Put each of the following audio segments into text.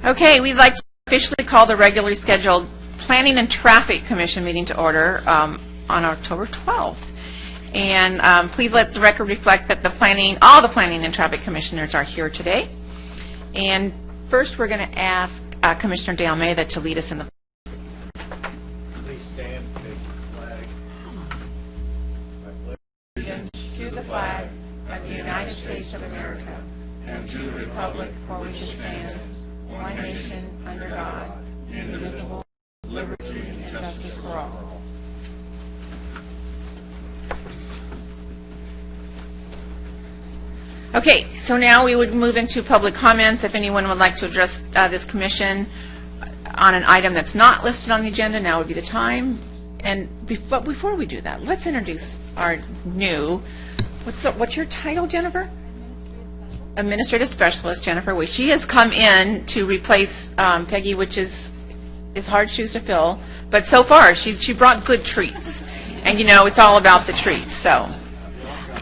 Okay, we'd like to officially call the regularly scheduled Planning and Traffic Commission meeting to order on October 12th. And please let the record reflect that all the Planning and Traffic Commissioners are here today. And first we're going to ask Commissioner De Almeida to lead us in the Please stand and face the flag. allegiance to the flag of the United States of America and to the republic for which it stands, one nation, under God, indivisible, with liberty and justice for all. Okay, so now we would move into public comments. If anyone would like to address this commission on an item that's not listed on the agenda, now would be the time. But before we do that, let's introduce our new, what's your title, Jennifer? Administrative Specialist, Jennifer. Well, she has come in to replace Peggy, which is hard shoes to fill. But so far, she brought good treats. And, you know, it's all about the treats. So,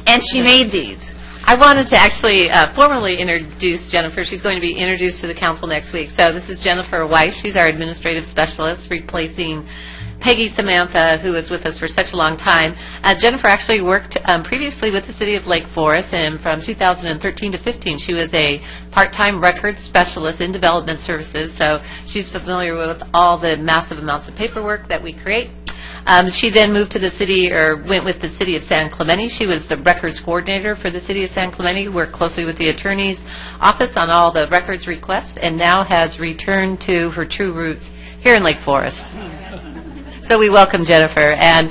and she made these. I wanted to actually formally introduce Jennifer. She's going to be introduced to the council next week. So this is Jennifer Weiss. She's our administrative specialist, replacing Peggy Samantha, who was with us for such a long time. Jennifer actually worked previously with the city of Lake Forest, and from 2013 to 15, she was a part-time records specialist in development services. So she's familiar with all the massive amounts of paperwork that we create. She then moved to the city, or went with the city of San Clemente. She was the records coordinator for the city of San Clemente, worked closely with the attorney's office on all the records requests, and now has returned to her true roots here in Lake Forest. So we welcome Jennifer, and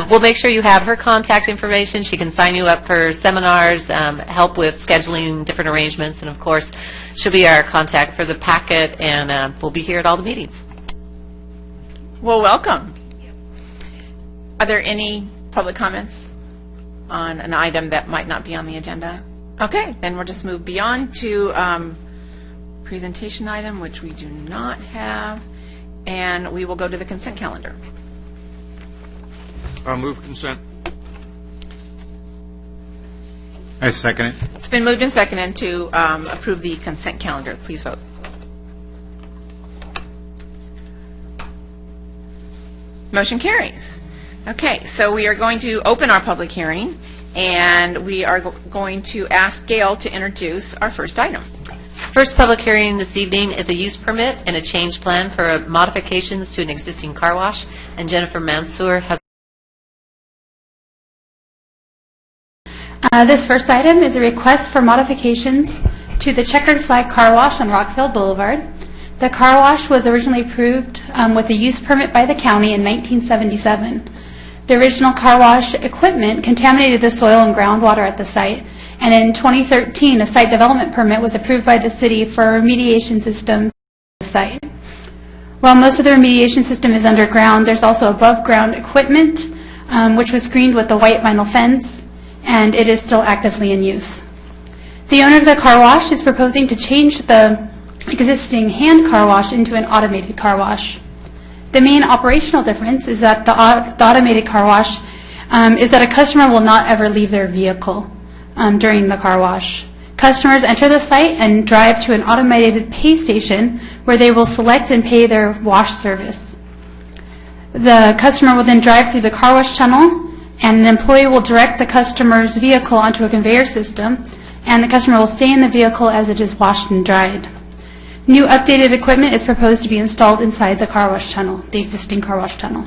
we'll make sure you have her contact information. She can sign you up for seminars, help with scheduling different arrangements, and of course, she'll be our contact for the packet, and we'll be here at all the meetings. Well, welcome. Are there any public comments on an item that might not be on the agenda? Okay, then we'll just move beyond to presentation item, which we do not have, and we will go to the consent calendar. I'll move consent. I second it. It's been moved and seconded to approve the consent calendar. Please vote. Motion carries. Okay, so we are going to open our public hearing, and we are going to ask Gail to introduce our first item. First public hearing this evening is a use permit and a change plan for modifications to an existing car wash, and Jennifer Mansour has. This first item is a request for modifications to the Checkered Flag Car Wash on Rockfield Boulevard. The car wash was originally approved with a use permit by the county in 1977. The original car wash equipment contaminated the soil and groundwater at the site, and in 2013, a site development permit was approved by the city for a remediation system at the site. While most of the remediation system is underground, there's also above-ground equipment, which was screened with a white vinyl fence, and it is still actively in use. The owner of the car wash is proposing to change the existing hand car wash into an automated car wash. The main operational difference is that the automated car wash is that a customer will not ever leave their vehicle during the car wash. Customers enter the site and drive to an automated pay station where they will select and pay their wash service. The customer will then drive through the car wash tunnel, and an employee will direct the customer's vehicle onto a conveyor system, and the customer will stay in the vehicle as it is washed and dried. New updated equipment is proposed to be installed inside the car wash tunnel, the existing car wash tunnel.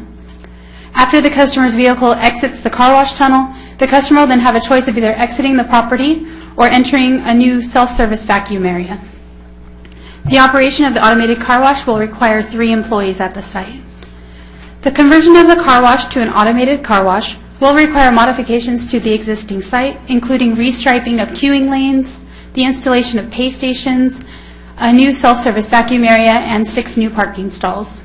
After the customer's vehicle exits the car wash tunnel, the customer will then have a choice of either exiting the property or entering a new self-service vacuum area. The operation of the automated car wash will require 3 employees at the site. The conversion of the car wash to an automated car wash will require modifications to the existing site, including restriping of queuing lanes, the installation of pay stations, a new self-service vacuum area, and 6 new parking stalls.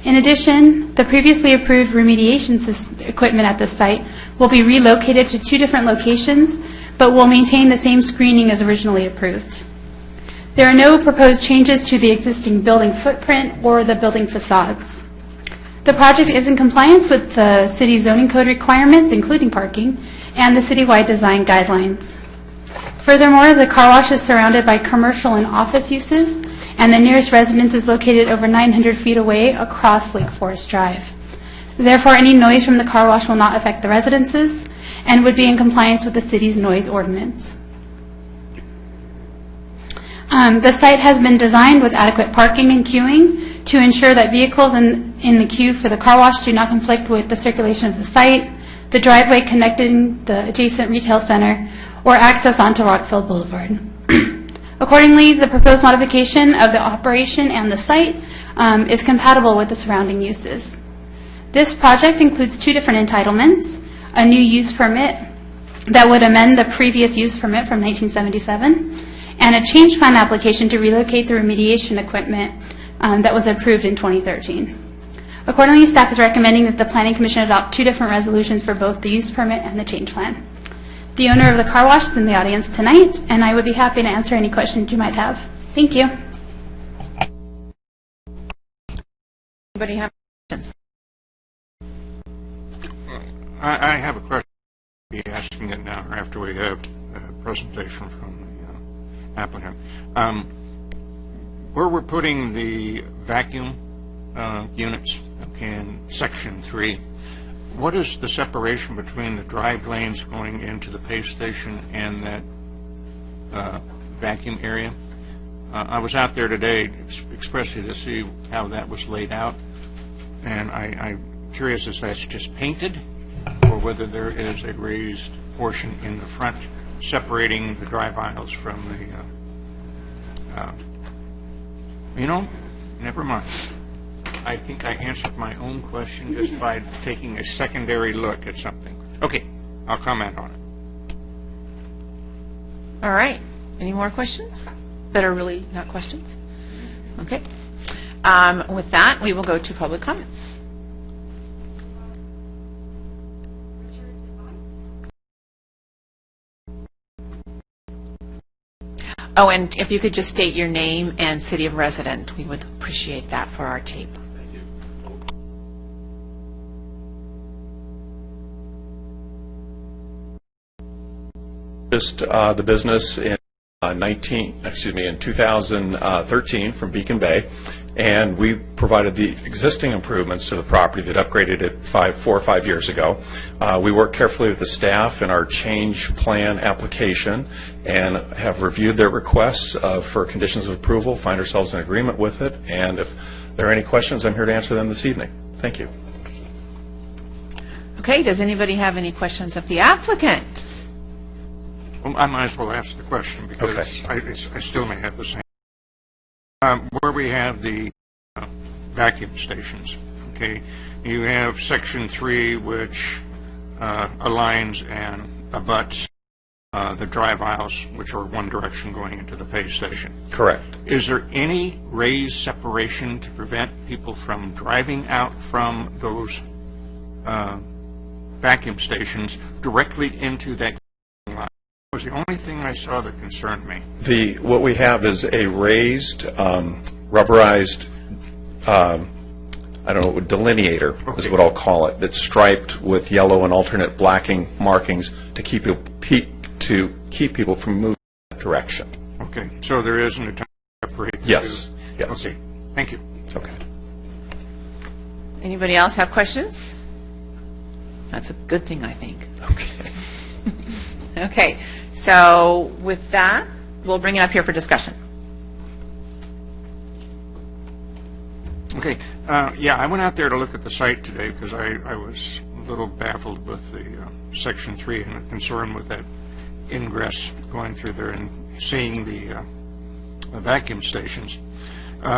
In addition, the previously approved remediation equipment at the site will be relocated to 2 different locations, but will maintain the same screening as originally approved. There are no proposed changes to the existing building footprint or the building facades. The project is in compliance with the city zoning code requirements, including parking, and the citywide design guidelines. Furthermore, the car wash is surrounded by commercial and office uses, and the nearest residence is located over 900 feet away across Lake Forest Drive. Therefore, any noise from the car wash will not affect the residences and would be in compliance with the city's noise ordinance. The site has been designed with adequate parking and queuing to ensure that vehicles in the queue for the car wash do not conflict with the circulation of the site, the driveway connecting the adjacent retail center, or access onto Rockfield Boulevard. Accordingly, the proposed modification of the operation and the site is compatible with the surrounding uses. This project includes 2 different entitlements, a new use permit that would amend the previous use permit from 1977, and a change plan application to relocate the remediation equipment that was approved in 2013. Accordingly, staff is recommending that the Planning Commission adopt 2 different resolutions for both the use permit and the change plan. The owner of the car wash is in the audience tonight, and I would be happy to answer any questions you might have. Thank you. Anybody have questions? I have a question. I'll be asking it now after we have a presentation from the applicant. Where we're putting the vacuum units in Section 3, what is the separation between the drive lanes going into the pay station and that vacuum area? I was out there today expressly to see how that was laid out, and I'm curious if that's just painted or whether there is a raised portion in the front separating the drive aisles from the, never mind. I think I answered my own question just by taking a secondary look at something. Okay, I'll comment on it. All right. Any more questions that are really not questions? Okay. With that, we will go to public comments. Oh, and if you could just state your name and city of resident, we would appreciate that for our tape. The business in in 2013 from Beacon Bay, and we provided the existing improvements to the property that upgraded it 4 or 5 years ago. We worked carefully with the staff in our change plan application and have reviewed their requests for conditions of approval, find ourselves in agreement with it, and if there are any questions, I'm here to answer them this evening. Thank you. Okay, does anybody have any questions of the applicant? Well, I might as well ask the question because I still may have the same. Where we have the vacuum stations, okay, you have Section 3, which aligns and abuts the drive aisles, which are one direction going into the pay station. Correct. Is there any raised separation to prevent people from driving out from those vacuum stations directly into that line? That was the only thing I saw that concerned me. What we have is a raised, rubberized, delineator is what I'll call it, that's striped with yellow and alternate blacking markings to keep people from moving in that direction. Okay, so there isn't a time to separate the Yes. two. Yes. Okay, thank you. Okay. Anybody else have questions? That's a good thing, I think. Okay. Okay, so with that, we'll bring it up here for discussion. Okay, yeah, I went out there to look at the site today because I was a little baffled with the Section 3 and the concern with that ingress going through there and seeing the vacuum stations.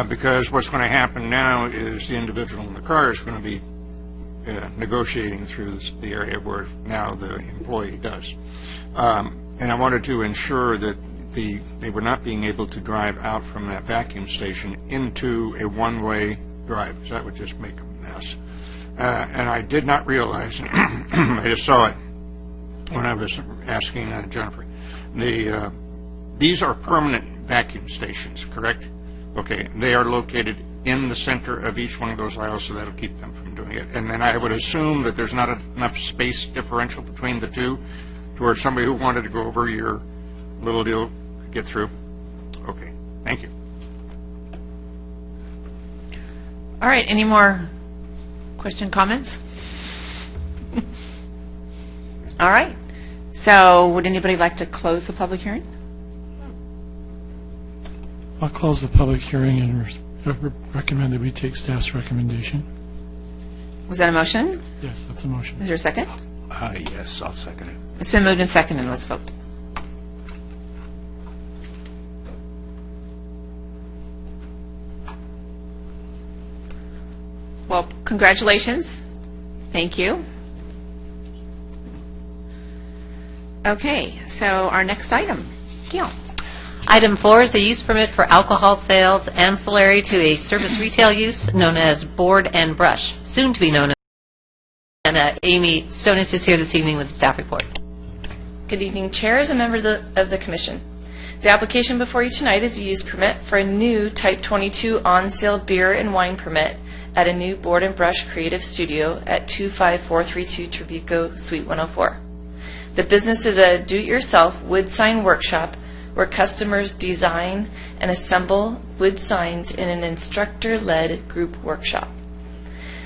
Because what's going to happen now is the individual in the car is going to be negotiating through the area where now the employee does. And I wanted to ensure that they were not being able to drive out from that vacuum station into a one-way drive, because that would just make a mess. And I did not realize, I just saw it when I was asking Jennifer, these are permanent vacuum stations, correct? Okay, they are located in the center of each one of those aisles, so that'll keep them from doing it. And then I would assume that there's not enough space differential between the two to where somebody who wanted to go over your little deal could get through. Okay, thank you. All right, any more comments? All right. So would anybody like to close the public hearing? I'll close the public hearing and recommend that we take staff's recommendation. Was that a motion? Yes, that's a motion. Is there a second? Yes, I'll second it. It's been moved and seconded. Let's vote. Well, congratulations. Thank you. Okay, so our next item. Gail. Item 4 is a use permit for alcohol sales ancillary to a service retail use known as Board and Brush, soon to be known as. And Amy Stonich is here this evening with the staff report. Good evening, Chairs and members of the Commission. The application before you tonight is a use permit for a new Type 22 on-sale beer and wine permit at a new Board and Brush Creative Studio at 25432 Trabuco, Suite 104. The business is a do-it-yourself wood sign workshop where customers design and assemble wood signs in an instructor-led group workshop.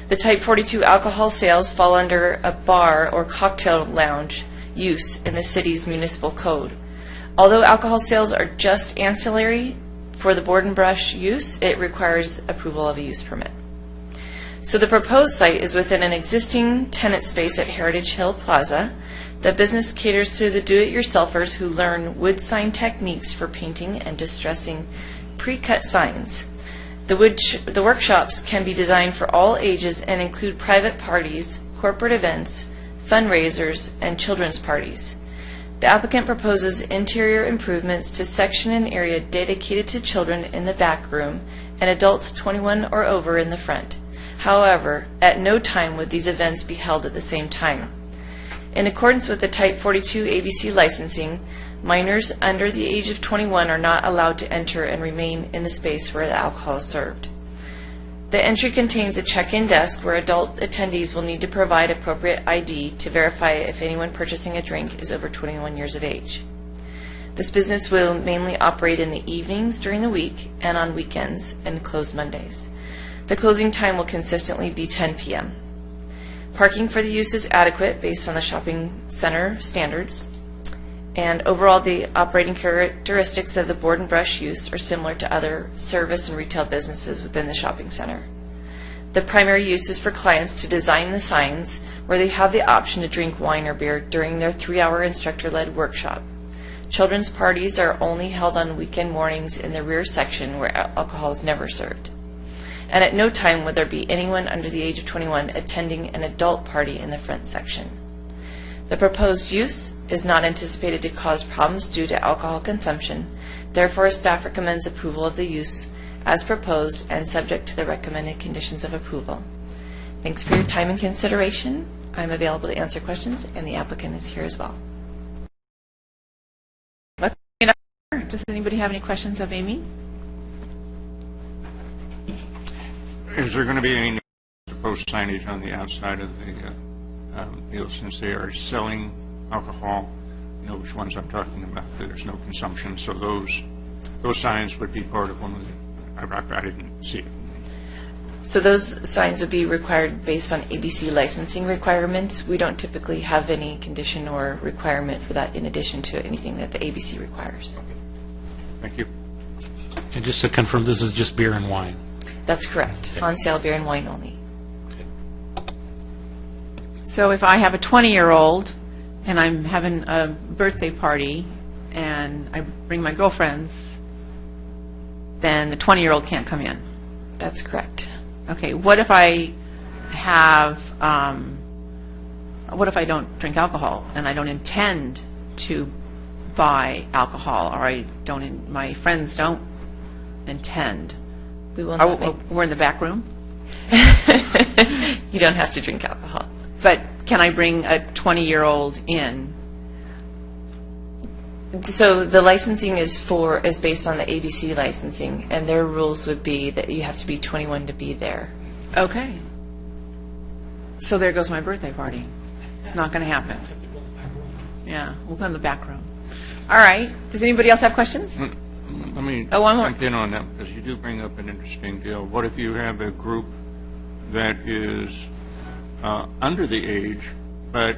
The Type 42 alcohol sales fall under a bar or cocktail lounge use in the city's municipal code. Although alcohol sales are just ancillary for the Board and Brush use, it requires approval of a use permit. So the proposed site is within an existing tenant space at Heritage Hill Plaza. The business caters to the do-it-yourselfers who learn wood sign techniques for painting and distressing pre-cut signs. The workshops can be designed for all ages and include private parties, corporate events, fundraisers, and children's parties. The applicant proposes interior improvements to section an area dedicated to children in the back room and adults 21 or over in the front. However, at no time would these events be held at the same time. In accordance with the Type 42 ABC licensing, minors under the age of 21 are not allowed to enter and remain in the space where the alcohol is served. The entry contains a check-in desk where adult attendees will need to provide appropriate ID to verify if anyone purchasing a drink is over 21 years of age. This business will mainly operate in the evenings during the week and on weekends and close Mondays. The closing time will consistently be 10 p.m. Parking for the use is adequate based on the shopping center standards. And overall, the operating characteristics of the Board and Brush use are similar to other service and retail businesses within the shopping center. The primary use is for clients to design the signs where they have the option to drink wine or beer during their 3-hour instructor-led workshop. Children's parties are only held on weekend mornings in the rear section where alcohol is never served. And at no time would there be anyone under the age of 21 attending an adult party in the front section. The proposed use is not anticipated to cause problems due to alcohol consumption. Therefore, staff recommends approval of the use as proposed and subject to the recommended conditions of approval. Thanks for your time and consideration. I'm available to answer questions, and the applicant is here as well. Does anybody have any questions of Amy? Is there going to be any proposed signage on the outside of the deal, since they are selling alcohol? You know which ones I'm talking about, that there's no consumption, so those signs would be part of one of the, I didn't see it. So those signs would be required based on ABC licensing requirements. We don't typically have any condition or requirement for that in addition to anything that the ABC requires. Thank you. And just to confirm, this is just beer and wine? That's correct. Okay. On sale beer and wine only. So if I have a 20-year-old and I'm having a birthday party and I bring my girlfriends, then the 20-year-old can't come in. That's correct. Okay, what if I have, what if I don't drink alcohol and I don't intend to buy alcohol, or I don't, my friends don't intend? We will not make, We're in the back room? you don't have to drink alcohol. But can I bring a 20-year-old in? So the licensing is based on the ABC licensing, and their rules would be that you have to be 21 to be there. Okay. So there goes my birthday party. It's not going to happen. Yeah, we'll go in the back room. All right. Does anybody else have questions? Let me Oh, one more. jump in on that, because you do bring up an interesting deal. What if you have a group that is under the age, but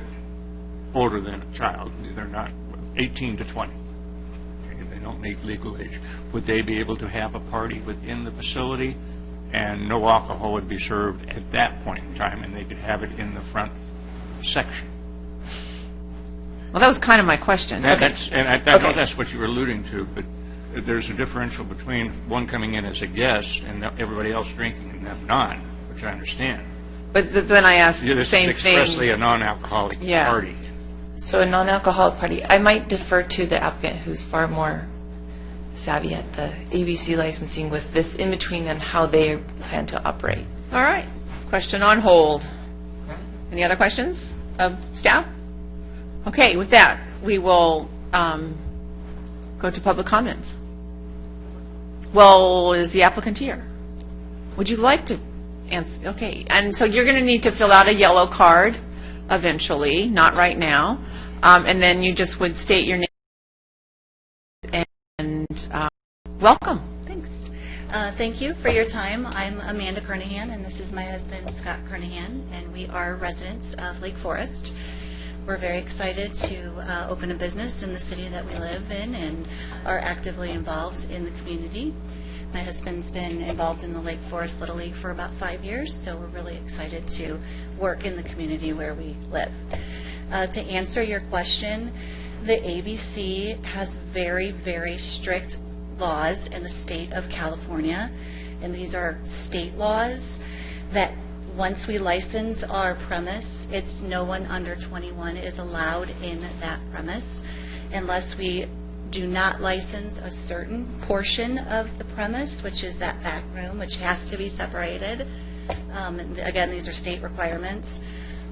older than a child, they're not 18 to 20. Okay, they don't meet legal age. Would they be able to have a party within the facility, and no alcohol would be served at that point in time, and they could have it in the front section? Well, that was kind of my question. I know that's what you were alluding to, but there's a differential between one coming in as a guest and everybody else drinking and them not, which I understand. But then I asked the This same is thing. expressly a non-alcoholic Yeah. party. So a non-alcoholic party, I might defer to the applicant who's far more savvy at the ABC licensing with this in between and how they plan to operate. All right. Question on hold. Any other questions of staff? Okay, with that, we will go to public comments. Well, is the applicant here? Would you like to answer? Okay, and so you're going to need to fill out a yellow card eventually, not right now, and then you just would state your name and welcome. Thanks. Thank you for your time. I'm Amanda Carnahan, and this is my husband, Scott Carnahan, and we are residents of Lake Forest. We're very excited to open a business in the city that we live in and are actively involved in the community. My husband's been involved in the Lake Forest Little League for about 5 years, so we're really excited to work in the community where we live. To answer your question, the ABC has very, very strict laws in the state of California, and these are state laws that once we license our premise, it's no one under 21 is allowed in that premise unless we do not license a certain portion of the premise, which is that back room, which has to be separated. Again, these are state requirements.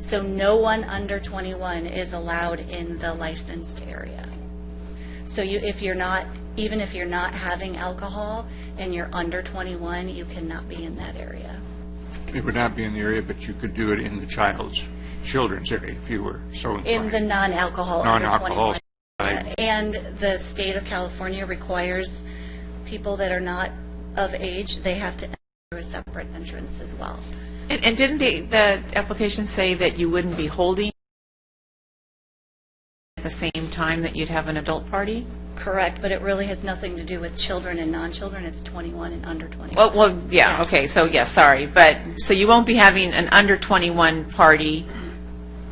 So no one under 21 is allowed in the licensed area. So even if you're not having alcohol and you're under 21, you cannot be in that area. It would not be in the area, but you could do it in the children's area if you were so inclined. In the non-alcohol under Non-alcohol 21. side. And the state of California requires people that are not of age, they have to enter through a separate entrance as well. And didn't the application say that you wouldn't be holding at the same time that you'd have an adult party? Correct, but it really has nothing to do with children and non-children. It's 21 and under 21. Well, yeah, okay, so, yes, sorry. But, so you won't be having an under 21 party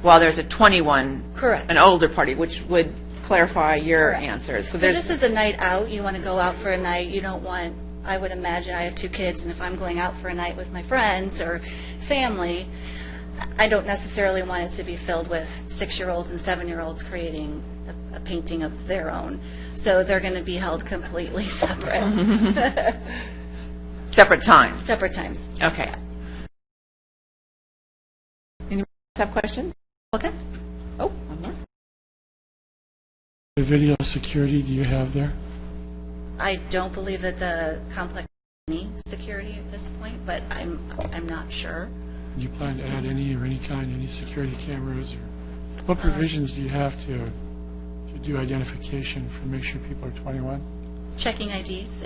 while there's a 21, Correct. an older party, which would clarify your Correct. answer. So Because there's, this is a night out. You want to go out for a night. You don't want, I would imagine, I have 2 kids, and if I'm going out for a night with my friends or family, I don't necessarily want it to be filled with 6-year-olds and 7-year-olds creating a painting of their own. So they're going to be held completely separate. separate times. Separate times. Okay. Anyone else have questions? Okay. Oh, one more. The video security, do you have there? I don't believe that the complex has any security at this point, but I'm not sure. Do you plan to add any of any kind, any security cameras? Or what provisions do you have to do identification for make sure people are 21? Checking IDs.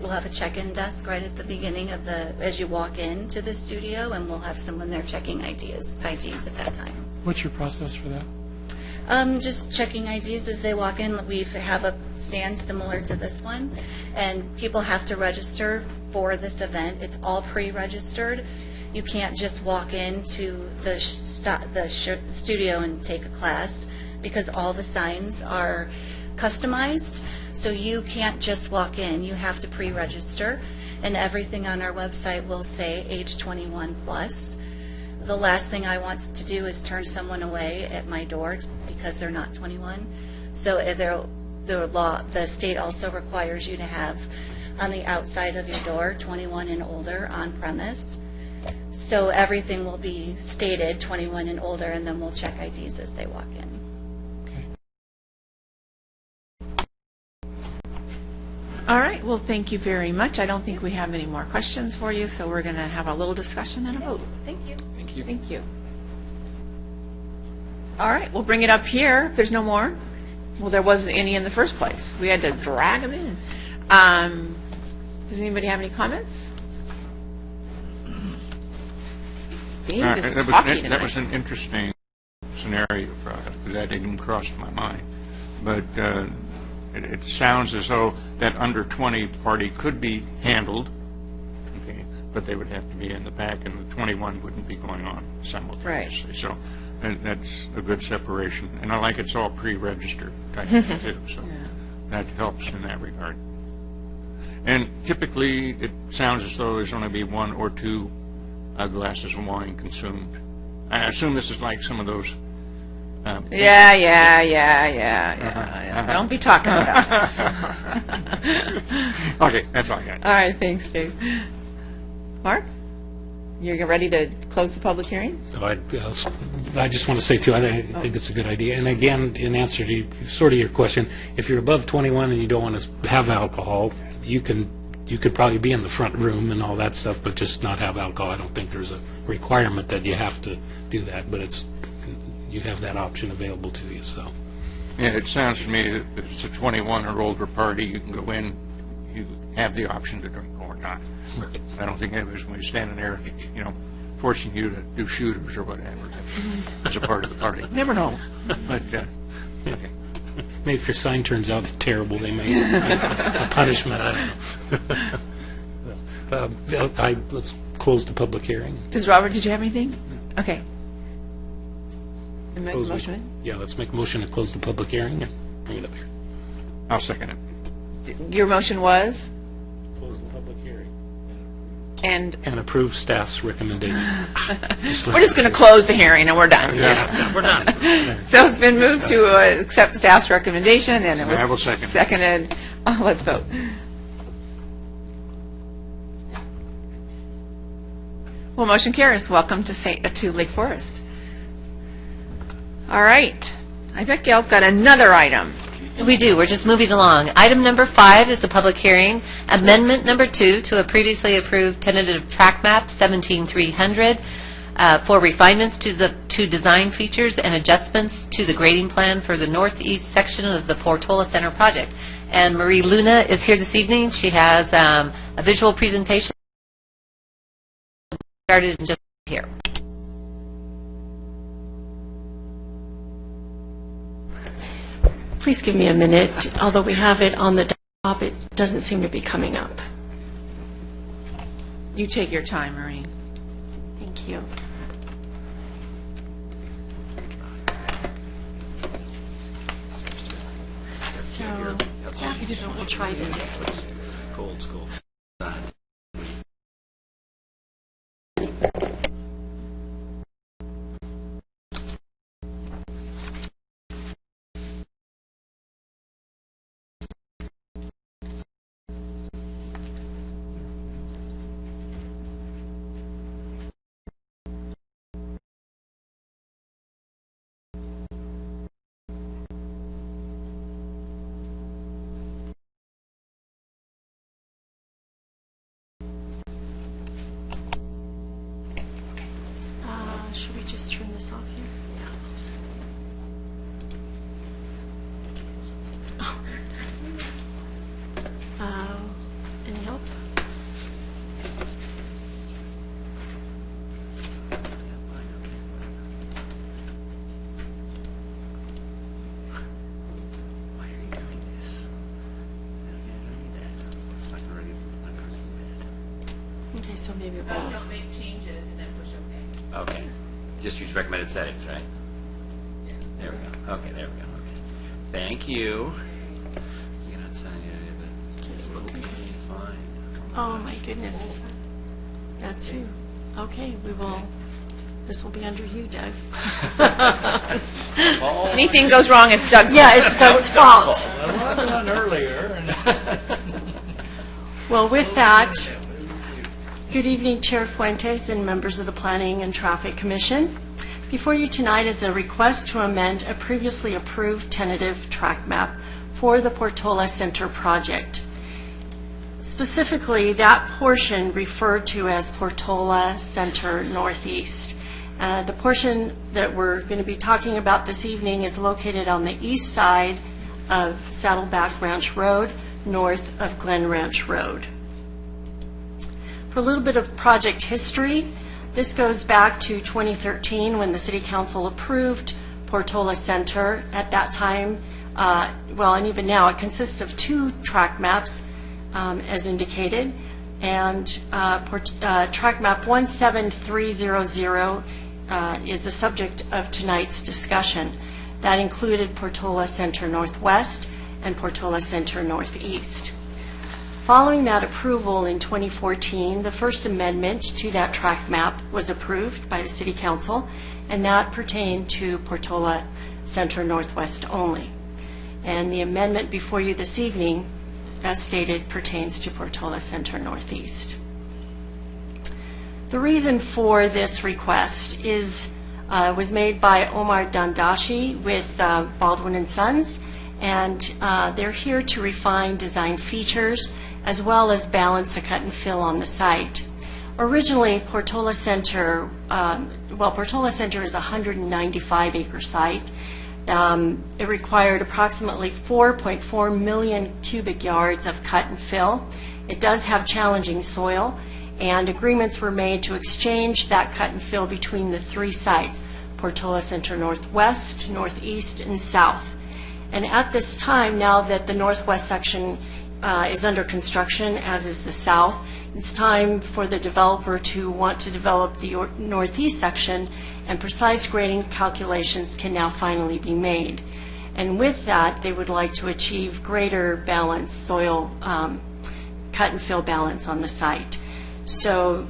We'll have a check-in desk right at the beginning of as you walk into the studio, and we'll have someone there checking IDs at that time. What's your process for that? Just checking IDs as they walk in. We have a stand similar to this one, and people have to register for this event. It's all pre-registered. You can't just walk into the studio and take a class because all the signs are customized. So you can't just walk in. You have to pre-register, and everything on our website will say age 21 plus. The last thing I want to do is turn someone away at my door because they're not 21. So the state also requires you to have on the outside of your door 21 and older on premise. So everything will be stated 21 and older, and then we'll check IDs as they walk in. All right, well, thank you very much. I don't think we have any more questions for you, so we're going to have a little discussion and a vote. Thank you. Thank you. Thank you. All right, we'll bring it up here. If there's no more, well, there wasn't any in the first place. We had to drag them in. Does anybody have any comments? See, this is That talking that was tonight. an interesting scenario, that didn't cross my mind. But it sounds as though that under 20 party could be handled, okay, but they would have to be in the back, and the 21 wouldn't be going on simultaneously. So that's a good separation. And I like it's all pre-registered type thing, too, so that helps in that regard. And typically, it sounds as though there's only be 1 or 2 glasses of wine consumed. I assume this is like some of those. Yeah. Don't be talking about us. Okay, that's all I got. All right, thanks, Dave. Mark, you're ready to close the public hearing? I just want to say, too, I think it's a good idea. And again, in answer to sort of your question, if you're above 21 and you don't want to have alcohol, you could probably be in the front room and all that stuff, but just not have alcohol. I don't think there's a requirement that you have to do that, but you have that option available to you, so. Yeah, it sounds to me that if it's a 21 or older party, you can go in, you have the option to drink or not. Right. I don't think anybody's going to be standing there, forcing you to do shooters or whatever as a part of the party. Never know. But, okay. Maybe if your sign turns out terrible, they may a punishment, I don't know. Let's close the public hearing. Does Robert, did you have anything? Okay. Make a motion? Yeah, let's make a motion to close the public hearing and bring it up here. I'll second it. Your motion was? Close the public hearing. And And approve staff's recommendation. we're just going to close the hearing and we're done. Yeah, we're done. So it's been moved to accept staff's recommendation, and it was I will second. seconded. Let's vote. Well, motion carries. Welcome to Lake Forest. All right. I bet Gail's got another item. We do. We're just moving along. Item number 5 is a public hearing. Amendment number 2 to a previously approved tentative track map, 17300, for refinements to design features and adjustments to the grading plan for the northeast section of the Portola Center project. And Marie Luna is here this evening. She has a visual presentation. Started in just here. Please give me a minute. Although we have it on the top, it doesn't seem to be coming up. You take your time, Maureen. Thank you. So, we'll try this. Old school. Should we just turn this off here? Oh. Any help? Why are you doing this? Okay, I don't need that. It's not ready. Okay, so maybe we'll... Don't make changes and then push OK. Okay. Just use recommended settings, right? There we go. Okay, there we go. Okay. Thank you. You're not signing it, but okay, fine. Oh, my goodness. That's you. Okay, we will, this will be under you, Doug. Anything goes wrong, it's Doug's fault. Yeah, it's Doug's fault. I wanted one earlier. Well, with that, good evening, Chair Fuentes and members of the Planning and Traffic Commission. Before you tonight is a request to amend a previously approved tentative track map for the Portola Center project. Specifically, that portion referred to as Portola Center Northeast. The portion that we're going to be talking about this evening is located on the east side of Saddleback Ranch Road, north of Glen Ranch Road. For a little bit of project history, This goes back to 2013 when the City Council approved Portola Center. At that time, and even now, it consists of 2 track maps, as indicated, and track map 17300 is the subject of tonight's discussion. That included Portola Center Northwest and Portola Center Northeast. Following that approval in 2014, the first amendment to that track map was approved by the City Council, and that pertained to Portola Center Northwest only. And the amendment before you this evening, as stated, pertains to Portola Center Northeast. The reason for this request was made by Omar Dandashi with Baldwin and Sons, and they're here to refine design features as well as balance the cut and fill on the site. Originally, Portola Center is a 195-acre site. It required approximately 4.4 million cubic yards of cut and fill. It does have challenging soil, and agreements were made to exchange that cut and fill between the 3 sites, Portola Center Northwest, Northeast, and South. And at this time, now that the Northwest section is under construction, as is the South, it's time for the developer to want to develop the Northeast section, and precise grading calculations can now finally be made. And with that, they would like to achieve greater balance, soil cut and fill balance on the site. So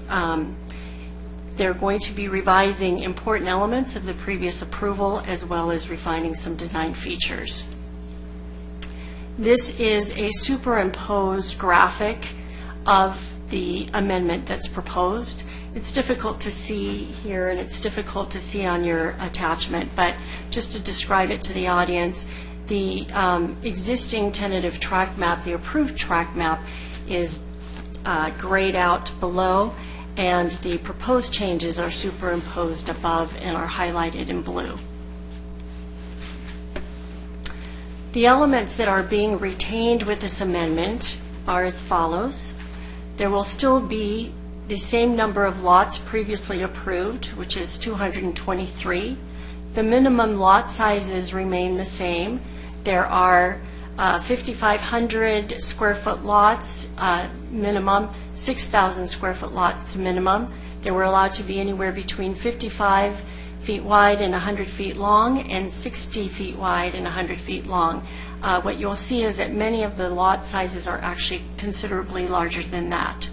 they're going to be revising important elements of the previous approval as well as refining some design features. This is a superimposed graphic of the amendment that's proposed. It's difficult to see here, and it's difficult to see on your attachment, but just to describe it to the audience, the existing tentative track map, the approved track map, is grayed out below, and the proposed changes are superimposed above and are highlighted in blue. The elements that are being retained with this amendment are as follows. There will still be the same number of lots previously approved, which is 223. The minimum lot sizes remain the same. There are 5,500 square foot lots minimum, 6,000 square foot lots minimum. They were allowed to be anywhere between 55 feet wide and 100 feet long, and 60 feet wide and 100 feet long. What you'll see is that many of the lot sizes are actually considerably larger than that.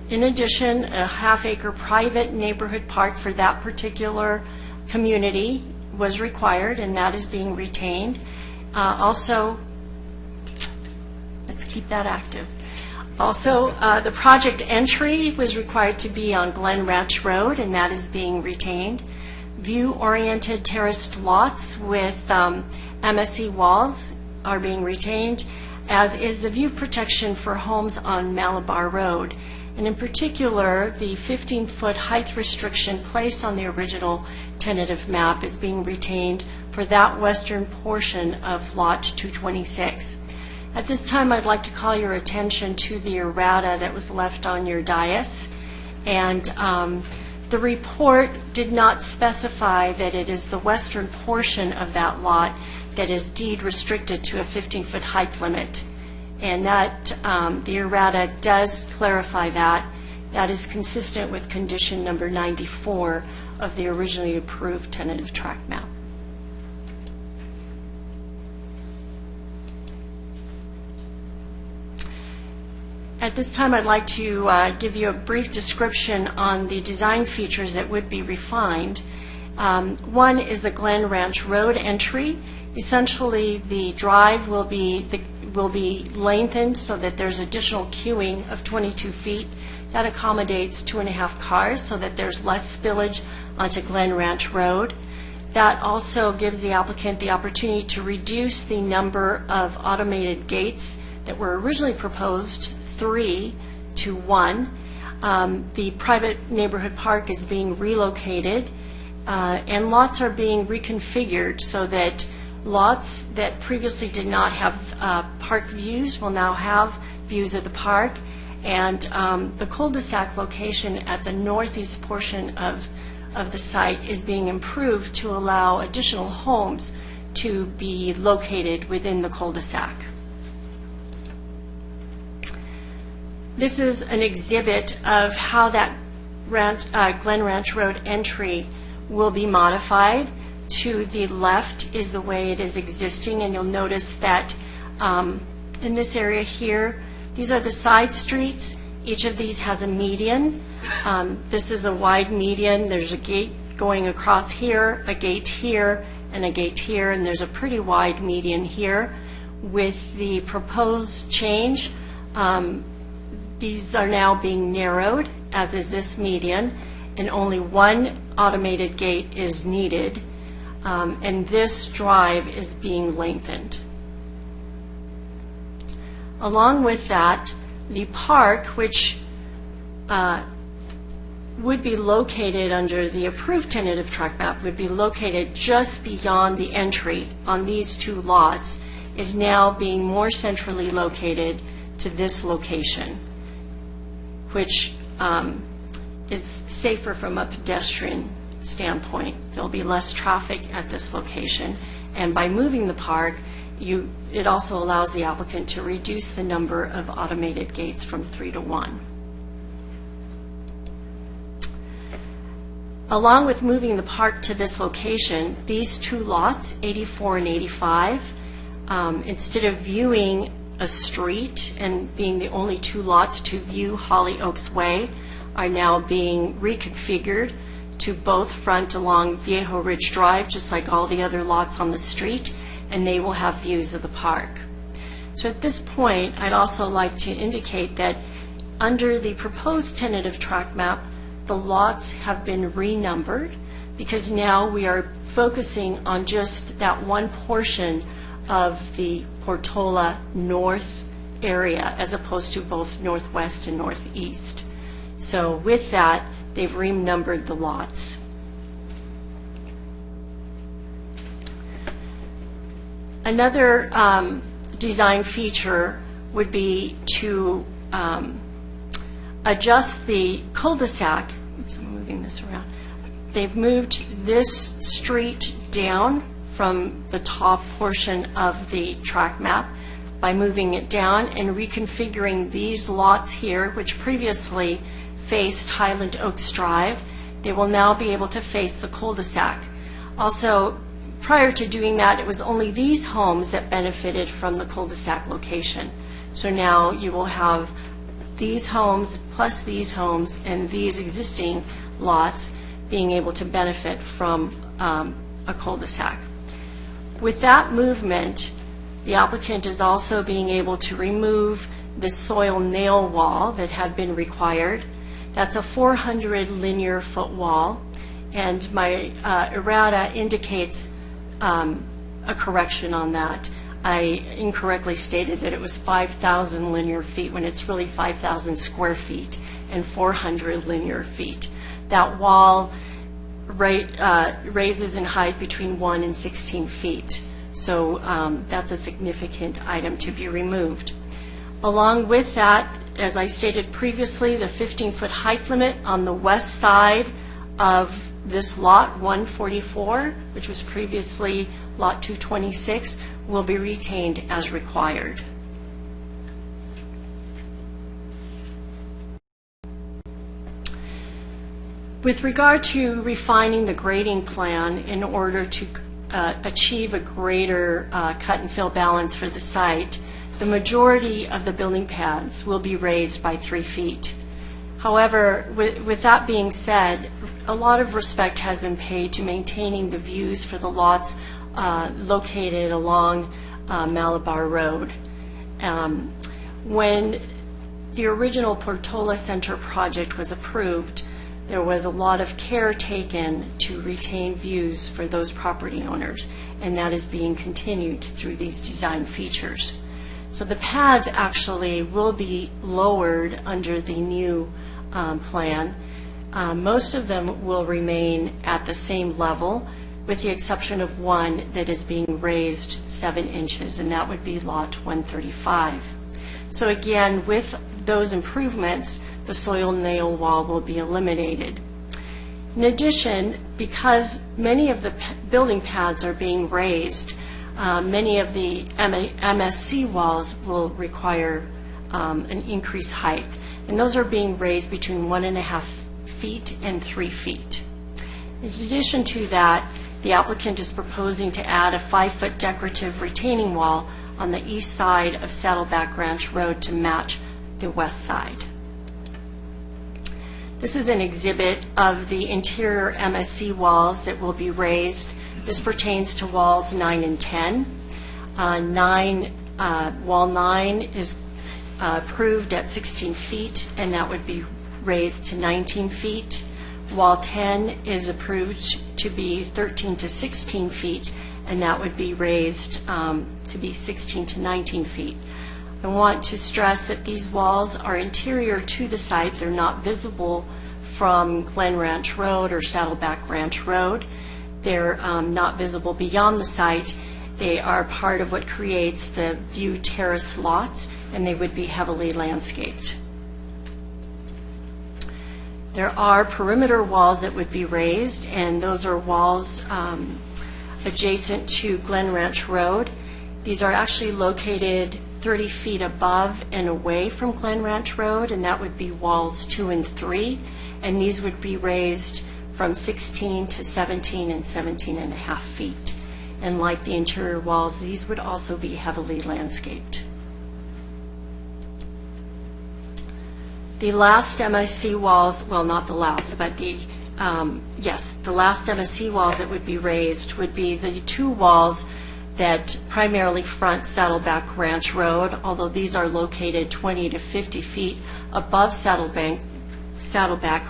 In addition, a half-acre private neighborhood park for that particular community was required, and that is being retained. Also, let's keep that active. Also, the project entry was required to be on Glen Ranch Road, and that is being retained. View-oriented terraced lots with MSE walls are being retained, as is the view protection for homes on Malabar Road. And in particular, the 15-foot height restriction placed on the original tentative map is being retained for that western portion of Lot 226. At this time, I'd like to call your attention to the errata that was left on your dais. And the report did not specify that it is the western portion of that lot that is deed restricted to a 15-foot height limit. And that the errata does clarify that. That is consistent with condition number 94 of the originally approved tentative track map. At this time, I'd like to give you a brief description on the design features that would be refined. One is the Glen Ranch Road entry. Essentially, the drive will be lengthened so that there's additional queuing of 22 feet. That accommodates 2.5 cars so that there's less spillage onto Glen Ranch Road. That also gives the applicant the opportunity to reduce the number of automated gates that were originally proposed, 3 to 1. The private neighborhood park is being relocated, and lots are being reconfigured so that lots that previously did not have park views will now have views of the park, And the cul-de-sac location at the northeast portion of the site is being improved to allow additional homes to be located within the cul-de-sac. This is an exhibit of how that Glen Ranch Road entry will be modified. To the left is the way it is existing, and you'll notice that in this area here, these are the side streets. Each of these has a median. This is a wide median. There's a gate going across here, a gate here, and a gate here, and there's a pretty wide median here. With the proposed change, these are now being narrowed, as is this median, and only one automated gate is needed, and this drive is being lengthened. Along with that, the park, which would be located under the approved tentative track map, would be located just beyond the entry on these two lots, is now being more centrally located to this location, which is safer from a pedestrian standpoint. There'll be less traffic at this location, and by moving the park, it also allows the applicant to reduce the number of automated gates from 3 to 1. Along with moving the park to this location, these two lots, 84 and 85, instead of viewing a street and being the only two lots to view Holly Oaks Way, are now being reconfigured to both front along Viejo Ridge Drive, just like all the other lots on the street, and they will have views of the park. So at this point, I'd also like to indicate that under the proposed tentative track map, the lots have been renumbered because now we are focusing on just that one portion of the Portola North area as opposed to both northwest and northeast. So with that, they've renumbered the lots. Another design feature would be to adjust the cul-de-sac. Oops, I'm moving this around. They've moved this street down from the top portion of the track map by moving it down and reconfiguring these lots here, which previously faced Highland Oaks Drive. They will now be able to face the cul-de-sac. Also, prior to doing that, it was only these homes that benefited from the cul-de-sac location. So now you will have these homes plus these homes and these existing lots being able to benefit from a cul-de-sac. With that movement, the applicant is also being able to remove the soil nail wall that had been required. That's a 400 linear foot wall, and my errata indicates a correction on that. I incorrectly stated that it was 5,000 linear feet when it's really 5,000 square feet and 400 linear feet. That wall raises in height between 1 and 16 feet. So that's a significant item to be removed. Along with that, as I stated previously, the 15-foot height limit on the west side of this lot 144, which was previously lot 226, will be retained as required. With regard to refining the grading plan in order to achieve a greater cut and fill balance for the site, the majority of the building pads will be raised by 3 feet. However, with that being said, a lot of respect has been paid to maintaining the views for the lots located along Malabar Road. When the original Portola Center project was approved, there was a lot of care taken to retain views for those property owners, and that is being continued through these design features. So the pads actually will be lowered under the new plan. Most of them will remain at the same level, with the exception of one that is being raised 7 inches, and that would be lot 135. So again, with those improvements, the soil nail wall will be eliminated. In addition, because many of the building pads are being raised, many of the MSC walls will require an increased height, and those are being raised between 1.5 feet and 3 feet. In addition to that, the applicant is proposing to add a 5-foot decorative retaining wall on the east side of Saddleback Ranch Road to match the west side. This is an exhibit of the interior MSC walls that will be raised. This pertains to walls 9 and 10. Wall 9 is approved at 16 feet, and that would be raised to 19 feet. Wall 10 is approved to be 13 to 16 feet, and that would be raised to be 16 to 19 feet. I want to stress that these walls are interior to the site. They're not visible from Glen Ranch Road or Saddleback Ranch Road. They're not visible beyond the site. They are part of what creates the view terrace lot, and they would be heavily landscaped. There are perimeter walls that would be raised, and those are walls adjacent to Glen Ranch Road. These are actually located 30 feet above and away from Glen Ranch Road, and that would be walls 2 and 3, and these would be raised from 16 to 17 and 17.5 feet. And like the interior walls, these would also be heavily landscaped. The last MSC walls, well, not the last, but the last MSC walls that would be raised would be the 2 walls that primarily front Saddleback Ranch Road, although these are located 20 to 50 feet above Saddleback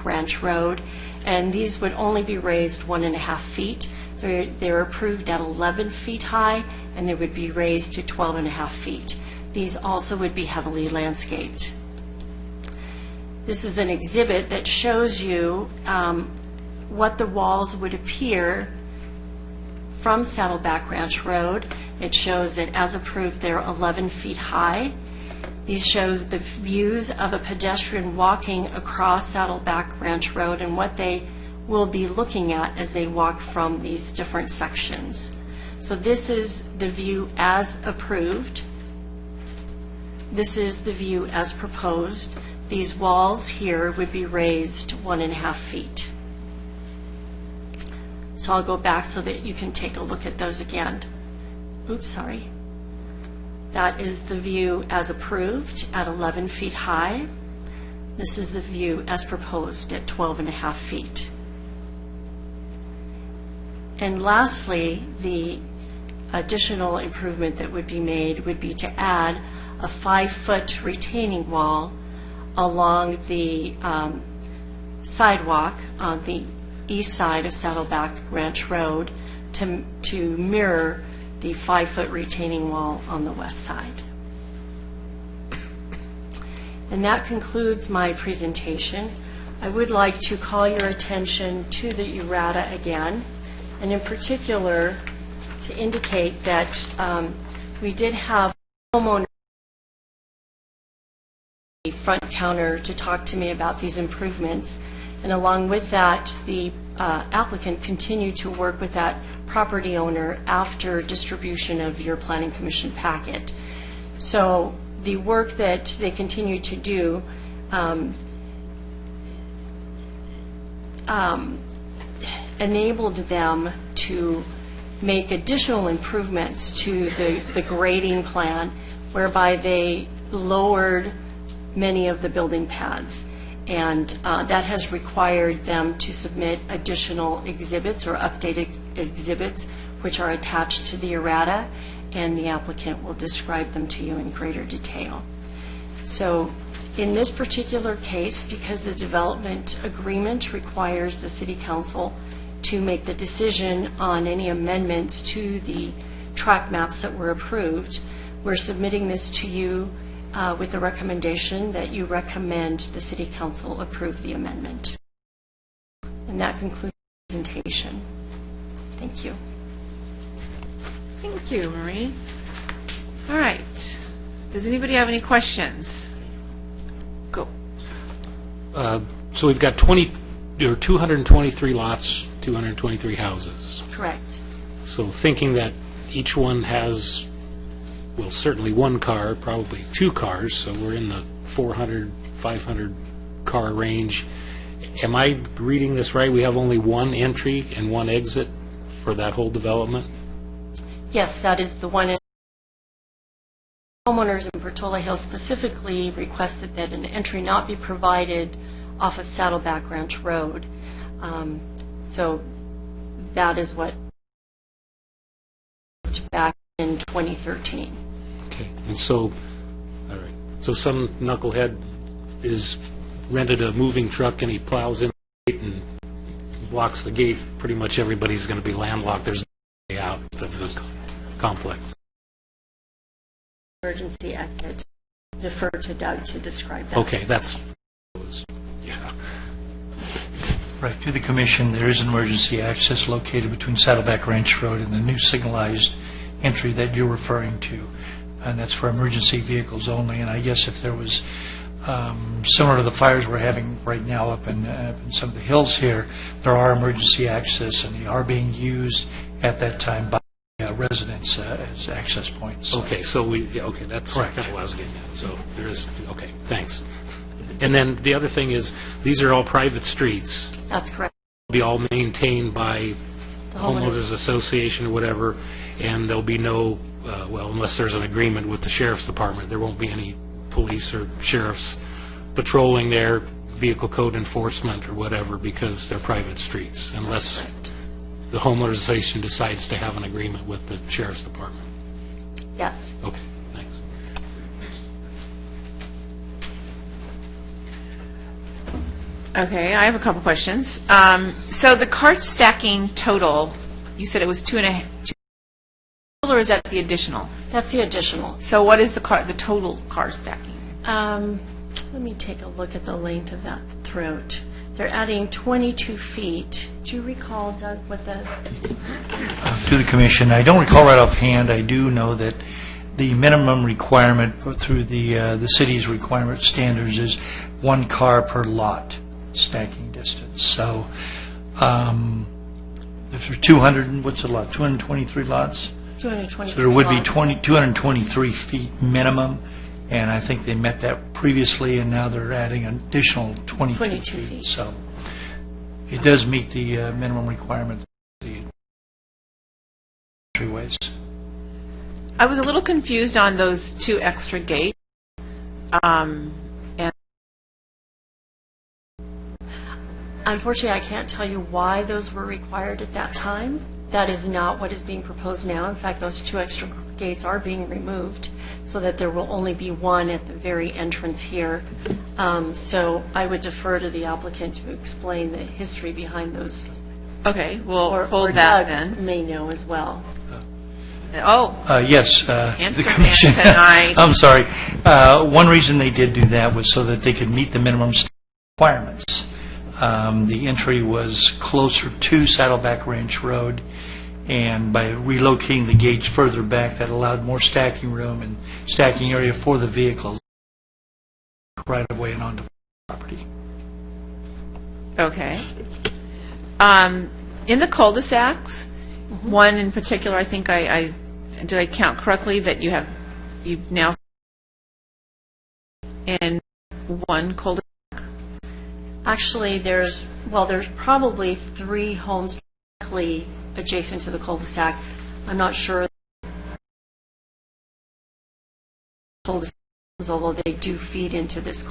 Ranch Road, and these would only be raised 1.5 feet. They're approved at 11 feet high, and they would be raised to 12.5 feet. These also would be heavily landscaped. This is an exhibit that shows you what the walls would appear from Saddleback Ranch Road. It shows that as approved, they're 11 feet high. These shows the views of a pedestrian walking across Saddleback Ranch Road and what they will be looking at as they walk from these different sections. So this is the view as approved. This is the view as proposed. These walls here would be raised 1.5 feet. So I'll go back so that you can take a look at those again. Oops, sorry. That is the view as approved at 11 feet high. This is the view as proposed at 12.5 feet. And lastly, the additional improvement that would be made would be to add a 5-foot retaining wall along the sidewalk on the east side of Saddleback Ranch Road to mirror the 5-foot retaining wall on the west side. And that concludes my presentation. I would like to call your attention to the errata again, and in particular to indicate that we did have a homeowner front counter to talk to me about these improvements, and along with that, the applicant continued to work with that property owner after distribution of your Planning Commission packet. So the work that they continue to do enabled them to make additional improvements to the grading plan, whereby they lowered many of the building pads. And that has required them to submit additional exhibits or updated exhibits, which are attached to the errata, and the applicant will describe them to you in greater detail. So in this particular case, because the development agreement requires the City Council to make the decision on any amendments to the track maps that were approved, we're submitting this to you with the recommendation that you recommend the City Council approve the amendment. And that concludes the presentation. Thank you. Thank you, Marie. All right. Does anybody have any questions? So we've got 223 lots, 223 houses. Correct. So thinking that each one has, well, certainly one car, probably two cars, so we're in the 400, 500 car range. Am I reading this right? We have only one entry and one exit for that whole development? Yes, that is the one. Homeowners in Portola Hills specifically requested that an entry not be provided off of Saddleback Ranch Road. So that is what back in 2013. Okay, and so, all right, so some knucklehead is rented a moving truck and he plows in the gate and blocks the gate. Pretty much everybody's going to be landlocked. There's no way out of the complex. Emergency exit. Defer to Doug to describe that. Okay, that's, yeah. Right, to the commission, there is an emergency access located between Saddleback Ranch Road and the new signalized entry that you're referring to, and that's for emergency vehicles only. And I guess if there was, similar to the fires we're having right now up in some of the hills here, there are emergency access, and they are being used at that time by residents as access points. Okay, so okay, that's Correct. kind of what I was getting at. So there is, okay, thanks. And then the other thing is, these are all private streets. That's correct. Be all maintained by The homeowners association or whatever, and there'll be no, well, unless there's an agreement with the sheriff's department, there won't be any police or sheriffs patrolling there, vehicle code enforcement or whatever, because they're private streets, unless Correct. the homeowners association decides to have an agreement with the sheriff's department. Yes. Okay, thanks. Okay, I have a couple questions. So the cart stacking total, you said it was 2.5, or is that the additional? That's the additional. So what is the total car stacking? Let me take a look at the length of that throat. They're adding 22 feet. Do you recall, Doug, what the... To the commission, I don't recall right offhand. I do know that the minimum requirement through the city's requirement standards is one car per lot stacking distance. So if there's 200, what's a lot, 223 lots? 223 So there would be lots. 223 feet minimum, and I think they met that previously, and now they're adding an additional 22 22 feet. feet. So it does meet the minimum requirement of the entryways. I was a little confused on those two extra gates. And Unfortunately, I can't tell you why those were required at that time. That is not what is being proposed now. In fact, those two extra gates are being removed so that there will only be one at the very entrance here. So I would defer to the applicant to explain the history behind those. okay, we'll Or hold that Doug then. may know as well. Oh, Yes, Answer the commission. that tonight. I'm sorry. One reason they did do that was so that they could meet the minimum requirements. The entry was closer to Saddleback Ranch Road, and by relocating the gates further back, that allowed more stacking room and stacking area for the vehicles right away and onto the property. okay. In the cul-de-sacs, one in particular, I think did I count correctly that you've now in one cul-de-sac? Actually, there's probably 3 homes directly adjacent to the cul-de-sac. I'm not sure. Cul-de-sacs, although they do feed into this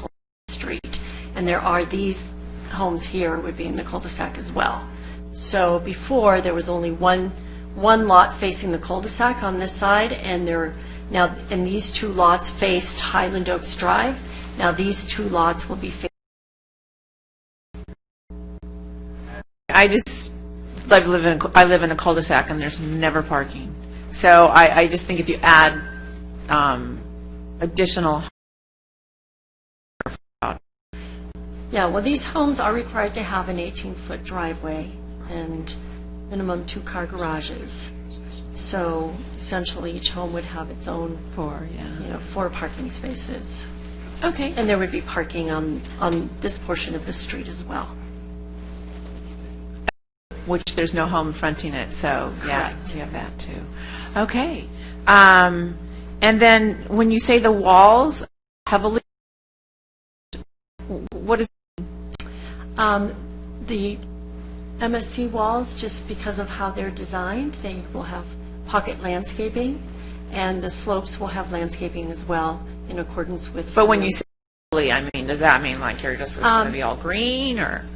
street. And there are these homes here would be in the cul-de-sac as well. So before, there was only one lot facing the cul-de-sac on this side, and these 2 lots faced Highland Oaks Drive. Now these 2 lots will be facing. I live in a cul-de-sac and there's never parking. So I just think if you add additional. Yeah, well, these homes are required to have an 18-foot driveway and minimum 2-car garages. So essentially, each home would have its own 4 parking spaces. Okay. And there would be parking on this portion of the street as well. Which there's no home fronting it, so yeah, Correct. you have that too. Okay. And then when you say the walls heavily, what is, The MSC walls, just because of how they're designed, they will have pocket landscaping, and the slopes will have landscaping as well in accordance with. but when you say heavily, I mean, does that mean like you're just going to be all green or?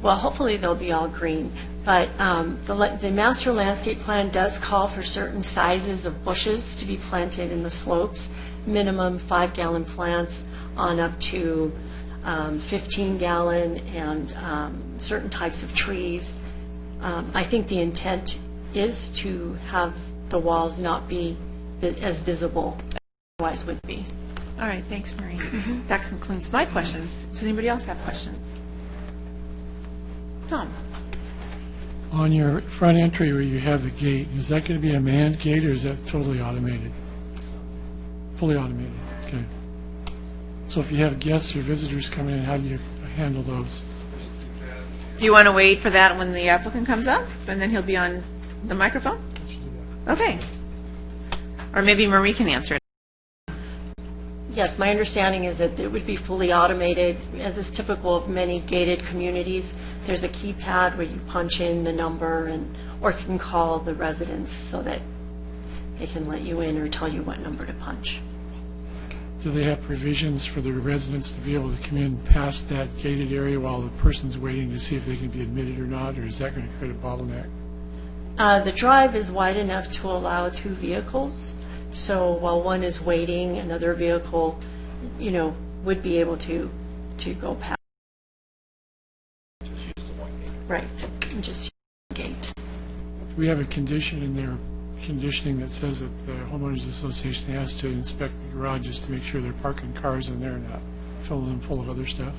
Well, hopefully they'll be all green, but the master landscape plan does call for certain sizes of bushes to be planted in the slopes, minimum 5-gallon plants on up to 15-gallon, and certain types of trees. I think the intent is to have the walls not be as visible as otherwise would be. All right, thanks, Marie. That concludes my questions. Does anybody else have questions? Tom? On your front entry where you have the gate, is that going to be a manned gate or is that totally automated? Fully automated, okay. So if you have guests or visitors coming in, how do you handle those? Do you want to wait for that when the applicant comes up, and then he'll be on the microphone? Okay. Or maybe Marie can answer it. Yes, my understanding is that it would be fully automated, as is typical of many gated communities. There's a keypad where you punch in the number, or you can call the residents so that they can let you in or tell you what number to punch. Do they have provisions for the residents to be able to come in past that gated area while the person's waiting to see if they can be admitted or not, or is that going to create a bottleneck? The drive is wide enough to allow 2 vehicles, so while one is waiting, another vehicle, would be able to go past. Right, and just use the gate. We have a condition in there, conditioning that says that the homeowners association has to inspect the garages to make sure they're parking cars in there and not filling them full of other stuff.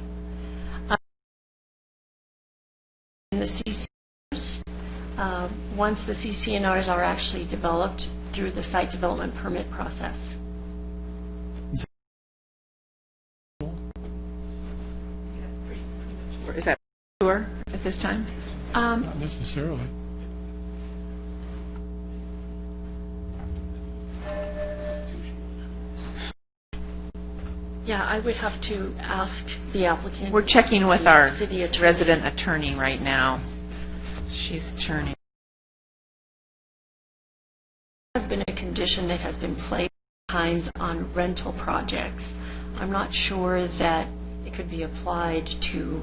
In the CCNRs, once the CCNRs are actually developed through the site development permit process. Is that sure at this time? Not necessarily. Yeah, I would have to ask the applicant. We're checking with our city attorney. resident attorney right now. She's churning. Has been a condition that has been placed times on rental projects. I'm not sure that it could be applied to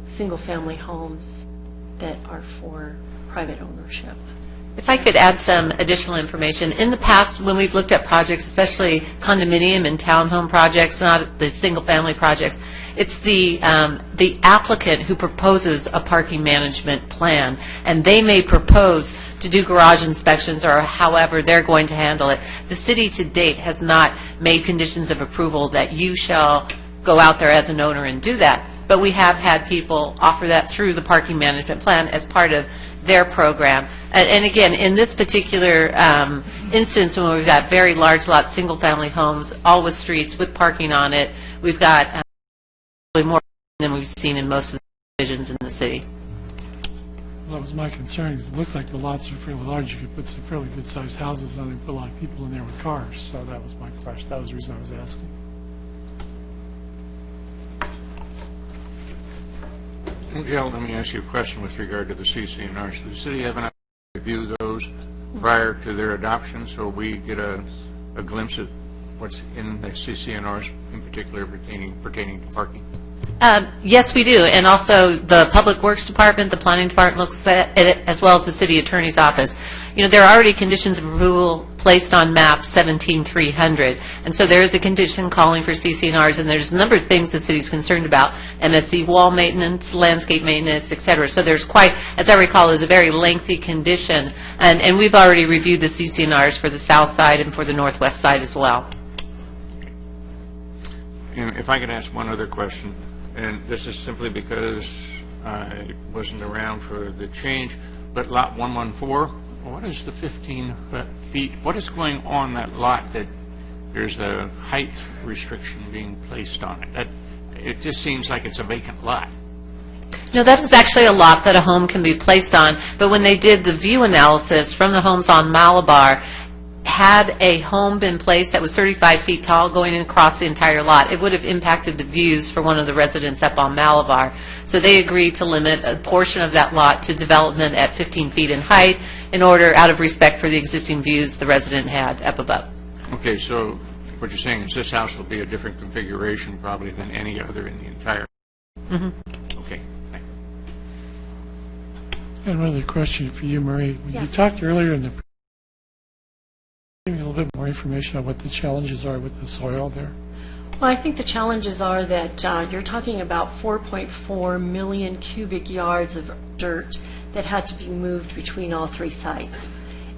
single-family homes that are for private ownership. If I could add some additional information. In the past, when we've looked at projects, especially condominium and townhome projects, not the single-family projects, it's the applicant who proposes a parking management plan, and they may propose to do garage inspections or however they're going to handle it. The city to date has not made conditions of approval that you shall go out there as an owner and do that, but we have had people offer that through the parking management plan as part of their program. And again, in this particular instance, when we've got very large lot, single-family homes, all with streets with parking on it, we've got more than we've seen in most of the divisions in the city. Well, that was my concern, because it looks like the lots are fairly large. You could put some fairly good-sized houses on it and put a lot of people in there with cars. So that was my question. That was the reason I was asking. Yeah, let me ask you a question with regard to the CCNRs. Does the city have an opportunity to review those prior to their adoption, so we get a glimpse at what's in the CCNRs, in particular pertaining to parking? Yes, we do, and also the Public Works Department, the Planning Department looks at it, as well as the City Attorney's Office. There are already conditions of approval placed on map 17300, and so there is a condition calling for CCNRs, and there's a number of things the city's concerned about: MSC wall maintenance, landscape maintenance, et cetera. So there's quite, as I recall, there's a very lengthy condition, and we've already reviewed the CCNRs for the south side and for the northwest side as well. And if I could ask one other question, and this is simply because I wasn't around for the change, but lot 114, what is the 15 feet? What is going on that lot that there's a height restriction being placed on it. It just seems like it's a vacant lot. No, that is actually a lot that a home can be placed on, but when they did the view analysis from the homes on Malabar, had a home been placed that was 35 feet tall going across the entire lot, it would have impacted the views for one of the residents up on Malabar. So they agreed to limit a portion of that lot to development at 15 feet in height in order, out of respect for the existing views the resident had up above. Okay, so what you're saying is this house will be a different configuration probably than any other in the entire... Okay. And one other question for you, Marie. When you Yes. talked earlier in the, give me a little bit more information on what the challenges are with the soil there. Well, I think the challenges are that you're talking about 4.4 million cubic yards of dirt that had to be moved between all three sites.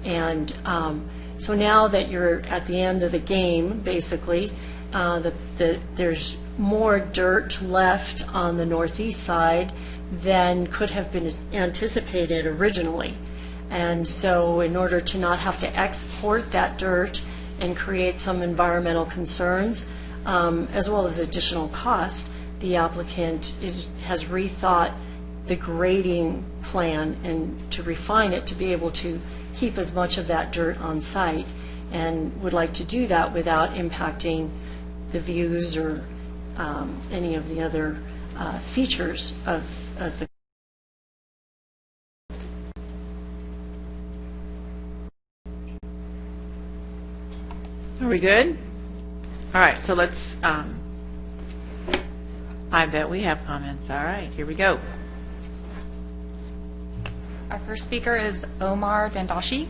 And so now that you're at the end of the game, basically, there's more dirt left on the northeast side than could have been anticipated originally. And so in order to not have to export that dirt and create some environmental concerns, as well as additional cost, the applicant has rethought the grading plan and to refine it to be able to keep as much of that dirt on site, and would like to do that without impacting the views or any of the other features of the. Are we good? All right, so let's, I bet we have comments. All right, here we go. Our first speaker is Omar Dandashi.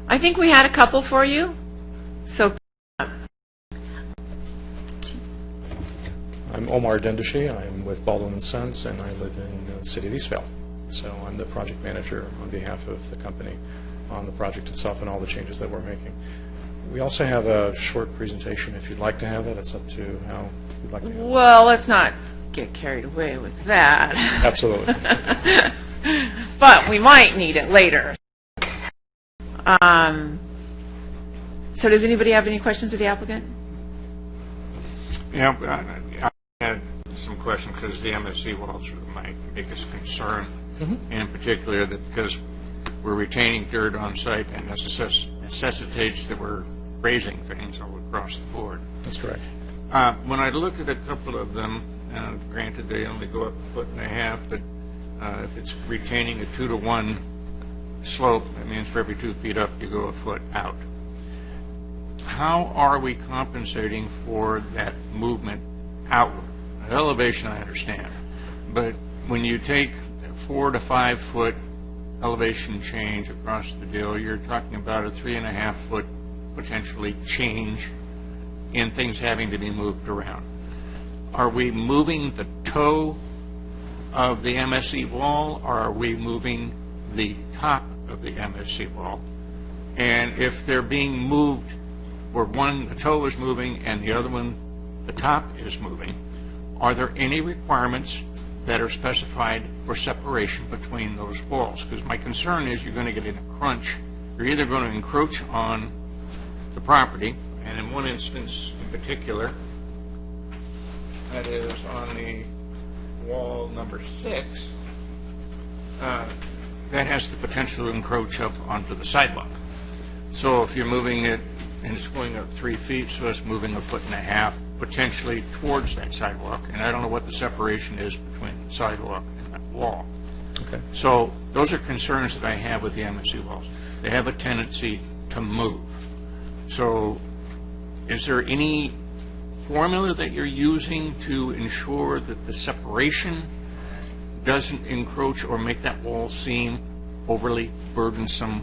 I think we had a couple for you, so. I'm Omar Dandashi. I'm with Baldwin & Sons, and I live in the city of Eastvale. So I'm the project manager on behalf of the company on the project itself and all the changes that we're making. We also have a short presentation if you'd like to have that. It's up to how you'd like to have it. Well, let's not get carried away with that. Absolutely. But we might need it later. So does anybody have any questions of the applicant? Yeah, I had some questions because the MSC walls are my biggest concern, in particular that because we're retaining dirt on site and necessitates that we're raising things all across the board. That's correct. When I looked at a couple of them, granted they only go up 1.5 feet, but if it's retaining a 2-to-1 slope, that means for every 2 feet up you go a foot out. How are we compensating for that movement outward? Elevation I understand, but when you take a 4 to 5 foot elevation change across the deal, you're talking about a 3.5 foot potentially change in things having to be moved around. Are we moving the toe of the MSE wall, or are we moving the top of the MSE wall? And if they're being moved where one, the toe is moving, and the other one, the top is moving, are there any requirements that are specified for separation between those walls? Because my concern is you're going to get in a crunch. You're either going to encroach on the property, and in one instance in particular, that is on the wall number 6, that has the potential to encroach up onto the sidewalk. So if you're moving it and it's going up 3 feet, so it's moving 1.5 feet potentially towards that sidewalk, and I don't know what the separation is between the sidewalk and that wall. Okay. So those are concerns that I have with the MSC walls. They have a tendency to move. So is there any formula that you're using to ensure that the separation doesn't encroach or make that wall seem overly burdensome,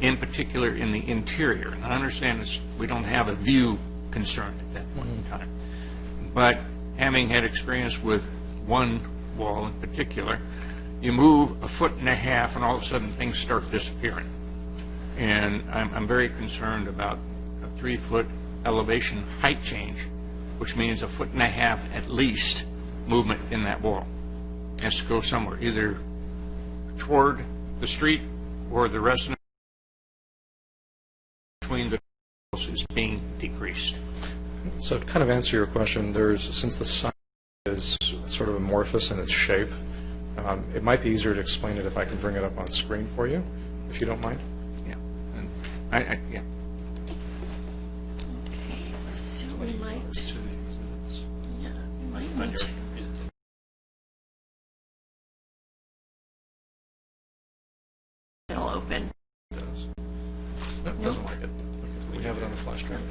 in particular in the interior? And I understand we don't have a view concern at that point in time. But having had experience with one wall in particular, you move 1.5 feet and all of a sudden things start disappearing. And I'm very concerned about a 3-foot elevation height change, which means 1.5 feet at least movement in that wall. It has to go somewhere, either toward the street or the resident between the walls is being decreased? So to kind of answer your question, since the sign is sort of amorphous in its shape, it might be easier to explain it if I can bring it up on screen for you, if you don't mind. Yeah. And yeah. Okay, so we might, yeah, we might need to. It'll open. It does. It doesn't like it. We have it on the flash drive.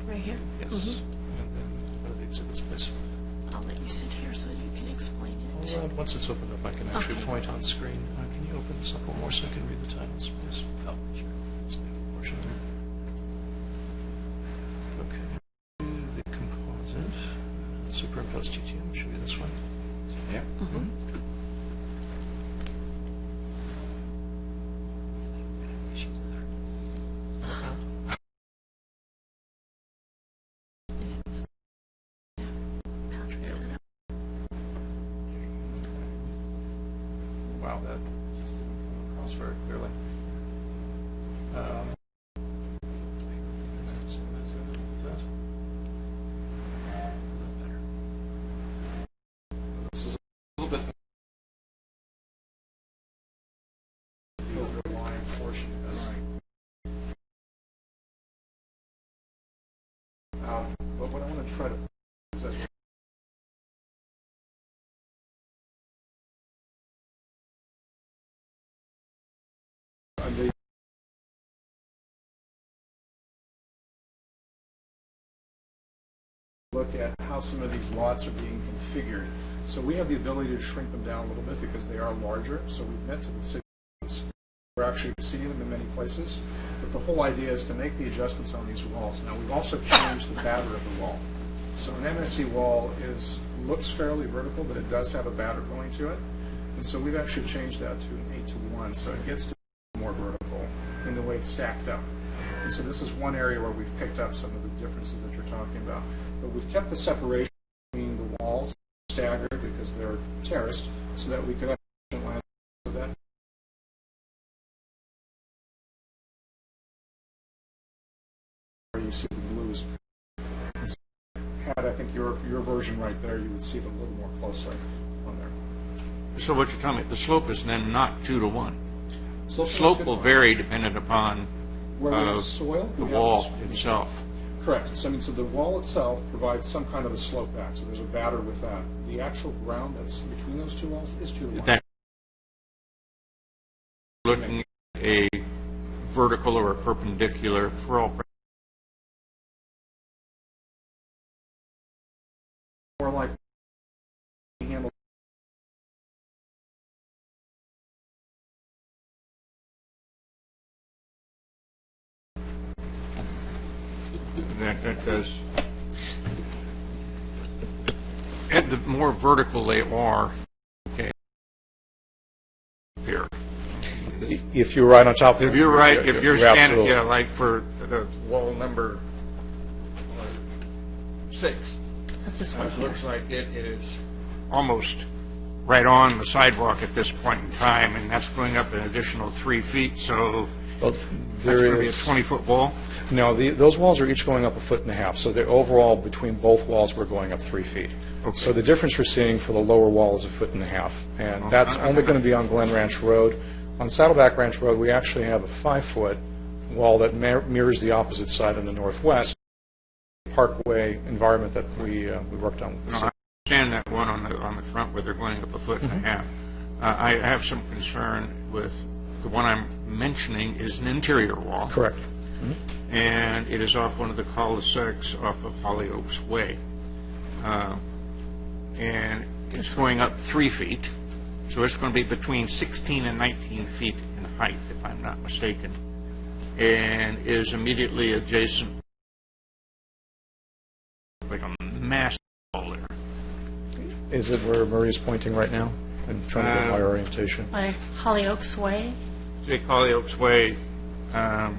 Right here? Yes. And then what are the exhibits, please? I'll let you sit here so that you can explain it. Once it's opened up, I can actually Okay. point on screen. Can you open this up one more so I can read the titles, please? Oh, sure. Just that portion of it. Okay. The composite. Superimposed TTM. Should be this one. Yeah. Wow, that just didn't come across very clearly. This is a little bit the overlying portion is but what I want to try to is that look at how some of these lots are being configured. So we have the ability to shrink them down a little bit because they are larger. So we've met to the city. We're actually exceeding them in many places. But the whole idea is to make the adjustments on these walls. Now, we've also changed the batter of the wall. So an MSE wall looks fairly vertical, but it does have a batter going to it. And so we've actually changed that to an 8-to-1, so it gets to be more vertical in the way it's stacked up. And so this is one area where we've picked up some of the differences that you're talking about. But we've kept the separation between the walls staggered because they're terraced, so that we could have land so that where you see the blues. Had I think your version right there, you would see it a little more closely on there. So what you're telling me, the slope is then not 2-to-1. Slope's Slope not will 2-to-1. vary dependent upon Where we have soil, the we have wall this- itself. Correct. So, so the wall itself provides some kind of a slope back, so there's a batter with that. The actual ground that's between those two walls is 2-to-1. That looking at a vertical or a perpendicular for all More like handle. that does. And the more vertical they are, okay, here. If you're right on top of it. If you're right, if you're standing, absolutely. yeah, like for the wall number 6. That's this one It here. looks like it is almost right on the sidewalk at this point in time, and that's going up an additional 3 feet, so Well, that's there going to be a is, 20-foot wall? no, those walls are each going up 1.5 feet, so the overall between both walls, we're going up 3 feet. Okay. So the difference we're seeing for the lower wall is 1.5 feet, and that's only going to be on Glen Ranch Road. On Saddleback Ranch Road, we actually have a 5-foot wall that mirrors the opposite side in the northwest, parkway environment that we worked on with the No, city. I understand that one on the front where they're going up 1.5 feet. I have some concern with the one I'm mentioning is an interior wall. Correct. And it is off one of the cul-de-sacs off of Hollyoaks Way. And it's going up 3 feet, so it's going to be between 16 and 19 feet in height, if I'm not mistaken, and is immediately adjacent, like a massive wall there. Is it where Marie's pointing right now? I'm trying to get my orientation. By Hollyoaks Way. take Hollyoaks Way, come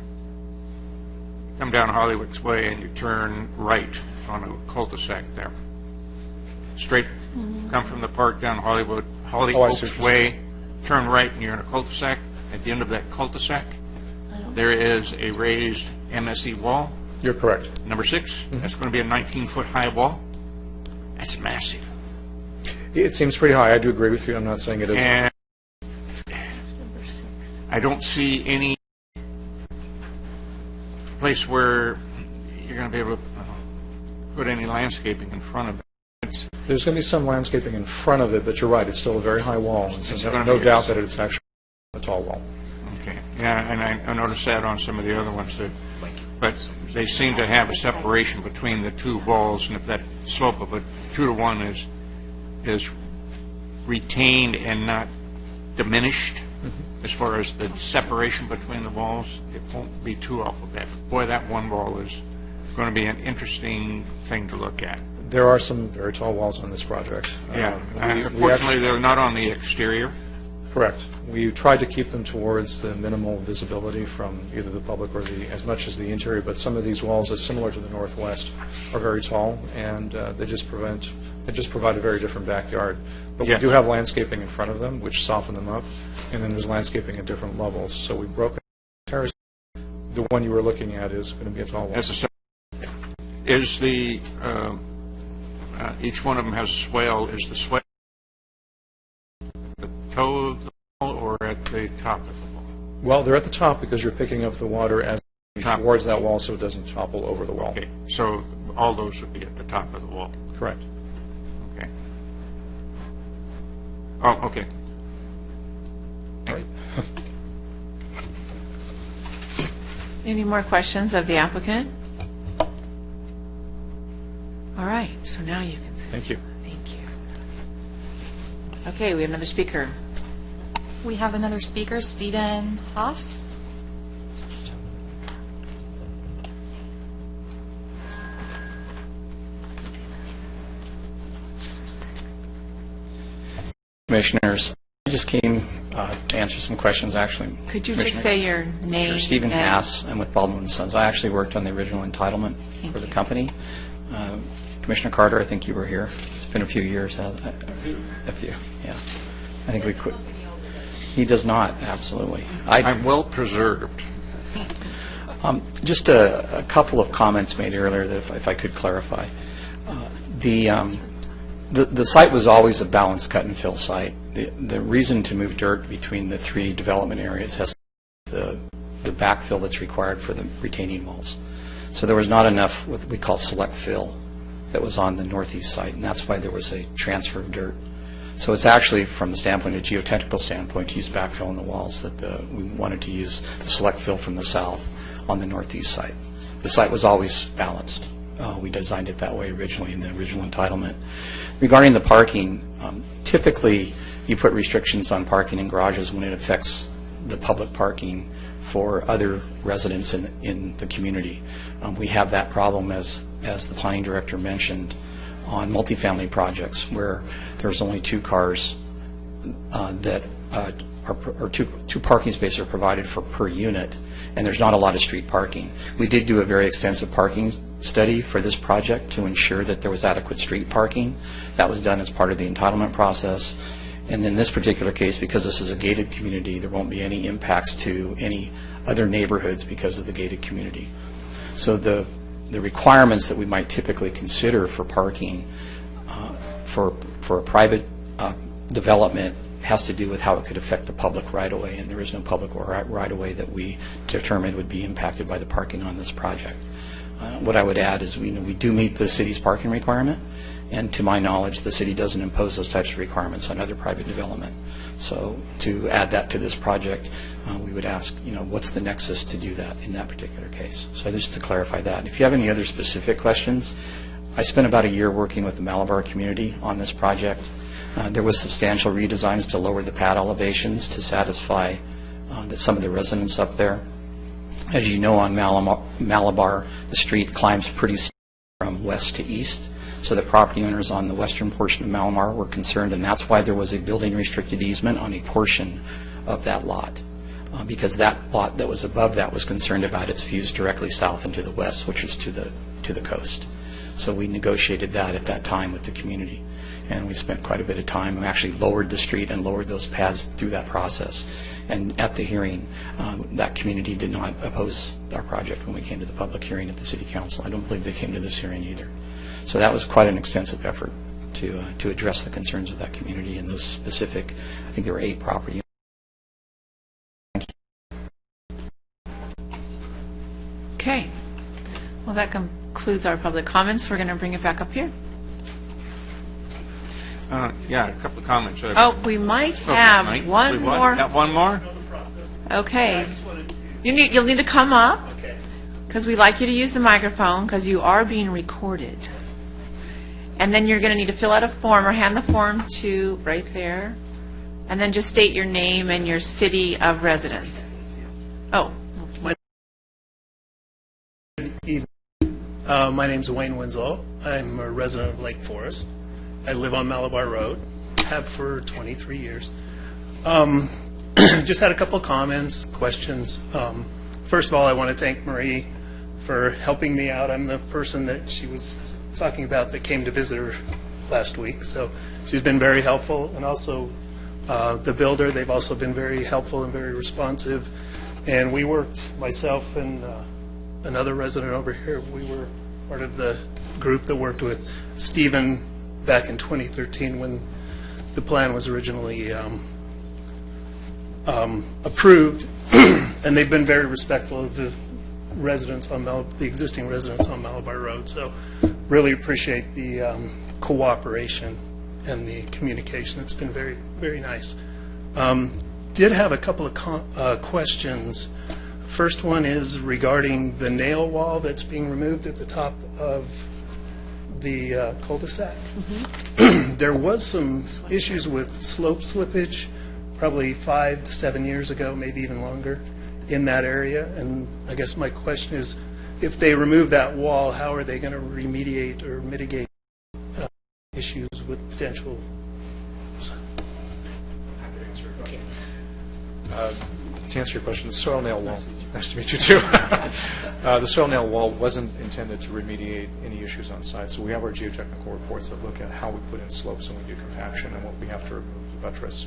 down Hollyoaks Way and you turn right on a cul-de-sac there. Straight, come from the park down Hollyoaks Way, turn right and you're in a cul-de-sac. At the end of that cul-de-sac, there is a raised MSE wall. You're correct. Number 6, that's going to be a 19-foot high wall. That's massive. It seems pretty high. I do agree with you. I'm not saying it isn't. And I don't see any place where you're going to be able to put any landscaping in front of it. There's going to be some landscaping in front of it, but you're right. It's still a very high wall. And so gonna no be- doubt that it's actually a tall wall. Okay, yeah, and I noticed that on some of the other ones, but they seem to have a separation between the two walls, and if that slope of a 2-to-1 is retained and not diminished, as far as the separation between the walls, it won't be too awful bad. Boy, that one wall is going to be an interesting thing to look at. There are some very tall walls on this project. Yeah, We unfortunately, actually- they're not on the exterior. Correct. We tried to keep them towards the minimal visibility from either the public or as much as the interior, but some of these walls, as similar to the northwest, are very tall, and they just provide a very different backyard. But Yes. we do have landscaping in front of them, which soften them up, and then there's landscaping at different levels. So we've broken terrace. The one you were looking at is going to be a tall wall. Is the, each one of them has a swale, is the swale at the toe of the wall or at the top of the wall? Well, they're at the top because you're picking up the water as towards that wall so it doesn't topple over the wall. Okay, so all those would be at the top of the wall. Correct. Okay. Oh, okay. All right. Any more questions of the applicant? All right, so now you can say. Thank you. Thank you. Okay, we have another speaker. We have another speaker, Stephen Haas. Commissioners, I just came to answer some questions, actually. Could you Commissioner- just say your name? Sure, Stephen and- Haas. I'm with Baldwin & Sons. I actually worked on the original entitlement for the company. Commissioner Carter, I think you were here. It's been a few years. A few, yeah. I think we quit. He does not, absolutely. I'm well preserved. Just a couple of comments made earlier that if I could clarify. The site was always a balanced cut and fill site. The reason to move dirt between the 3 development areas has the backfill that's required for the retaining walls. So there was not enough what we call select fill that was on the northeast site, and that's why there was a transfer of dirt. So it's actually, from the standpoint, a geotechnical standpoint, to use backfill in the walls, that we wanted to use the select fill from the south on the northeast site. The site was always balanced. We designed it that way originally in the original entitlement. Regarding the parking, typically you put restrictions on parking in garages when it affects the public parking for other residents in the community. We have that problem, as the planning director mentioned, on multifamily projects where there's only 2 cars that or two parking spaces are provided for per unit, and there's not a lot of street parking. We did do a very extensive parking study for this project to ensure that there was adequate street parking. That was done as part of the entitlement process. And in this particular case, because this is a gated community, there won't be any impacts to any other neighborhoods because of the gated community. So the requirements that we might typically consider for parking for a private development has to do with how it could affect the public right-of-way, and there is no public right-of-way that we determined would be impacted by the parking on this project. What I would add is we do meet the city's parking requirement, and to my knowledge, the city doesn't impose those types of requirements on other private development. So to add that to this project, we would ask, what's the nexus to do that in that particular case? So just to clarify that. If you have any other specific questions, I spent about a year working with the Malabar community on this project. There was substantial redesigns to lower the pad elevations to satisfy that some of the residents up there. As you know, on Malabar, the street climbs pretty steep from west to east. So the property owners on the western portion of Malabar were concerned, and that's why there was a building restricted easement on a portion of that lot. because that lot that was above that was concerned about its views directly south and to the west, which is to the coast. So we negotiated that at that time with the community, and we spent quite a bit of time. We actually lowered the street and lowered those paths through that process. And at the hearing, that community did not oppose our project when we came to the public hearing at the City Council. I don't believe they came to this hearing either. So that was quite an extensive effort to address the concerns of that community and those specific, I think there were 8 property. Okay. Well, that concludes our public comments. We're going to bring it back up here. Yeah, a couple of comments. Oh, we might have one more. Got one more? Okay. You'll need to come up, because we like you to use the microphone, because you are being recorded. And then you're going to need to fill out a form or hand the form to right there, and then just state your name and your city of residence. Oh. My name's Wayne Winslow. I'm a resident of Lake Forest. I live on Malabar Road, have for 23 years. Just had a couple of comments, questions. First of all, I want to thank Marie for helping me out. I'm the person that she was talking about that came to visit her last week. So she's been very helpful. And also the builder, they've also been very helpful and very responsive. And we worked, myself and another resident over here, we were part of the group that worked with Stephen back in 2013 when the plan was originally approved, and they've been very respectful of the residents on the existing residents on Malabar Road. So really appreciate the cooperation and the communication. It's been very, very nice. Did have a couple of questions. First one is regarding the nail wall that's being removed at the top of the cul-de-sac. There was some issues with slope slippage probably 5 to 7 years ago, maybe even longer, in that area. And I guess my question is, if they remove that wall, how are they going to remediate or mitigate issues with potential? To answer your question, the soil nail wall, nice to meet you too. The soil nail wall wasn't intended to remediate any issues on site. So we have our geotechnical reports that look at how we put in slopes and we do compaction and what we have to remove to buttress.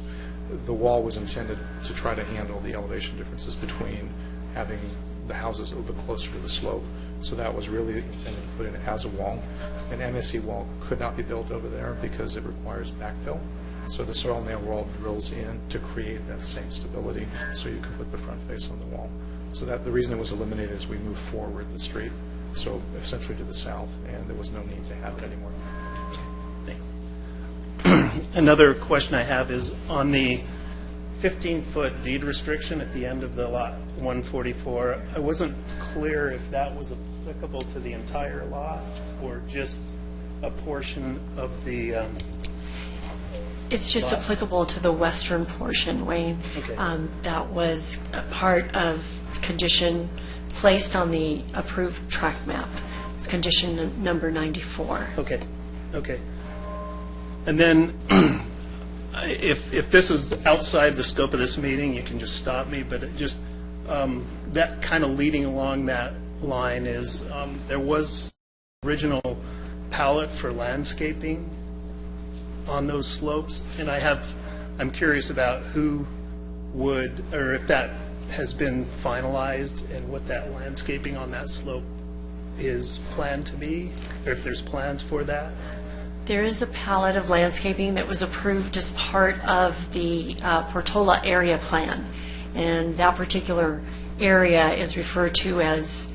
The wall was intended to try to handle the elevation differences between having the houses a little bit closer to the slope. So that was really intended to put in as a wall. An MSE wall could not be built over there because it requires backfill. So the soil nail wall drills in to create that same stability so you can put the front face on the wall. So that the reason it was eliminated is we moved forward the street, so essentially to the south, and there was no need to have it anymore. Thanks. Another question I have is on the 15-foot deed restriction at the end of the lot 144. I wasn't clear if that was applicable to the entire lot or just a portion of the It's just applicable to the western portion, Wayne. Okay. That was a part of condition placed on the approved track map. It's condition number 94. Okay, okay. And then, if this is outside the scope of this meeting, you can just stop me, but it just, that kind of leading along that line is, there was original palette for landscaping on those slopes, and I'm curious about who would, or if that has been finalized and what that landscaping on that slope is planned to be, or if there's plans for that. There is a palette of landscaping that was approved as part of the Portola area plan, and that particular area is referred to as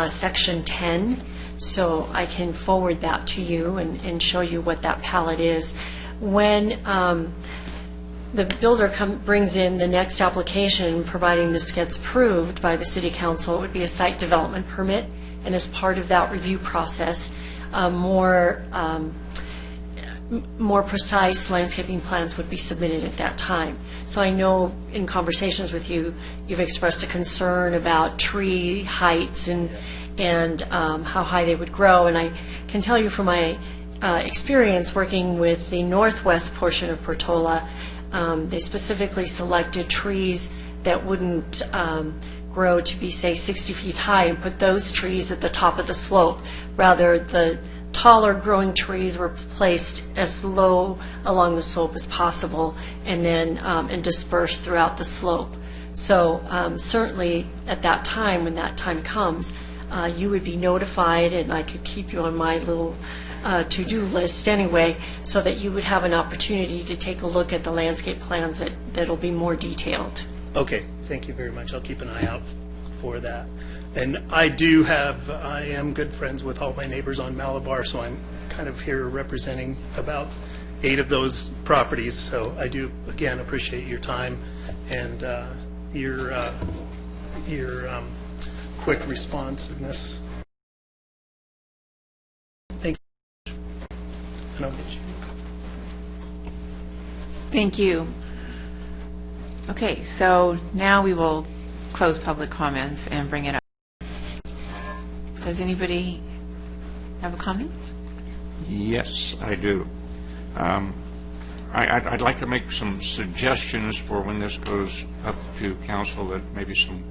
Section 10. So I can forward that to you and show you what that palette is. When the builder brings in the next application, providing this gets approved by the City Council, it would be a site development permit, and as part of that review process, more precise landscaping plans would be submitted at that time. So I know in conversations with you, you've expressed a concern about tree heights and how high they would grow. And I can tell you from my experience working with the northwest portion of Portola, they specifically selected trees that wouldn't grow to be, say, 60 feet high, and put those trees at the top of the slope. Rather, the taller growing trees were placed as low along the slope as possible, and then and dispersed throughout the slope. So certainly at that time, when that time comes, you would be notified, and I could keep you on my little to-do list anyway, so that you would have an opportunity to take a look at the landscape plans that'll be more detailed. Okay, thank you very much. I'll keep an eye out for that. And I am good friends with all my neighbors on Malabar, so I'm kind of here representing about 8 of those properties. So I do, again, appreciate your time and your quick responsiveness. Thank you. And I'll get you. Thank you. Okay, so now we will close public comments and bring it up. Does anybody have a comment? Yes, I do. I'd like to make some suggestions for when this goes up to council, that maybe some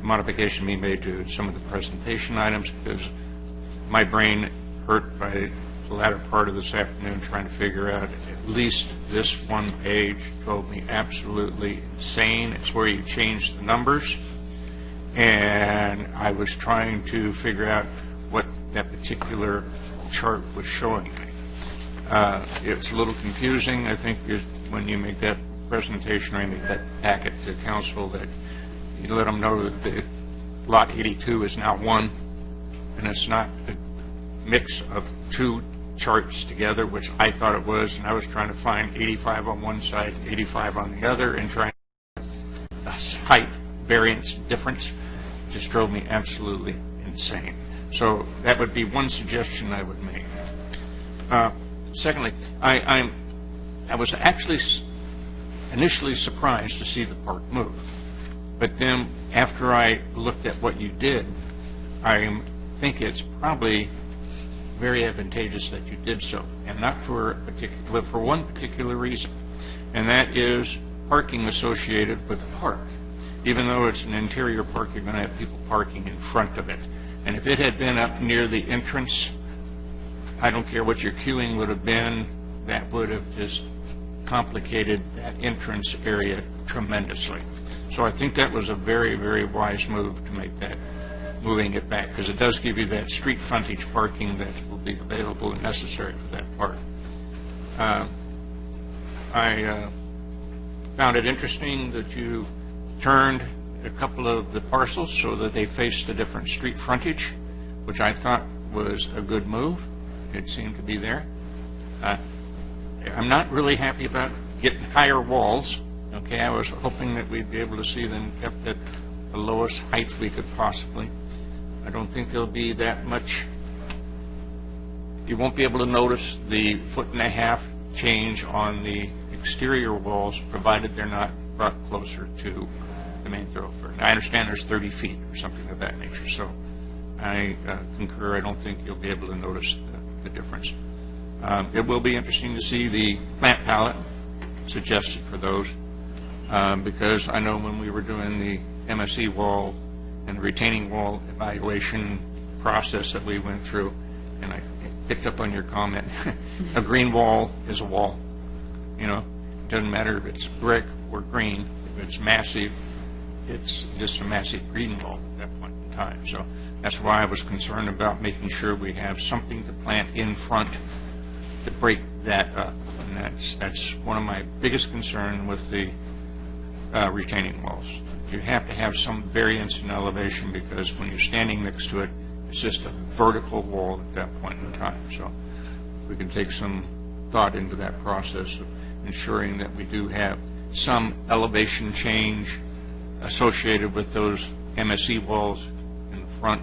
modification be made to some of the presentation items, because my brain hurt by the latter part of this afternoon trying to figure out at least this one page drove me absolutely insane. It's where you change the numbers, and I was trying to figure out what that particular chart was showing me. It's a little confusing. I think when you make that presentation or you make that packet to council, that you let them know that the lot 82 is now one, and it's not a mix of 2 charts together, which I thought it was, and I was trying to find 85 on one side, 85 on the other, and trying to a height variance difference. Just drove me absolutely insane. So that would be one suggestion I would make. Secondly, I was actually initially surprised to see the park move, but then after I looked at what you did, I think it's probably very advantageous that you did so, and not for one particular reason, and that is parking associated with the park. Even though it's an interior park, you're going to have people parking in front of it. And if it had been up near the entrance, I don't care what your queuing would have been, that would have just complicated that entrance area tremendously. So I think that was a very, very wise move to make that, moving it back, because it does give you that street frontage parking that will be available and necessary for that park. I found it interesting that you turned a couple of the parcels so that they faced a different street frontage, which I thought was a good move. It seemed to be there. I'm not really happy about getting higher walls. Okay, I was hoping that we'd be able to see them kept at the lowest height we could possibly. I don't think there'll be that much. You won't be able to notice the 1.5 foot change on the exterior walls, provided they're not brought closer to the main thoroughfare. Now, I understand there's 30 feet or something of that nature, so I concur. I don't think you'll be able to notice the difference. It will be interesting to see the plant palette suggested for those, because I know when we were doing the MSE wall and the retaining wall evaluation process that we went through, and I picked up on your comment, a green wall is a wall. You know, it doesn't matter if it's brick or green. If it's massive, it's just a massive green wall at that point in time. So that's why I was concerned about making sure we have something to plant in front to break that up. And that's one of my biggest concerns with the retaining walls. You have to have some variance in elevation, because when you're standing next to it, it's just a vertical wall at that point in time. So we can take some thought into that process of ensuring that we do have some elevation change associated with those MSE walls in the front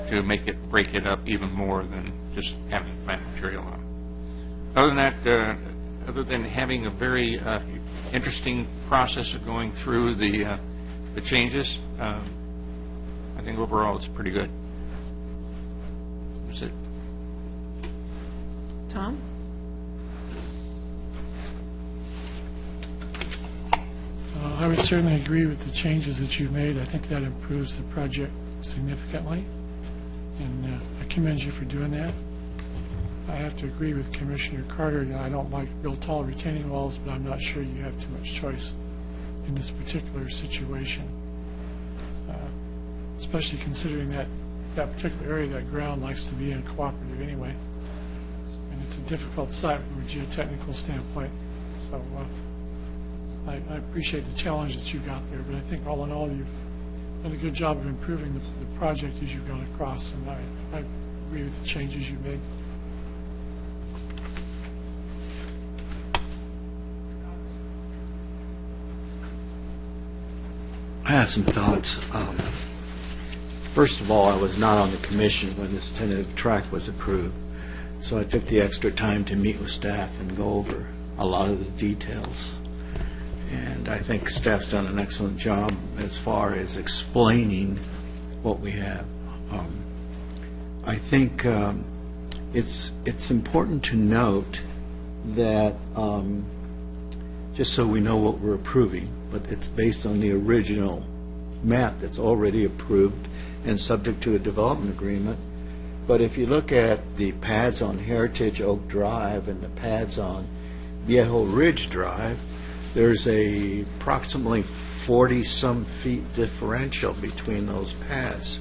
to break it up even more than just having plant material on it. Other than that, other than having a very interesting process of going through the changes, I think overall it's pretty good. That's it. Tom? I would certainly agree with the changes that you've made. I think that improves the project significantly, and I commend you for doing that. I have to agree with Commissioner Carter. I don't like real tall retaining walls, but I'm not sure you have too much choice in this particular situation, especially considering that particular area, that ground likes to be in cooperative anyway. And it's a difficult site from a geotechnical standpoint. So I appreciate the challenge that you got there, but I think all in all you've done a good job of improving the project as you've gone across, and I agree with the changes you made. I have some thoughts. First of all, I was not on the commission when this tentative track was approved, so I took the extra time to meet with staff and go over a lot of the details. And I think staff's done an excellent job as far as explaining what we have. I think it's important to note that, just so we know what we're approving, but it's based on the original map that's already approved and subject to a development agreement. But if you look at the pads on Heritage Oak Drive and the pads on Viejo Ridge Drive, there's a approximately 40-some feet differential between those pads.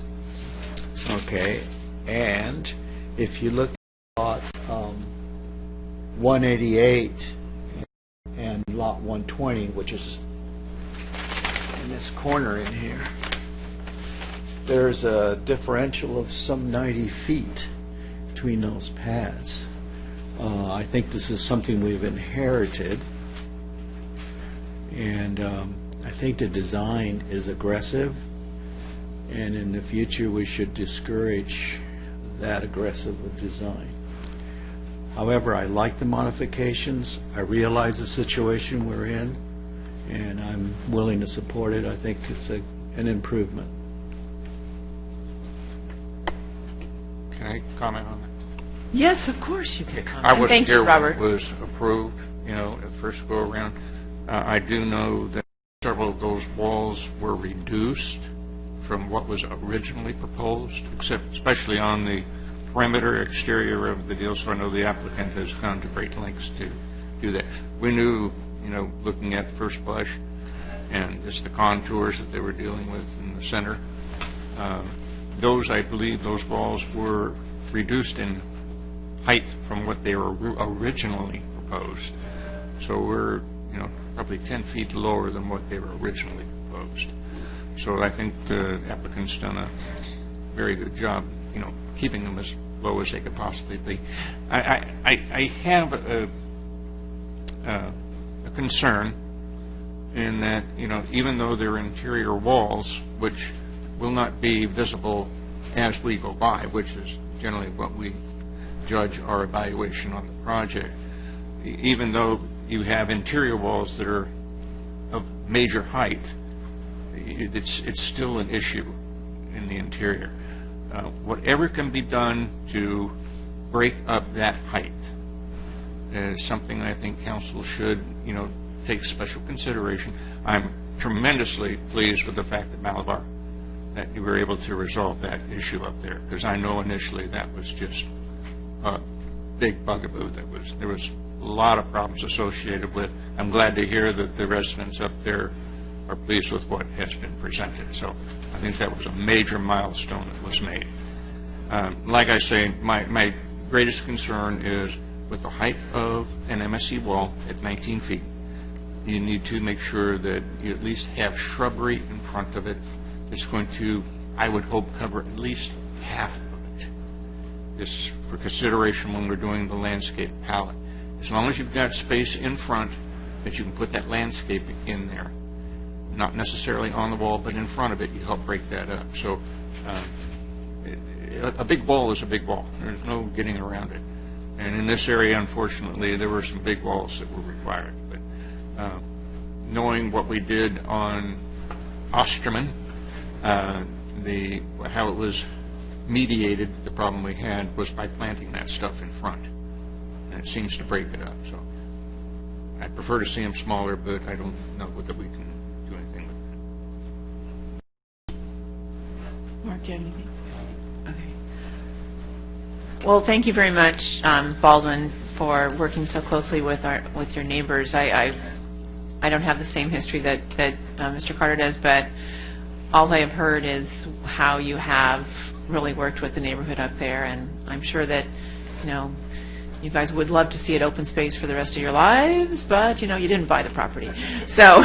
Okay, and if you look at lot 188 and lot 120, which is in this corner in here, there's a differential of some 90 feet between those pads. I think this is something we've inherited, and I think the design is aggressive, and in the future we should discourage that aggressive a design. However, I like the modifications. I realize the situation we're in, and I'm willing to support it. I think it's an improvement. Can I comment on that? Yes, of course you can. I wasn't Thank you, here when Robert. it was approved, at first go around. I do know that several of those walls were reduced from what was originally proposed, especially on the perimeter exterior of the deal, so I know the applicant has gone to great lengths to do that. We knew, looking at first blush and just the contours that they were dealing with in the center, I believe those walls were reduced in height from what they were originally proposed. So we're, probably 10 feet lower than what they were originally proposed. So I think the applicant's done a very good job, keeping them as low as they could possibly be. I have a concern in that, even though they're interior walls, which will not be visible as we go by, which is generally what we judge our evaluation on the project, even though you have interior walls that are of major height, it's still an issue in the interior. Whatever can be done to break up that height is something I think council should, take special consideration. I'm tremendously pleased with the fact that Malabar, that you were able to resolve that issue up there, because I know initially that was just a big bugaboo. There was a lot of problems associated with. I'm glad to hear that the residents up there are pleased with what has been presented. So I think that was a major milestone that was made. Like I say, my greatest concern is with the height of an MSC wall at 19 feet. You need to make sure that you at least have shrubbery in front of it that's going to, I would hope, cover at least half of it. This for consideration when we're doing the landscape palette. As long as you've got space in front that you can put that landscape in there, not necessarily on the wall, but in front of it, you help break that up. So a big wall is a big wall. There's no getting around it. And in this area, unfortunately, there were some big walls that were required. But knowing what we did on Osterman, how it was mediated, the problem we had was by planting that stuff in front. And it seems to break it up. So I prefer to see them smaller, but I don't know whether we can do Mark, do you have anything? Okay. Well, thank you very much, Baldwin, for working so closely with your neighbors. I don't have the same history that Mr. Carter does, but all I have heard is how you have really worked with the neighborhood up there, and I'm sure that, you guys would love to see it open space for the rest of your lives, but, you didn't buy the property. So,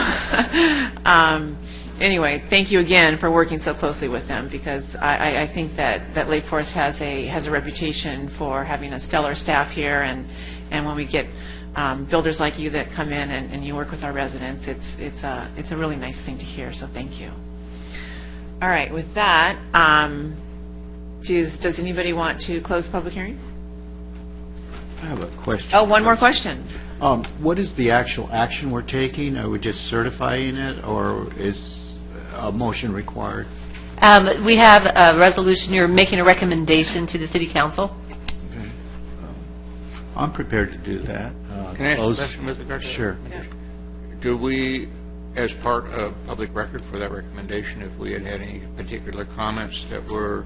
anyway, thank you again for working so closely with them, because I think that Lake Forest has a reputation for having a stellar staff here, and when we get builders like you that come in and you work with our residents, it's a really nice thing to hear, so thank you. All right, with that, does anybody want to close the public hearing? I have a question. Oh, one more question. What is the actual action we're taking? Are we just certifying it, or is a motion required? We have a resolution. You're making a recommendation to the city council. Okay. I'm prepared to do that. Can I ask a question with regard to that? Sure. Do we, as part of public record for that recommendation, if we had any particular comments that were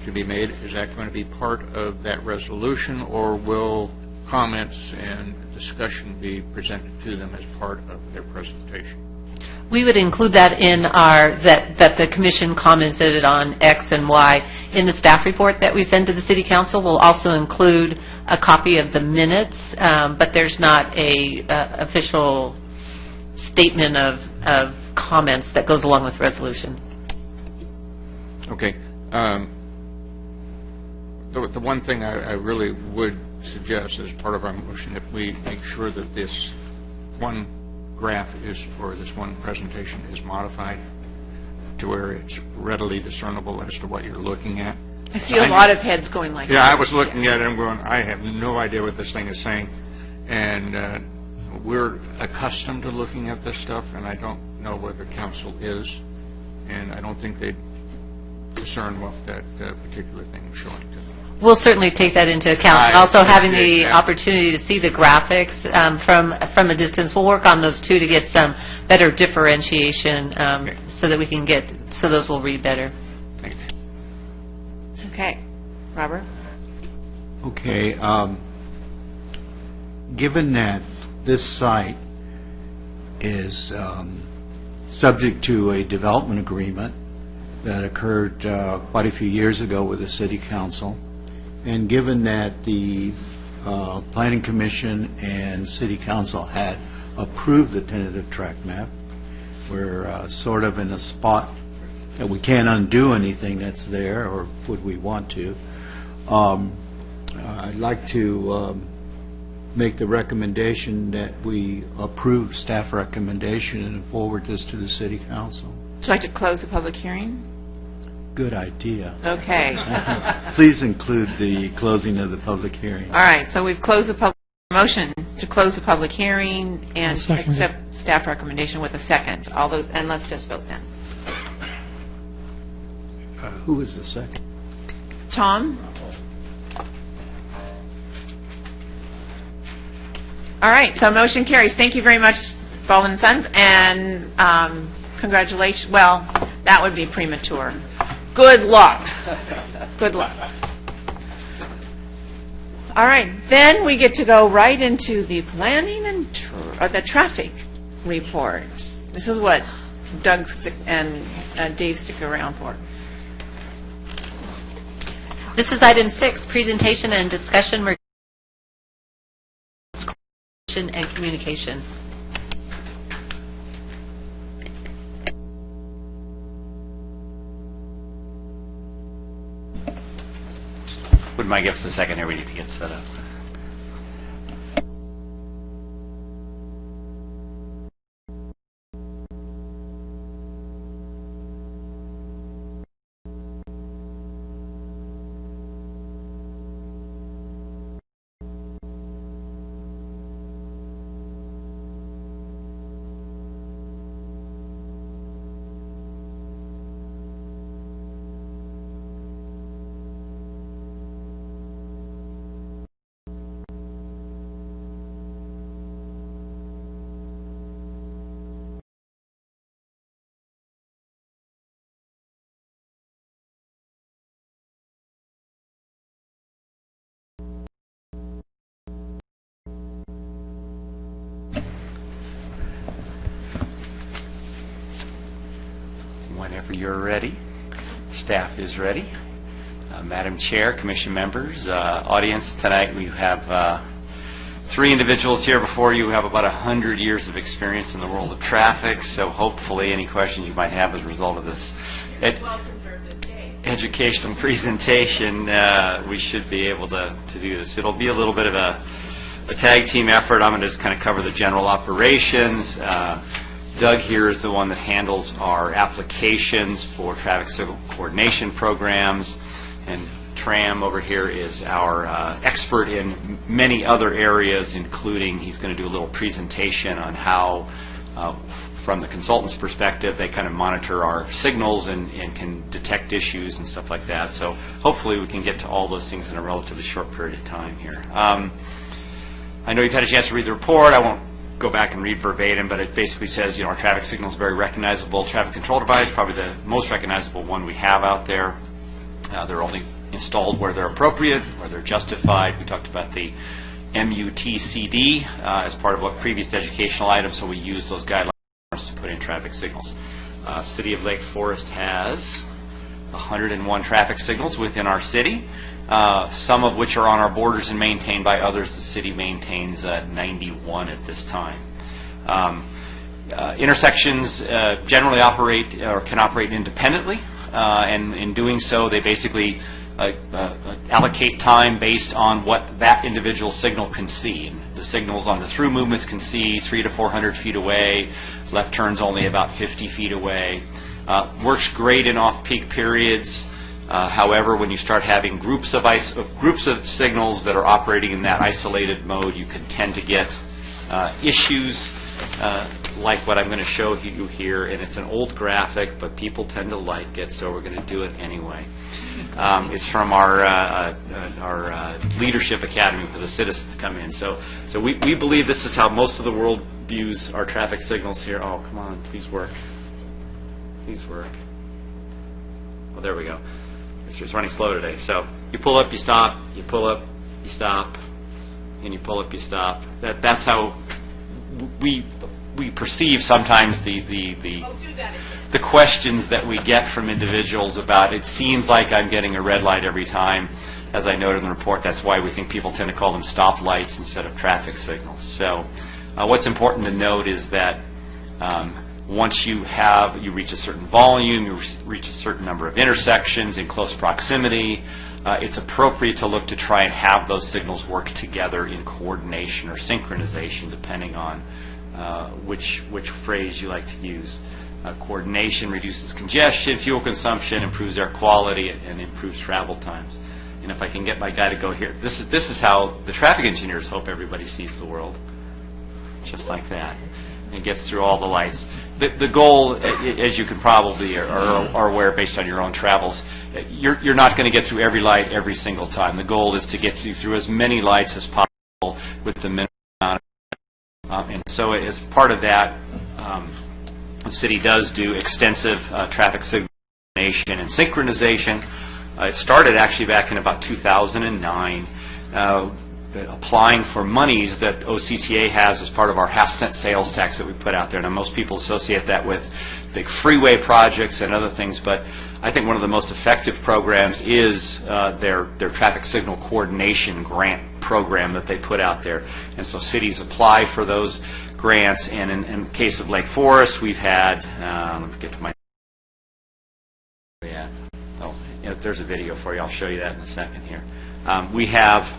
to be made, is that going to be part of that resolution, or will comments and discussion be presented to them as part of their presentation? We would include that in our, that the commission commented on X and Y in the staff report that we send to the city council. We'll also include a copy of the minutes, but there's not a official statement of comments that goes along with the resolution. Okay. The one thing I really would suggest as part of our motion that we make sure that this one graph is, or this one presentation is modified to where it's readily discernible as to what you're looking at. I see a lot of heads going like that. Yeah, I was looking at it and going, I have no idea what this thing is saying. And we're accustomed to looking at this stuff, and I don't know whether council is, and I don't think they discern what that particular thing is showing to them. We'll certainly take that into account. Also, having the opportunity to see the graphics from a distance, we'll work on those too to get some better differentiation, so that we can get, so those will read better. Thanks. Okay. Robert? Okay. Given that this site is subject to a development agreement that occurred quite a few years ago with the City Council, and given that the Planning Commission and City Council had approved the tentative tract map, we're sort of in a spot that we can't undo anything that's there, or would we want to. I'd like to make the recommendation that we approve staff recommendation and forward this to the City Council. Would you like to close the public hearing? Good idea. Okay. Please include the closing of the public hearing. All right, so we've closed the public motion to close the public hearing and accept staff recommendation with a second. All those, and let's just vote then. Who is the second? Tom? All right, so motion carries. Thank you very much, Baldwin and Sons, and congratulations. Well, that would be premature. Good luck. Good luck. All right, then we get to go right into the planning and the traffic report. This is what Doug and Dave stick around for. This is item 6, presentation and discussion regarding and communication. Would Mike give us a second here? We need to get set up. Whenever you're ready, staff is ready. Madam Chair, Commission members, audience, tonight we have 3 individuals here before you who have about 100 years of experience in the world of traffic, so hopefully any questions you might have as a result of this educational presentation, we should be able to do this. It'll be a little bit of a tag team effort. I'm going to just kind of cover the general operations. Doug here is the one that handles our applications for traffic signal coordination programs, and Tram over here is our expert in many other areas, including he's going to do a little presentation on how, from the consultant's perspective, they kind of monitor our signals and can detect issues and stuff like that. So hopefully we can get to all those things in a relatively short period of time here. I know you've had a chance to read the report. I won't go back and read verbatim, but it basically says, our traffic signal is very recognizable. Traffic control device, probably the most recognizable one we have out there. They're only installed where they're appropriate, where they're justified. We talked about the MUTCD as part of what previous educational items, so we use those guidelines to put in traffic signals. City of Lake Forest has 101 traffic signals within our city, some of which are on our borders and maintained by others. The city maintains 91 at this time. Intersections generally operate or can operate independently, and in doing so, they basically allocate time based on what that individual signal can see. And the signals on the through movements can see 300 to 400 feet away. Left turns only about 50 feet away. Works great in off-peak periods. However, when you start having groups of signals that are operating in that isolated mode, you can tend to get issues like what I'm going to show you here. And it's an old graphic, but people tend to like it, so we're going to do it anyway. It's from our Leadership Academy for the citizens come in. So we believe this is how most of the world views our traffic signals here. Oh, come on, please work. Please work. Well, there we go. It's running slow today. So you pull up, you stop, you pull up, you stop, and you pull up, you stop. That's how we perceive sometimes the questions that we get from individuals about, it seems like I'm getting a red light every time. As I noted in the report, that's why we think people tend to call them stop lights instead of traffic signals. So what's important to note is that once you reach a certain volume, you reach a certain number of intersections in close proximity, it's appropriate to look to try and have those signals work together in coordination or synchronization, depending on which phrase you like to use. Coordination reduces congestion, fuel consumption, improves air quality, and improves travel times. And if I can get my guy to go here, this is how the traffic engineers hope everybody sees the world, just like that. And gets through all the lights. The goal, as you can probably are aware based on your own travels, you're not going to get through every light every single time. The goal is to get you through as many lights as possible with the minimum amount of and so as part of that, the city does do extensive traffic signal coordination and synchronization. It started actually back in about 2009. Applying for monies that OCTA has as part of our half-cent sales tax that we put out there. Now, most people associate that with big freeway projects and other things, but I think one of the most effective programs is their traffic signal coordination grant program that they put out there. And so cities apply for those grants, and in the case of Lake Forest, we've had, let me get to my, there's a video for you. I'll show you that in a second here. We have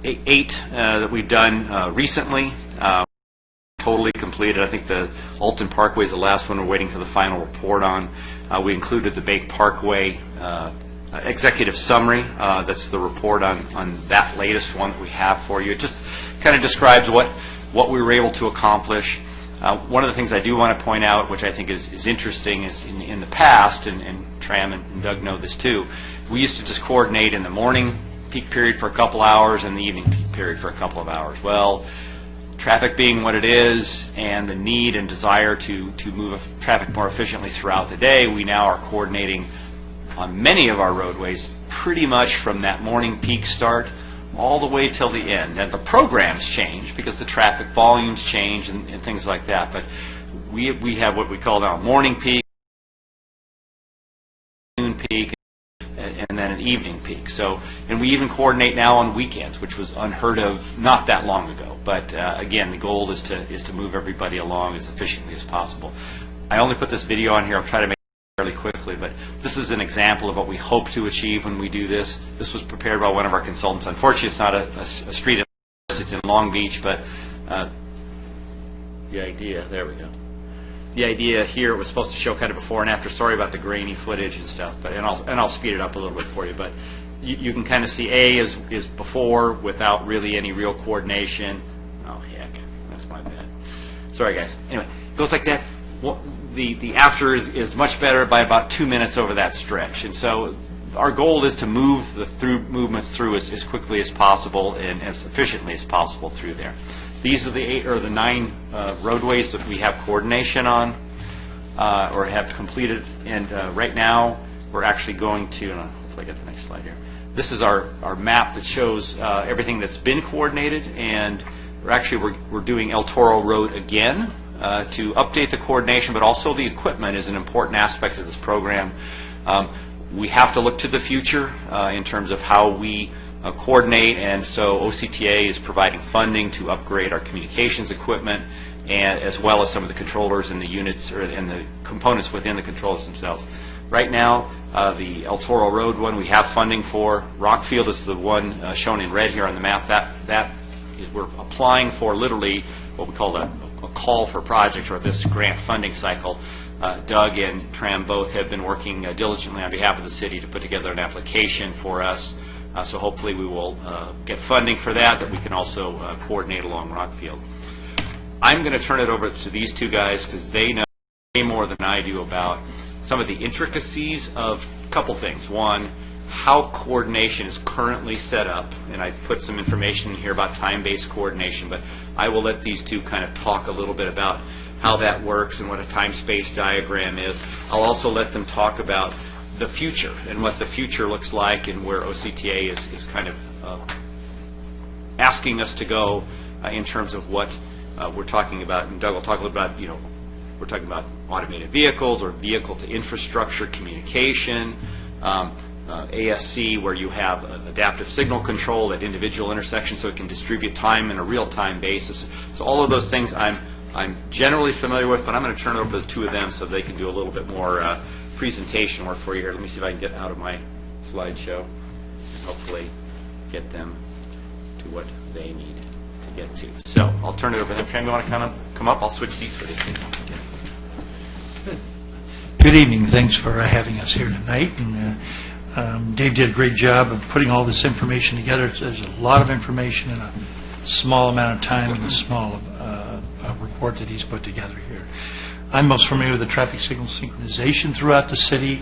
8 that we've done recently, totally completed. I think the Alton Parkway is the last one we're waiting for the final report on. We included the Bake Parkway executive summary. That's the report on that latest one that we have for you. It just kind of describes what we were able to accomplish. One of the things I do want to point out, which I think is interesting, is in the past, and Tram and Doug know this too, we used to just coordinate in the morning peak period for a couple hours and the evening peak period for a couple of hours. Well, traffic being what it is and the need and desire to move traffic more efficiently throughout the day, we now are coordinating on many of our roadways pretty much from that morning peak start all the way till the end. And the programs change because the traffic volumes change and things like that. But we have what we call now morning peak, peak, and then an evening peak. So, and we even coordinate now on weekends, which was unheard of not that long ago. But again, the goal is to move everybody along as efficiently as possible. I only put this video on here. I'll try to make it fairly quickly, but this is an example of what we hope to achieve when we do this. This was prepared by one of our consultants. Unfortunately, it's not a street, it's in Long Beach, but the idea, there we go. The idea here was supposed to show kind of before and after. Sorry about the grainy footage and stuff, but and I'll speed it up a little bit for you. But you can kind of see A is before without really any real coordination. Oh heck, that's my bad. Sorry guys. Anyway, it goes like that. Well, the after is much better by about 2 minutes over that stretch, and so our goal is to move the movements through as quickly as possible and as efficiently as possible through there. These are the 8 or the 9 roadways that we have coordination on or have completed, and right now we're actually going to, and hopefully I get the next slide here. This is our map that shows everything that's been coordinated, and we're doing El Toro Road again to update the coordination, but also the equipment is an important aspect of this program. We have to look to the future in terms of how we coordinate, and so OCTA is providing funding to upgrade our communications equipment, and as well as some of the controllers and the units and the components within the controllers themselves. Right now, the El Toro Road one we have funding for. Rockfield is the one shown in red here on the map. That we're applying for literally what we call a call for projects, or this grant funding cycle. Doug and Tram both have been working diligently on behalf of the city to put together an application for us. So hopefully we will get funding for that we can also coordinate along Rockfield. I'm going to turn it over to these two guys because they know way more than I do about some of the intricacies of a couple things. One, how coordination is currently set up, and I put some information in here about time-based coordination, but I will let these two kind of talk a little bit about how that works and what a time-space diagram is. I'll also let them talk about the future and what the future looks like and where OCTA is kind of asking us to go in terms of what we're talking about. And Doug will talk a little about, we're talking about automated vehicles or vehicle-to-infrastructure communication, ASC, where you have adaptive signal control at individual intersections so it can distribute time in a real-time basis. So all of those things I'm generally familiar with, but I'm going to turn it over to the two of them so they can do a little bit more presentation work for you here. Let me see if I can get out of my slideshow and hopefully get them to what they need to get to. So I'll turn it over to them. Tram, you want to kind of come up? I'll switch seats for you. Good evening. Thanks for having us here tonight. And Dave did a great job of putting all this information together. There's a lot of information in a small amount of time and a small report that he's put together here. I'm most familiar with the traffic signal synchronization throughout the city.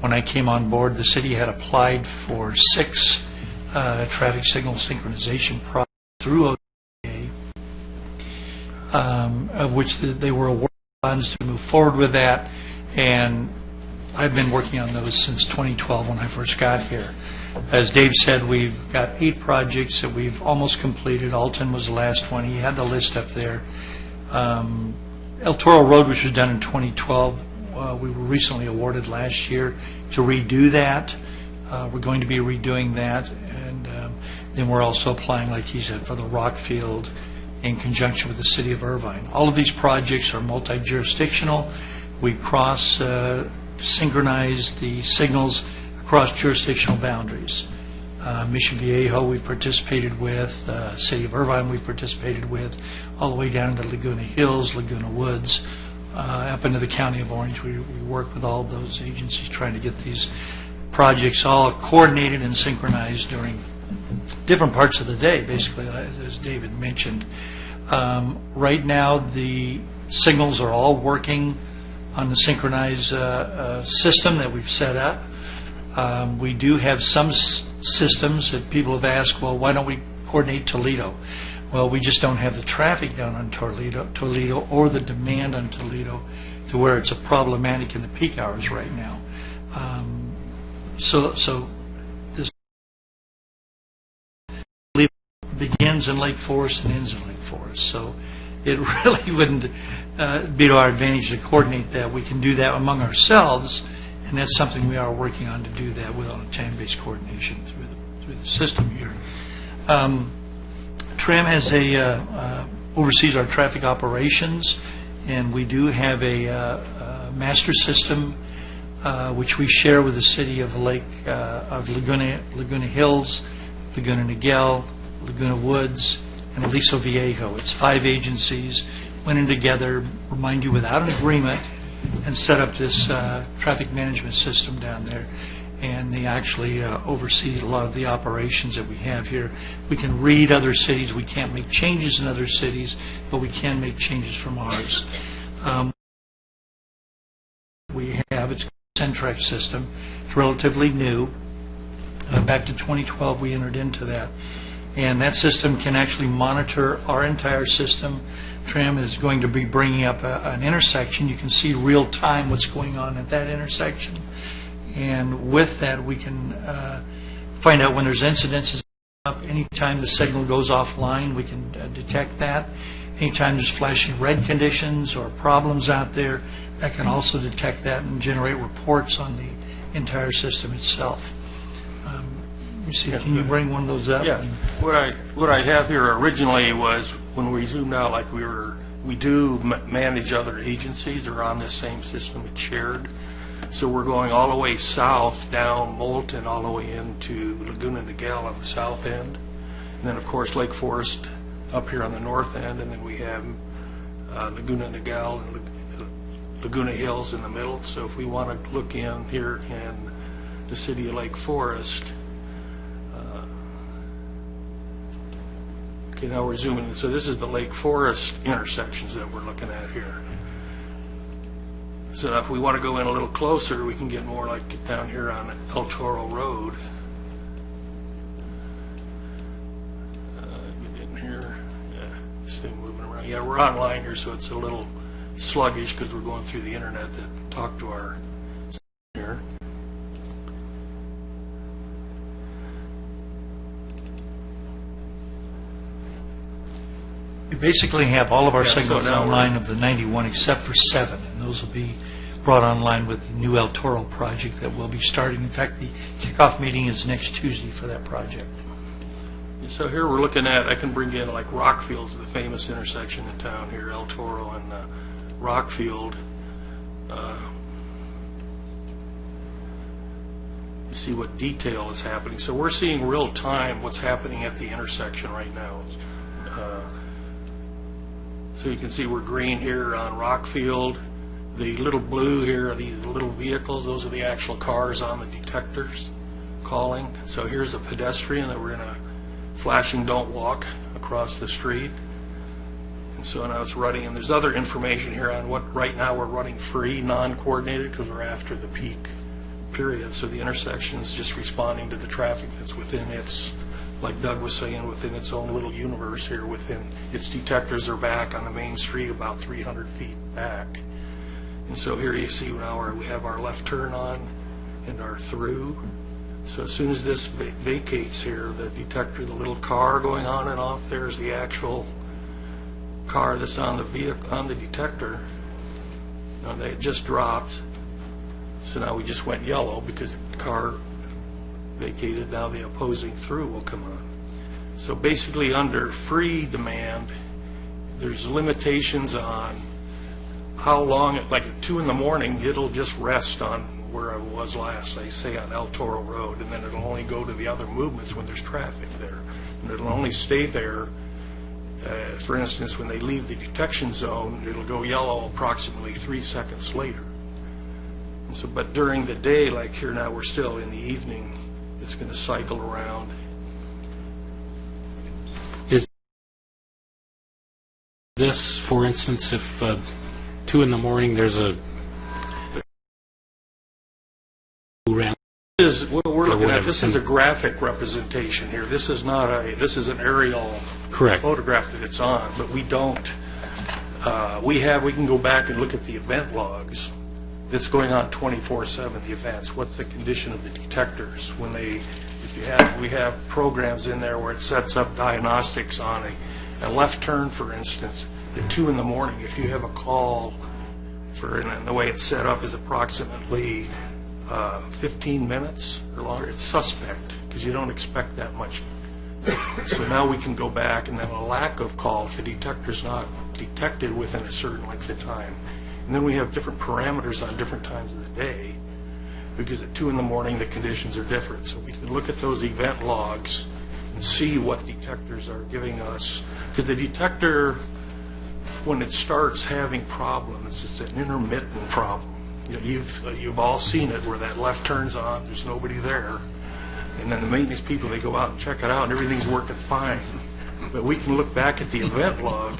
When I came on board, the city had applied for 6 traffic signal synchronization projects through OCTA, of which they were awarded funds to move forward with that, and I've been working on those since 2012 when I first got here. As Dave said, we've got 8 projects that we've almost completed. Alton was the last one. He had the list up there. El Toro Road, which was done in 2012, we were recently awarded last year to redo that. We're going to be redoing that, and then we're also applying, like he said, for the Rockfield in conjunction with the City of Irvine. All of these projects are multi-jurisdictional. We synchronize the signals across jurisdictional boundaries. Mission Viejo we participated with, City of Irvine we participated with, all the way down to Laguna Hills, Laguna Woods, up into the County of Orange. We work with all of those agencies trying to get these projects all coordinated and synchronized during different parts of the day, basically, as David mentioned. Right now, the signals are all working on the synchronized system that we've set up. We do have some systems that people have asked, well, why don't we coordinate Toledo? Well, we just don't have the traffic down on Toledo or the demand on Toledo to where it's a problematic in the peak hours right now. So this begins in Lake Forest and ends in Lake Forest. So it really wouldn't be to our advantage to coordinate that. We can do that among ourselves And that's something we are working on to do that with on a time-based coordination through the system here. TRAM has oversees our traffic operations, and we do have a master system which we share with the city of Laguna Hills, Laguna Niguel, Laguna Woods, and Aliso Viejo. It's 5 agencies went in together, remind you, without an agreement, and set up this traffic management system down there. And they actually oversee a lot of the operations that we have here. We can read other cities. We can't make changes in other cities, but we can make changes from ours. We have, it's a Centrex system. It's relatively new. Back to 2012, we entered into that. And that system can actually monitor our entire system. TRAM is going to be bringing up an intersection. You can see real time what's going on at that intersection. And with that, we can find out when there's incidences up. Anytime the signal goes offline, we can detect that. Anytime there's flashing red conditions or problems out there, that can also detect that and generate reports on the entire system itself. Let me see, can you bring one of those up? Yeah. What I have here originally was when we zoomed out, like we do manage other agencies. They're on this same system. It's shared. So we're going all the way south down Moulton all the way into Laguna Niguel on the south end. And then, of course, Lake Forest up here on the north end. And then we have Laguna Niguel and Laguna Hills in the middle. So if we want to look in here in the city of Lake Forest, okay, now we're zooming in. So this is the Lake Forest intersections that we're looking at here. So if we want to go in a little closer, we can get more like down here on El Toro Road. Get in here. Yeah, this thing moving around. Yeah, we're online here, so it's a little sluggish because we're going through the internet to talk to our here. We basically have all of our signals online of the 91 except for 7, and those will be brought online with the new El Toro project that we'll be starting. In fact, the kickoff meeting is next Tuesday for that project. So here we're looking at, I can bring in like Rockfield's the famous intersection in town here, El Toro and Rockfield. You see what detail is happening. So we're seeing real time what's happening at the intersection right now. So you can see we're green here on Rockfield. The little blue here are these little vehicles. Those are the actual cars on the detectors calling. So here's a pedestrian that we're in a flashing don't walk across the street. And so now it's running. And there's other information here on what right now we're running free, non-coordinated, because we're after the peak period. So the intersection is just responding to the traffic that's within its, like Doug was saying, within its own little universe here. Within its detectors are back on the main street about 300 feet back. And so here you see now we have our left turn on and our through. So as soon as this vacates here, the detector, the little car going on and off there is the actual car that's on the vehicle, on the detector. Now they just dropped. So now we just went yellow because the car vacated. Now the opposing through will come on. So basically under free demand, there's limitations on how long, like at 2 in the morning, it'll just rest on where I was last, I say on El Toro Road, and then it'll only go to the other movements when there's traffic there. And it'll only stay there, for instance, when they leave the detection zone, it'll go yellow approximately 3 seconds later. And so, but during the day, like here now, we're still in the evening, it's going to cycle around. Is this, for instance, if 2 in the morning there's a This is what we're looking at. This is a graphic representation here. This is not a. This is an aerial photograph that it's on. But we don't. We can go back and look at the event logs. That's going on 24/7. The events. What's the condition of the detectors when they? We have programs in there where it sets up diagnostics on a left turn, for instance, at 2 in the morning. If you have a call and the way it's set up is approximately 15 minutes or longer, it's suspect, because you don't expect that much. So now we can go back, and then a lack of call if the detector's not detected within a certain length of time. And then we have different parameters on different times of the day, because at 2 in the morning the conditions are different. So we can look at those event logs and see what detectors are giving us. Because the detector, when it starts having problems, it's an intermittent problem. You know, you've all seen it where that left turns on, there's nobody there, and then the maintenance people, they go out and check it out and everything's working fine. But we can look back at the event log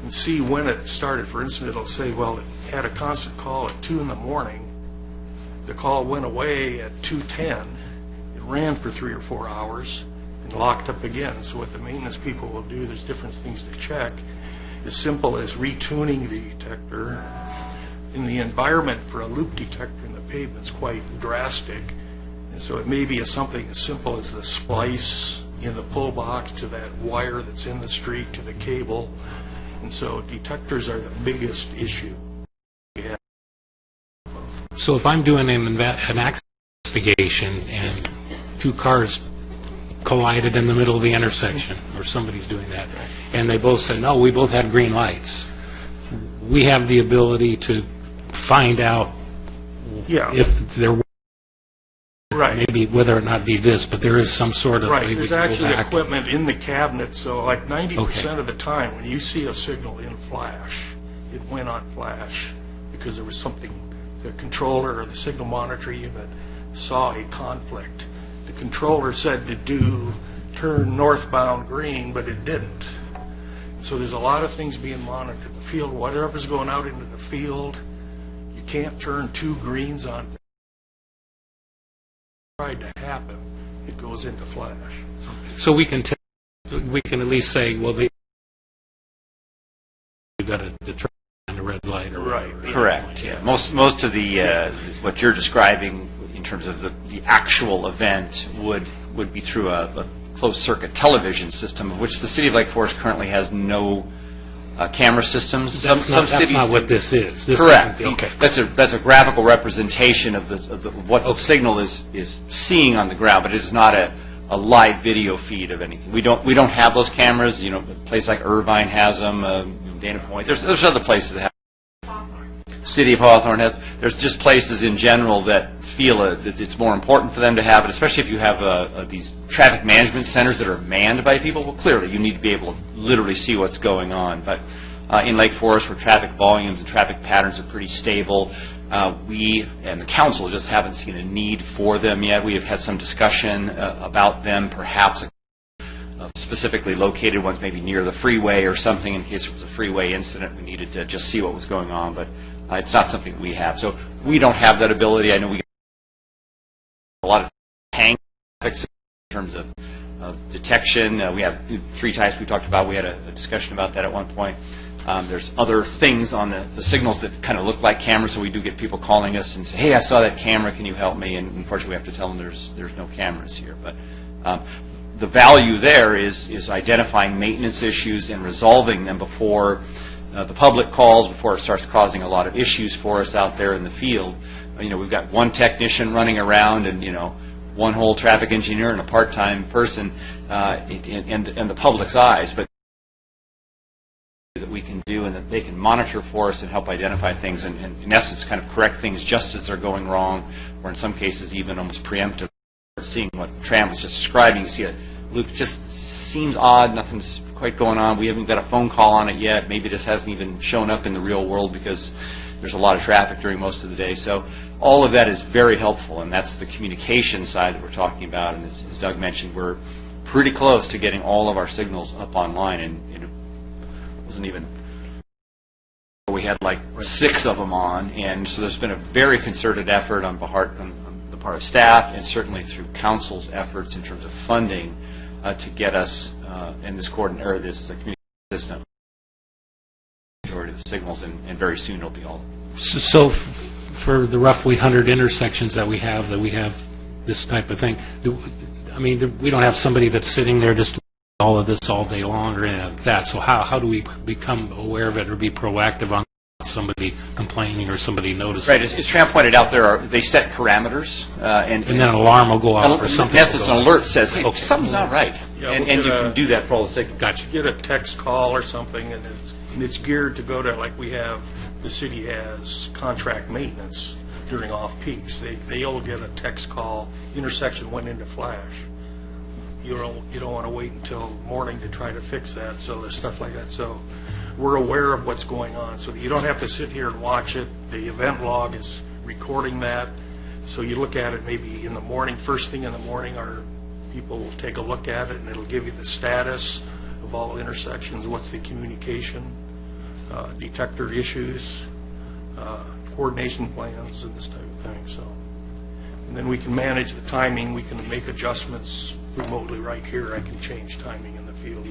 and see when it started. For instance, it'll say, well, it had a constant call at 2 in the morning. The call went away at 2:10. It ran for 3 or 4 hours and locked up again. So what the maintenance people will do, there's different things to check, as simple as retuning the detector. In the environment for a loop detector in the pavement's quite drastic, and so it may be something as simple as the splice in the pull box to that wire that's in the street to the cable. And so detectors are the biggest issue we have. So if I'm doing an investigation and 2 cars collided in the middle of the intersection, or somebody's doing that, and they both said, no, we both had green lights, we have the ability to find out if there were, maybe whether or not be this, but there is some sort of... Right, there's actually equipment in the cabinet, so like 90% of the time when you see a signal in flash, it went on flash because there was something, the controller or the signal monitor unit saw a conflict. The controller said to turn northbound green, but it didn't. So there's a lot of things being monitored. The field, whatever's going out into the field, you can't turn 2 greens on. Tried to happen, it goes into flash. So we can at least say, well, you've got to determine the red light or whatever. Correct. Yeah. Most of the what you're describing in terms of the actual event would be through a closed circuit television system, of which the city of Lake Forest currently has no camera systems. That's not what this is. Correct. Okay. That's a graphical representation of what the signal is seeing on the ground, but it is not a live video feed of anything. We don't have those cameras. You know, a place like Irvine has them. Dana Point. There's other places that have. City of Hawthorne has. There's just places in general that feel that it's more important for them to have it, especially if you have these traffic management centers that are manned by people. Well, clearly you need to be able to literally see what's going on. But in Lake Forest, where traffic volumes and traffic patterns are pretty stable, we and the council just haven't seen a need for them yet. We have had some discussion about them, perhaps specifically located ones maybe near the freeway or something, in case there was a freeway incident. We needed to just see what was going on, but it's not something we have. So we don't have that ability. I know we a lot of hang traffic in terms of detection. We have 3 types we talked about. We had a discussion about that at one point. There's other things on the signals that kind of look like cameras, so we do get people calling us and say, hey, I saw that camera, can you help me? And unfortunately, we have to tell them there's no cameras here. But the value there is identifying maintenance issues and resolving them before the public calls, before it starts causing a lot of issues for us out there in the field. You know, we've got one technician running around and, you know, one whole traffic engineer and a part-time person in the public's eyes, but that we can do and that they can monitor for us and help identify things and in essence kind of correct things just as they're going wrong, or in some cases even almost preemptive. Seeing what Tram was just describing, you see a loop just seems odd, nothing's quite going on, we haven't got a phone call on it yet, maybe this hasn't even shown up in the real world because there's a lot of traffic during most of the day. So all of that is very helpful, and that's the communication side that we're talking about. And as Doug mentioned, we're pretty close to getting all of our signals up online, and it wasn't even, we had like 6 of them on, and so there's been a very concerted effort on the part of staff and certainly through council's efforts in terms of funding to get us in this communication system majority of the signals, and very soon it'll be all. So for the roughly 100 intersections that we have this type of thing, we don't have somebody that's sitting there just all of this all day long or any of that. So how do we become aware of it or be proactive on somebody complaining or somebody noticing. Right, as Tran pointed out, they set parameters, and And then an alarm will go off or something. In essence, will an go off. alert says, hey, Okay. something's not right. Yeah, And we'll you get can do that for all the signals. Gotcha. Get a text call or something, and it's geared to go to, like we have, the city has contract maintenance during off-peaks. They'll get a text call, intersection went into flash. You don't want to wait until morning to try to fix that, so there's stuff like that. So we're aware of what's going on, so you don't have to sit here and watch it. The event log is recording that, so you look at it maybe in the morning, first thing in the morning, our people will take a look at it, and it'll give you the status of all intersections, what's the communication, detector issues, coordination plans, and this type of thing. So, and then we can manage the timing. We can make adjustments remotely right here. I can change timing in the field.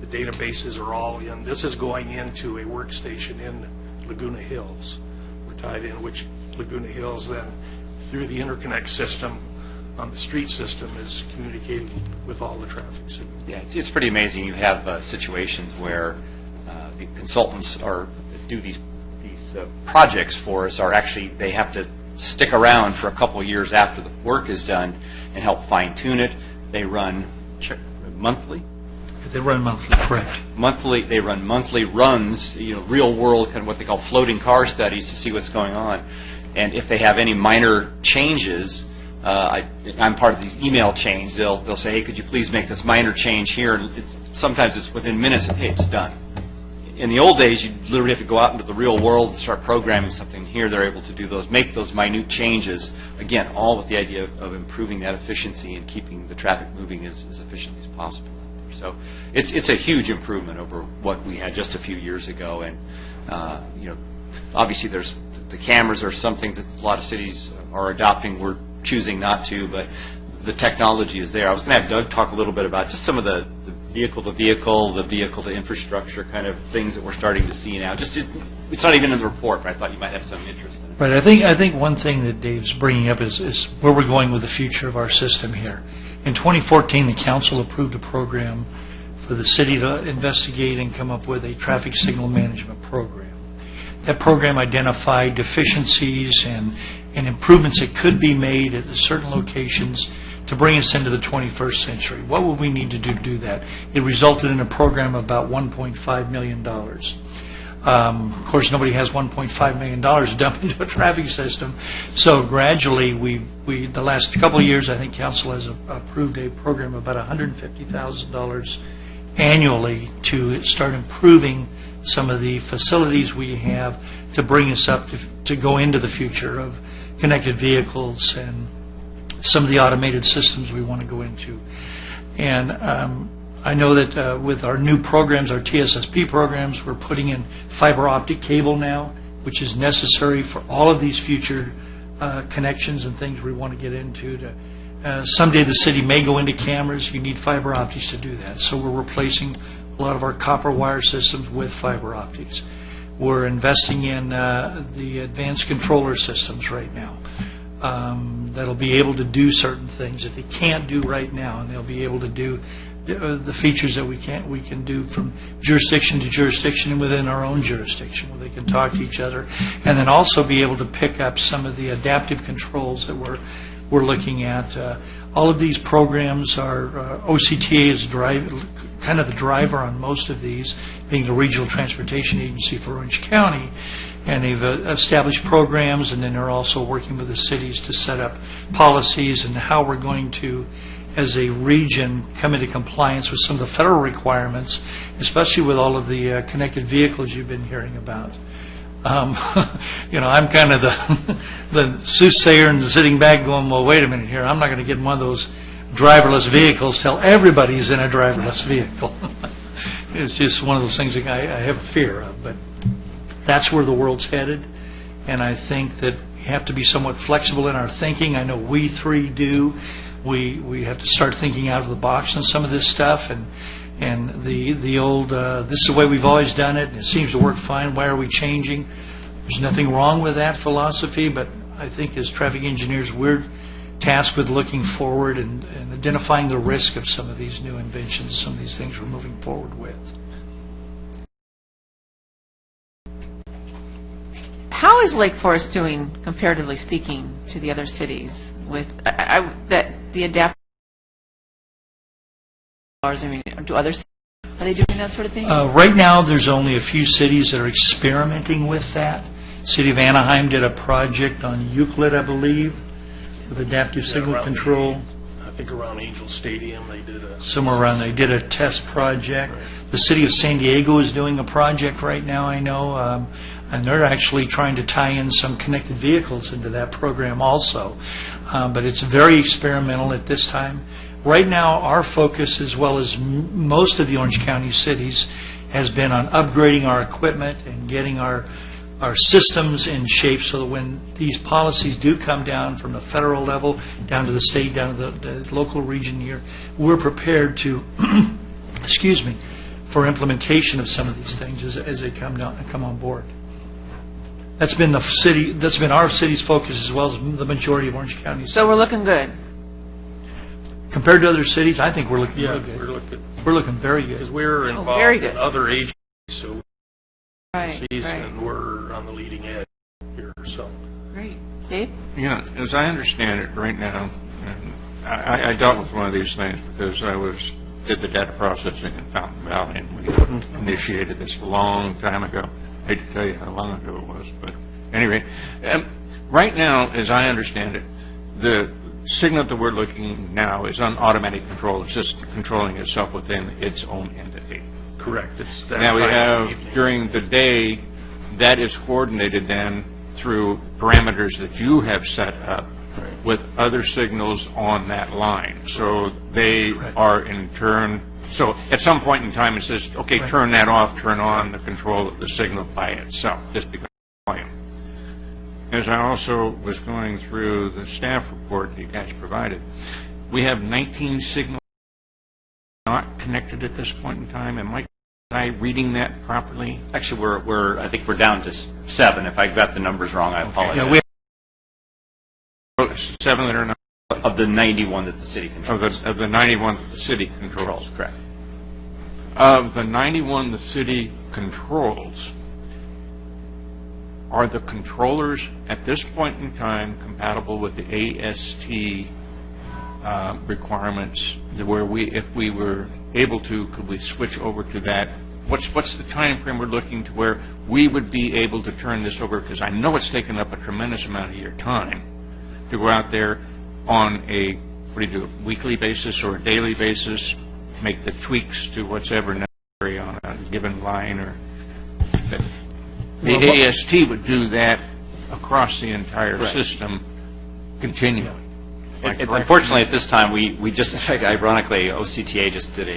The databases are all in. This is going into a workstation in Laguna Hills. We're tied in, which Laguna Hills then, through the interconnect system on the street system, is communicating with all the traffic signals. Yeah, it's pretty amazing. You have situations where the consultants do these projects for us they have to stick around for a couple of years after the work is done and help fine-tune it. They run monthly? They run monthly, correct. They run monthly runs, real world, kind of what they call floating car studies to see what's going on. And if they have any minor changes, I'm part of these email chains, they'll say, hey, could you please make this minor change here? And sometimes it's within minutes, and hey, it's done. In the old days, you literally have to go out into the real world and start programming something. Here, they're able to make those minute changes, again, all with the idea of improving that efficiency and keeping the traffic moving as efficiently as possible. So it's a huge improvement over what we had just a few years ago. And, obviously there's the cameras are something that a lot of cities are adopting. We're choosing not to, but the technology is there. I was going to have Doug talk a little bit about just some of the vehicle-to-vehicle, the vehicle-to-infrastructure kind of things that we're starting to see now. It's not even in the report, but I thought you might have some interest in it. Right. I think one thing that Dave's bringing up is where we're going with the future of our system here. In 2014, the council approved a program for the city to investigate and come up with a traffic signal management program. That program identified deficiencies and improvements that could be made at certain locations to bring us into the 21st century. What would we need to do that? It resulted in a program of about $1.5 million. Of course, nobody has $1.5 million to dump into a traffic system. So gradually, the last couple of years, I think council has approved a program of about $150,000 annually to start improving some of the facilities we have to bring us up to go into the future of connected vehicles and some of the automated systems we want to go into. And I know that with our new programs, our TSSP programs, we're putting in fiber optic cable now, which is necessary for all of these future connections and things we want to get into. Someday the city may go into cameras. You need fiber optics to do that. So we're replacing a lot of our copper wire systems with fiber optics. We're investing in the advanced controller systems right now. That'll be able to do certain things that they can't do right now, and they'll be able to do the features that we can do from jurisdiction to jurisdiction and within our own jurisdiction, where they can talk to each other, and then also be able to pick up some of the adaptive controls that we're looking at. All of these programs are OCTA is kind of the driver on most of these, being the Regional Transportation Agency for Orange County. And they've established programs, and then they're also working with the cities to set up policies and how we're going to, as a region, come into compliance with some of the federal requirements, especially with all of the connected vehicles you've been hearing about. I'm kind of the soothsayer and sitting back going, well, wait a minute here, I'm not going to get one of those driverless vehicles till everybody's in a driverless vehicle. It's just one of those things that I have a fear of, but that's where the world's headed, and I think that we have to be somewhat flexible in our thinking. I know we three do. We have to start thinking out of the box on some of this stuff, and the old, this is the way we've always done it, and it seems to work fine, why are we changing? There's nothing wrong with that philosophy, but I think as traffic engineers, we're tasked with looking forward and identifying the risk of some of these new inventions, some of these things we're moving forward with. How is Lake Forest doing, comparatively speaking, to the other cities with the adapt? I mean, do others are they doing that sort of thing? Right now, there's only a few cities that are experimenting with that. City of Anaheim did a project on Euclid, I believe, with adaptive signal control. I think around Angel Stadium, they did a... Somewhere around, they did a test project. Right. The city of San Diego is doing a project right now, I know, and they're actually trying to tie in some connected vehicles into that program also. But it's very experimental at this time. Right now, our focus, as well as most of the Orange County cities, has been on upgrading our equipment and getting our systems in shape so that when these policies do come down from the federal level, down to the state, down to the local region here, we're prepared to, excuse me, for implementation of some of these things as they come on board. That's been our city's focus as well as the majority of Orange County cities. So we're looking good. Compared to other cities, I think we're looking really good. We're looking very good. Because we're involved in other agencies, so and we're on the leading edge here. So great, Dave. Yeah, as I understand it right now, and I dealt with one of these things because I did the data processing in Fountain Valley, and we initiated this a long time ago. I hate to tell you how long ago it was, but anyway, right now, as I understand it, the signal that we're looking now is on automatic control. It's just controlling itself within its own entity. Correct. It's that now we have, during the day, that is coordinated then through parameters that you have set up with other signals on that line. So they are in turn, so at some point in time it says, okay, turn that off, turn on the control of the signal by itself, just because of volume. As I also was going through the staff report that you guys provided, we have 19 signals not connected at this point in time. Am I reading that properly? Actually, I think we're down to 7. If I got the numbers wrong, I apologize. Yeah, we have 7 that are not of the 91 that the city controls. Of the 91 that the city controls. Correct. Of the 91 the city controls, are the controllers at this point in time compatible with the AST requirements? Where if we were able to, could we switch over to that? What's the time frame we're looking to where we would be able to turn this over? Because I know it's taken up a tremendous amount of your time to go out there on a weekly basis or a daily basis, make the tweaks to what's ever necessary on a given line, or the AST would do that across the entire system continually. Unfortunately, at this time, we just, in fact, ironically, OCTA just did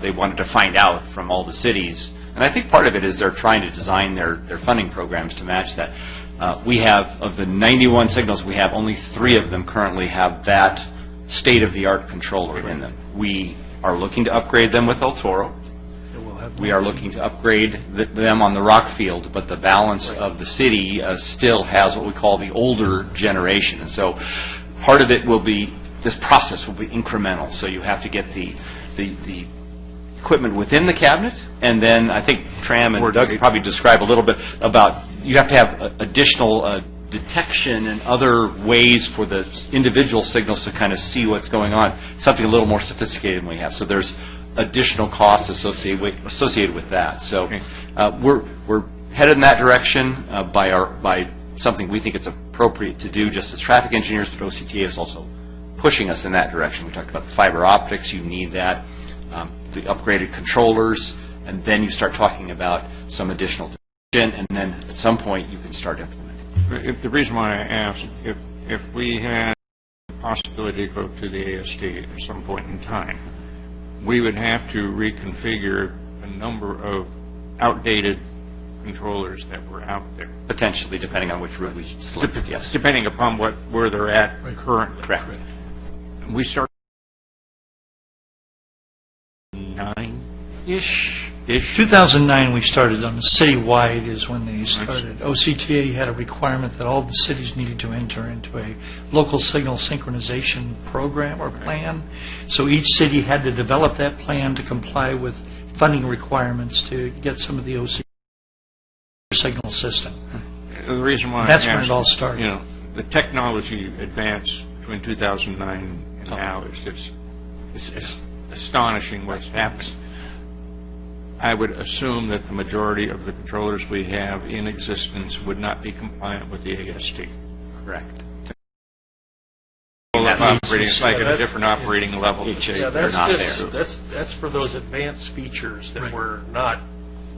they wanted to find out from all the cities, and I think part of it is they're trying to design their funding programs to match that. We have, of the 91 signals, we have only 3 of them currently have that state-of-the-art controller in them. We are looking to upgrade them with El Toro. We are looking to upgrade them on the rock field, but the balance of the city still has what we call the older generation. And so part of it will be, this process will be incremental. So you have to get the equipment within the cabinet, and then I think Tram and Doug could probably describe a little bit about, you have to have additional detection and other ways for the individual signals to kind of see what's going on, something a little more sophisticated than we have. So there's additional costs associated with that. So we're headed in that direction by something we think it's appropriate to do just as traffic engineers, but OCTA is also pushing us in that direction. We talked about the fiber optics, you need that, the upgraded controllers, and then you start talking about some additional detection, and then at some point you can start implementing. The reason why I asked, if we had the possibility to go to the AST at some point in time, we would have to reconfigure a number of outdated controllers that were out there. Potentially, depending on which route we select, yes. Depending upon where they're at currently. Correct. We started 9-ish. 2009 we started on the citywide is when they started. OCTA had a requirement that all the cities needed to enter into a local signal synchronization program or plan. So each city had to develop that plan to comply with funding requirements to get some of the OCTA signal system. The reason why That's I'm when it all asking, started. you know, the technology advance between 2009 and now is just, it's astonishing what's happened. I would assume that the majority of the controllers we have in existence would not be compliant with the AST. Correct. Operating, it's like at a different operating level. Yeah, They're not that's for those advanced features that we're not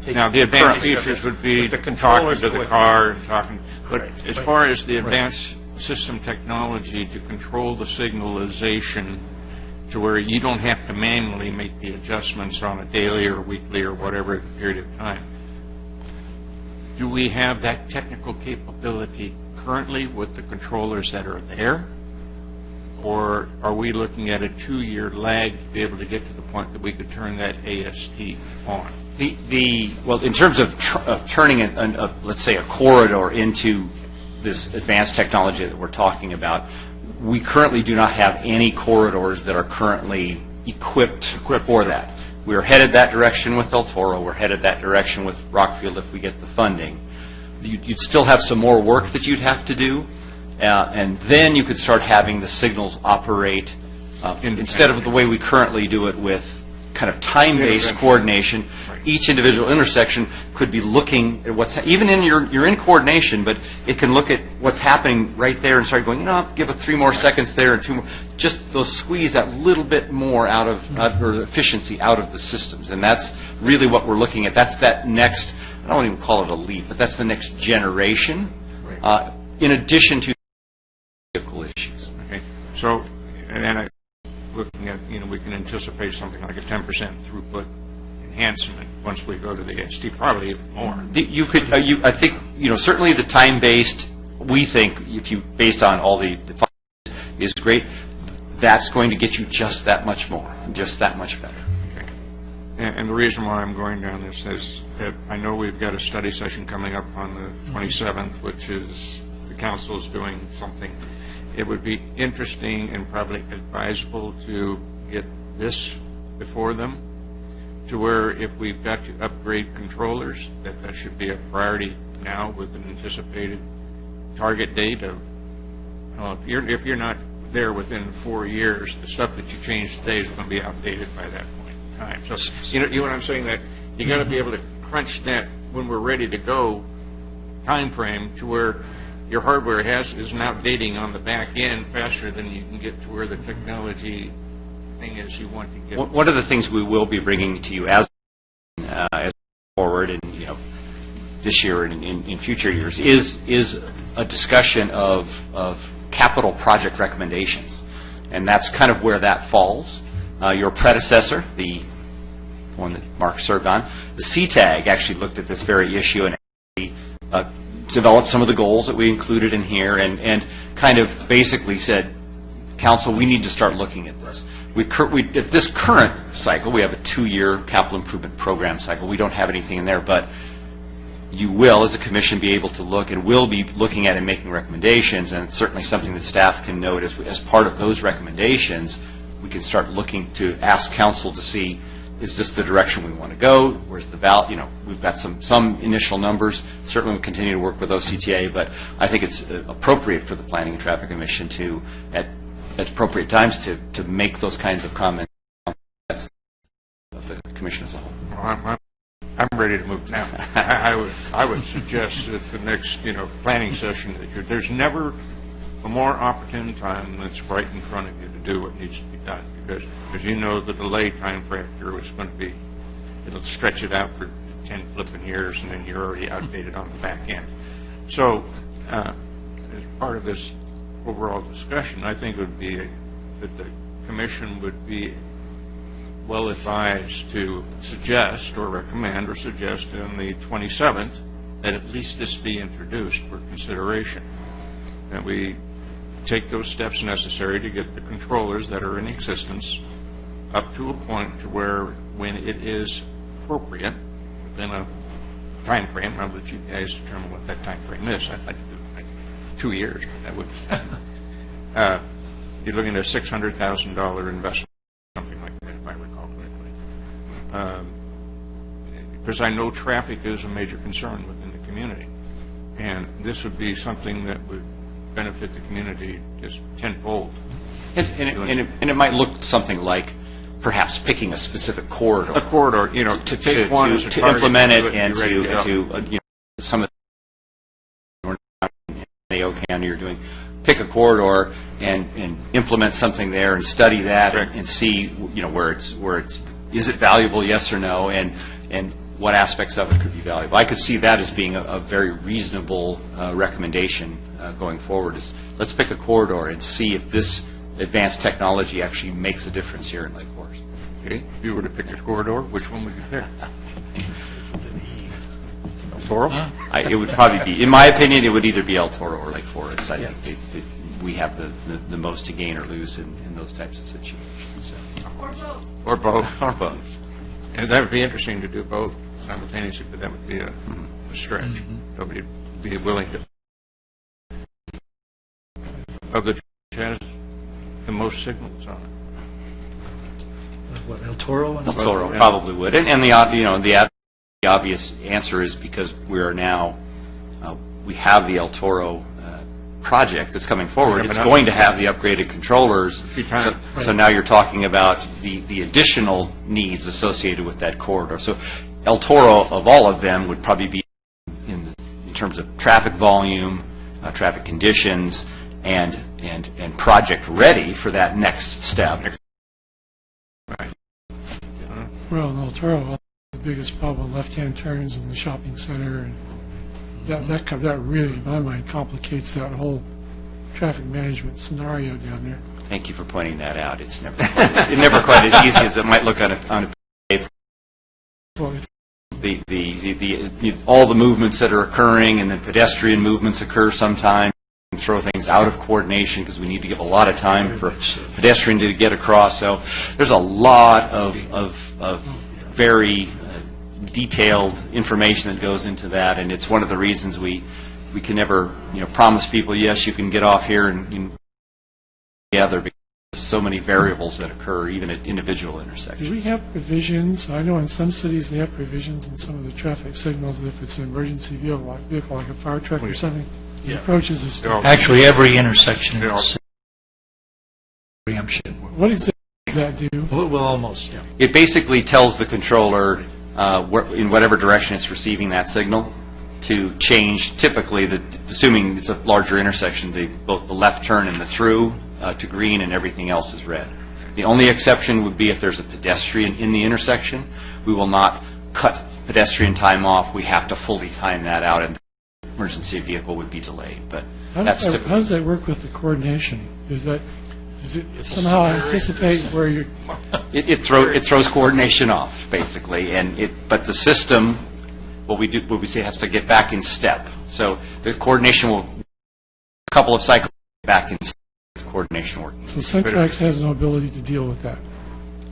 taking. Now, the advanced advantage of. features would be But the talking controllers to the would- car and talking, but Right. as far as the advanced system technology to control the signalization to where you don't have to manually make the adjustments on a daily or weekly or whatever period of time, do we have that technical capability currently with the controllers that are there? Or are we looking at a 2-year lag to be able to get to the point that we could turn that AST on? Well, in terms of turning, let's say, a corridor into this advanced technology that we're talking about, we currently do not have any corridors that are currently equipped for that. We're headed that direction with El Toro. We're headed that direction with Rockfield if we get the funding. You'd still have some more work that you'd have to do, and then you could start having the signals operate instead of the way we currently do it with kind of time-based coordination. Each individual intersection could be looking at what's even in you're in coordination, but it can look at what's happening right there and start going, you know, give it 3 more seconds there and 2 more. Just those squeeze that little bit more out of or efficiency out of the systems, and that's really what we're looking at. That's that next. I don't even call it a leap, but that's the next generation. In addition to vehicle issues. Okay. So, and I looking at, you know, we can anticipate something like a 10% throughput enhancement once we go to the AST, probably even more. You could, I think, you know, certainly the time-based, we think, if you, based on all the is great, that's going to get you just that much more, just that much better. Okay. And the reason why I'm going down this is that I know we've got a study session coming up on the 27th, which is, the council is doing something. It would be interesting and probably advisable to get this before them, to where if we've got to upgrade controllers, that should be a priority now with an anticipated target date of, if you're not there within 4 years, the stuff that you change today is going to be outdated by that point in time. So, you know what I'm saying, that you got to be able to crunch that when we're ready to go time frame to where your hardware is now dating on the back end faster than you can get to where the technology thing is you want to get. One of the things we will be bringing to you as forward, and you know, this year and in future years, is a discussion of capital project recommendations, and that's kind of where that falls. Your predecessor, the one that Mark served on, the CTAG, actually looked at this very issue and developed some of the goals that we included in here, and kind of basically said, Council, we need to start looking at this. At this current cycle, we have a 2-year capital improvement program cycle. We don't have anything in there, but you will, as a commission, be able to look and will be looking at and making recommendations, and it's certainly something that staff can note as part of those recommendations. We can start looking to ask council to see, is this the direction we want to go? Where's the value? You know, we've got some initial numbers. Certainly, we'll continue to work with OCTA, but I think it's appropriate for the Planning and Traffic Commission to, at appropriate times, to make those kinds of comments of the commission as a whole. Well, I'm ready to move now. I would suggest that the next, planning session, there's never a more opportune time that's right in front of you to do what needs to be done, because you know the delay time factor is going to be, it'll stretch it out for 10 flipping years, and then you're already outdated on the back end. So, as part of this overall discussion, I think it would be that the commission would be well advised to suggest or recommend or suggest on the 27th that at least this be introduced for consideration. And we take those steps necessary to get the controllers that are in existence up to a point to where when it is appropriate within a time frame, I'll let you guys determine what that time frame is. I'd like to do like 2 years. That would you're looking at a $600,000 investment, something like that, if I recall correctly. Because I know traffic is a major concern within the community. and this would be something that would benefit the community just tenfold. And it might look something like perhaps picking a specific corridor. A corridor, you know, to take one as a to target, implement do it and be ready to go. you know, some of the County you're doing, pick a corridor and implement something there and study that and see, you know, where it's is it valuable, yes or no, and what aspects of it could be valuable. I could see that as being a very reasonable recommendation going forward. Is let's pick a corridor and see if this advanced technology actually makes a difference here in Lake Forest. Okay, if you were to pick a corridor, which one would you pick? El Toro? It would probably be, in my opinion, it would either be El Toro or Lake Forest. I think we have the most to gain or lose in those types of situations. So. Or both. Or both. And that would be interesting to do both simultaneously, but that would be a stretch. Nobody would be willing to. Of the has the most signals on it. What, El Toro? El Toro probably would, and the obvious answer is because we are now we have the El Toro project that's coming forward. It's going to have the upgraded controllers. So now you're talking about the additional needs associated with that corridor. So El Toro, of all of them, would probably be in terms of traffic volume, traffic conditions, and project ready for that next step. Well, in El Toro, the biggest problem, left-hand turns in the shopping center, and that really, in my mind, complicates that whole traffic management scenario down there. Thank you for pointing that out. It's never quite as easy as it might look on a paper. Well, all the movements that are occurring, and then pedestrian movements occur sometimes. And throw things out of coordination because we need to give a lot of time for pedestrian to get across. So there's a lot of very detailed information that goes into that, and it's one of the reasons we can never promise people, yes, you can get off here and together, because there's so many variables that occur even at individual intersections. Do we have provisions? I know in some cities they have provisions in some of the traffic signals that if it's an emergency vehicle like a fire truck or something, it approaches a stop. Actually, every intersection is preemption. What exactly does that do? Well, almost, yeah. It basically tells the controller in whatever direction it's receiving that signal to change, typically, assuming it's a larger intersection, both the left turn and the through to green, and everything else is red. The only exception would be if there's a pedestrian in the intersection. We will not cut pedestrian time off. We have to fully time that out, and the emergency vehicle would be delayed. But how does that work with the coordination? Does it somehow anticipate where you're? It throws coordination off, basically, but the system, what we say, has to get back in step. So the coordination will a couple of cycles back in step. Coordination work. So Centrax has no ability to deal with that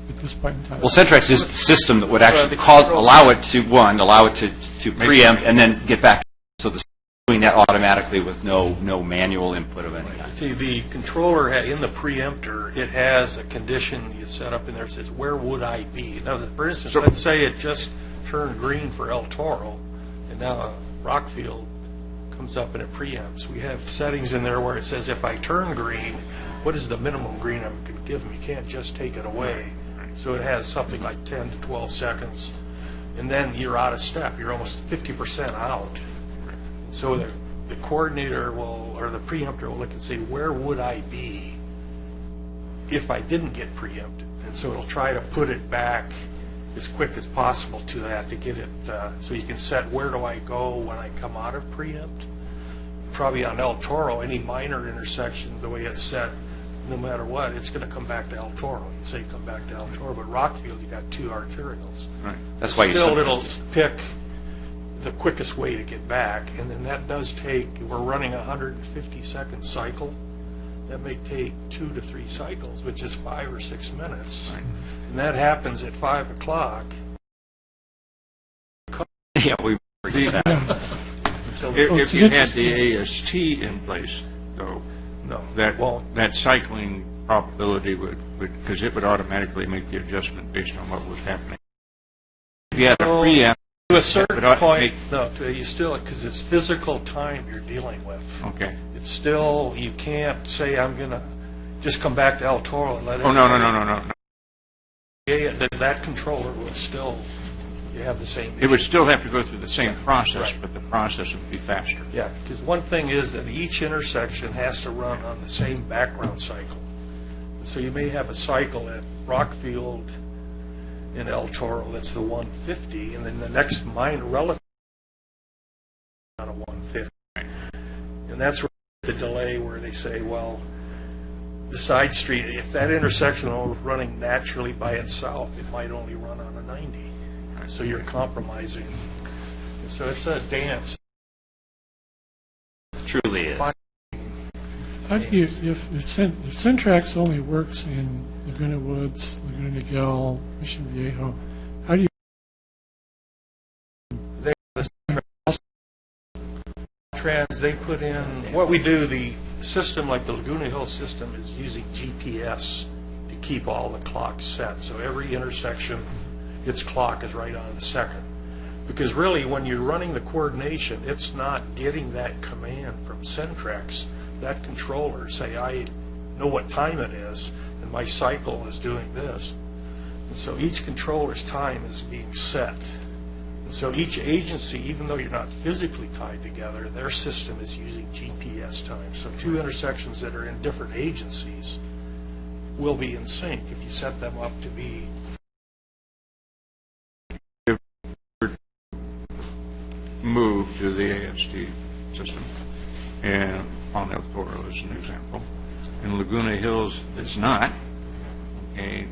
at this point in time. Well, Centrax is the system that would actually allow it to preempt and then get back. So the doing that automatically with no manual input of any kind. See, the controller in the preempter, it has a condition you set up in there that says, where would I be? Now, for instance, let's say it just turned green for El Toro, and now Rockfield comes up and it preempts. We have settings in there where it says, if I turn green, what is the minimum green I'm going to give them? You can't just take it away. So it has something like 10 to 12 seconds, and then you're out of step. You're almost 50% out. So the coordinator or the preempter will look and say, where would I be if I didn't get preempted? And so it'll try to put it back as quick as possible to that to get it, so you can set where do I go when I come out of preempt. Probably on El Toro, any minor intersection, the way it's set, no matter what, it's going to come back to El Toro. You say come back to El Toro, but Rockfield, you got two arterials. Right. That's why it'll pick the quickest way to get back, and then that does take, we're running a 150-second cycle. That may take 2 to 3 cycles, which is 5 or 6 minutes. Right. And that happens at 5 o'clock. Yeah, we agree with that. If you had the AST in place, though, no, that cycling probability would, because it would automatically make the adjustment based on what was happening. If you had a preamp To a certain But point, no, you still, because it's physical time you're dealing with. Okay. It's still, you can't say, I'm going to just come back to El Toro and let it. Oh, no. Yeah, that controller will still, you have the same. It would still have to go through the same process, Right. but the process would be faster. Yeah, because one thing is that each intersection has to run on the same background cycle. So you may have a cycle at Rockfield in El Toro that's the 150, and then the next minor relative on a 150. And that's where the delay where they say, well, the side street, if that intersection was running naturally by itself, it might only run on a 90. So you're compromising. So it's a dance. It truly is. How do you, if Syntrax only works in Laguna Woods, Laguna Niguel, Mission Viejo, how do you? They put in, what we do, the system, like the Laguna Hill system, is using GPS to keep all the clocks set. So every intersection, its clock is right on the second. Because really, when you're running the coordination, it's not getting that command from Syntrax. That controller, say, I know what time it is, and my cycle is doing this. And so each controller's time is being set. And so each agency, even though you're not physically tied together, their system is using GPS time. So two intersections that are in different agencies will be in sync if you set them up to be. Move to the AST system, and on El Toro as an example. In Laguna Hills, it's not. Okay,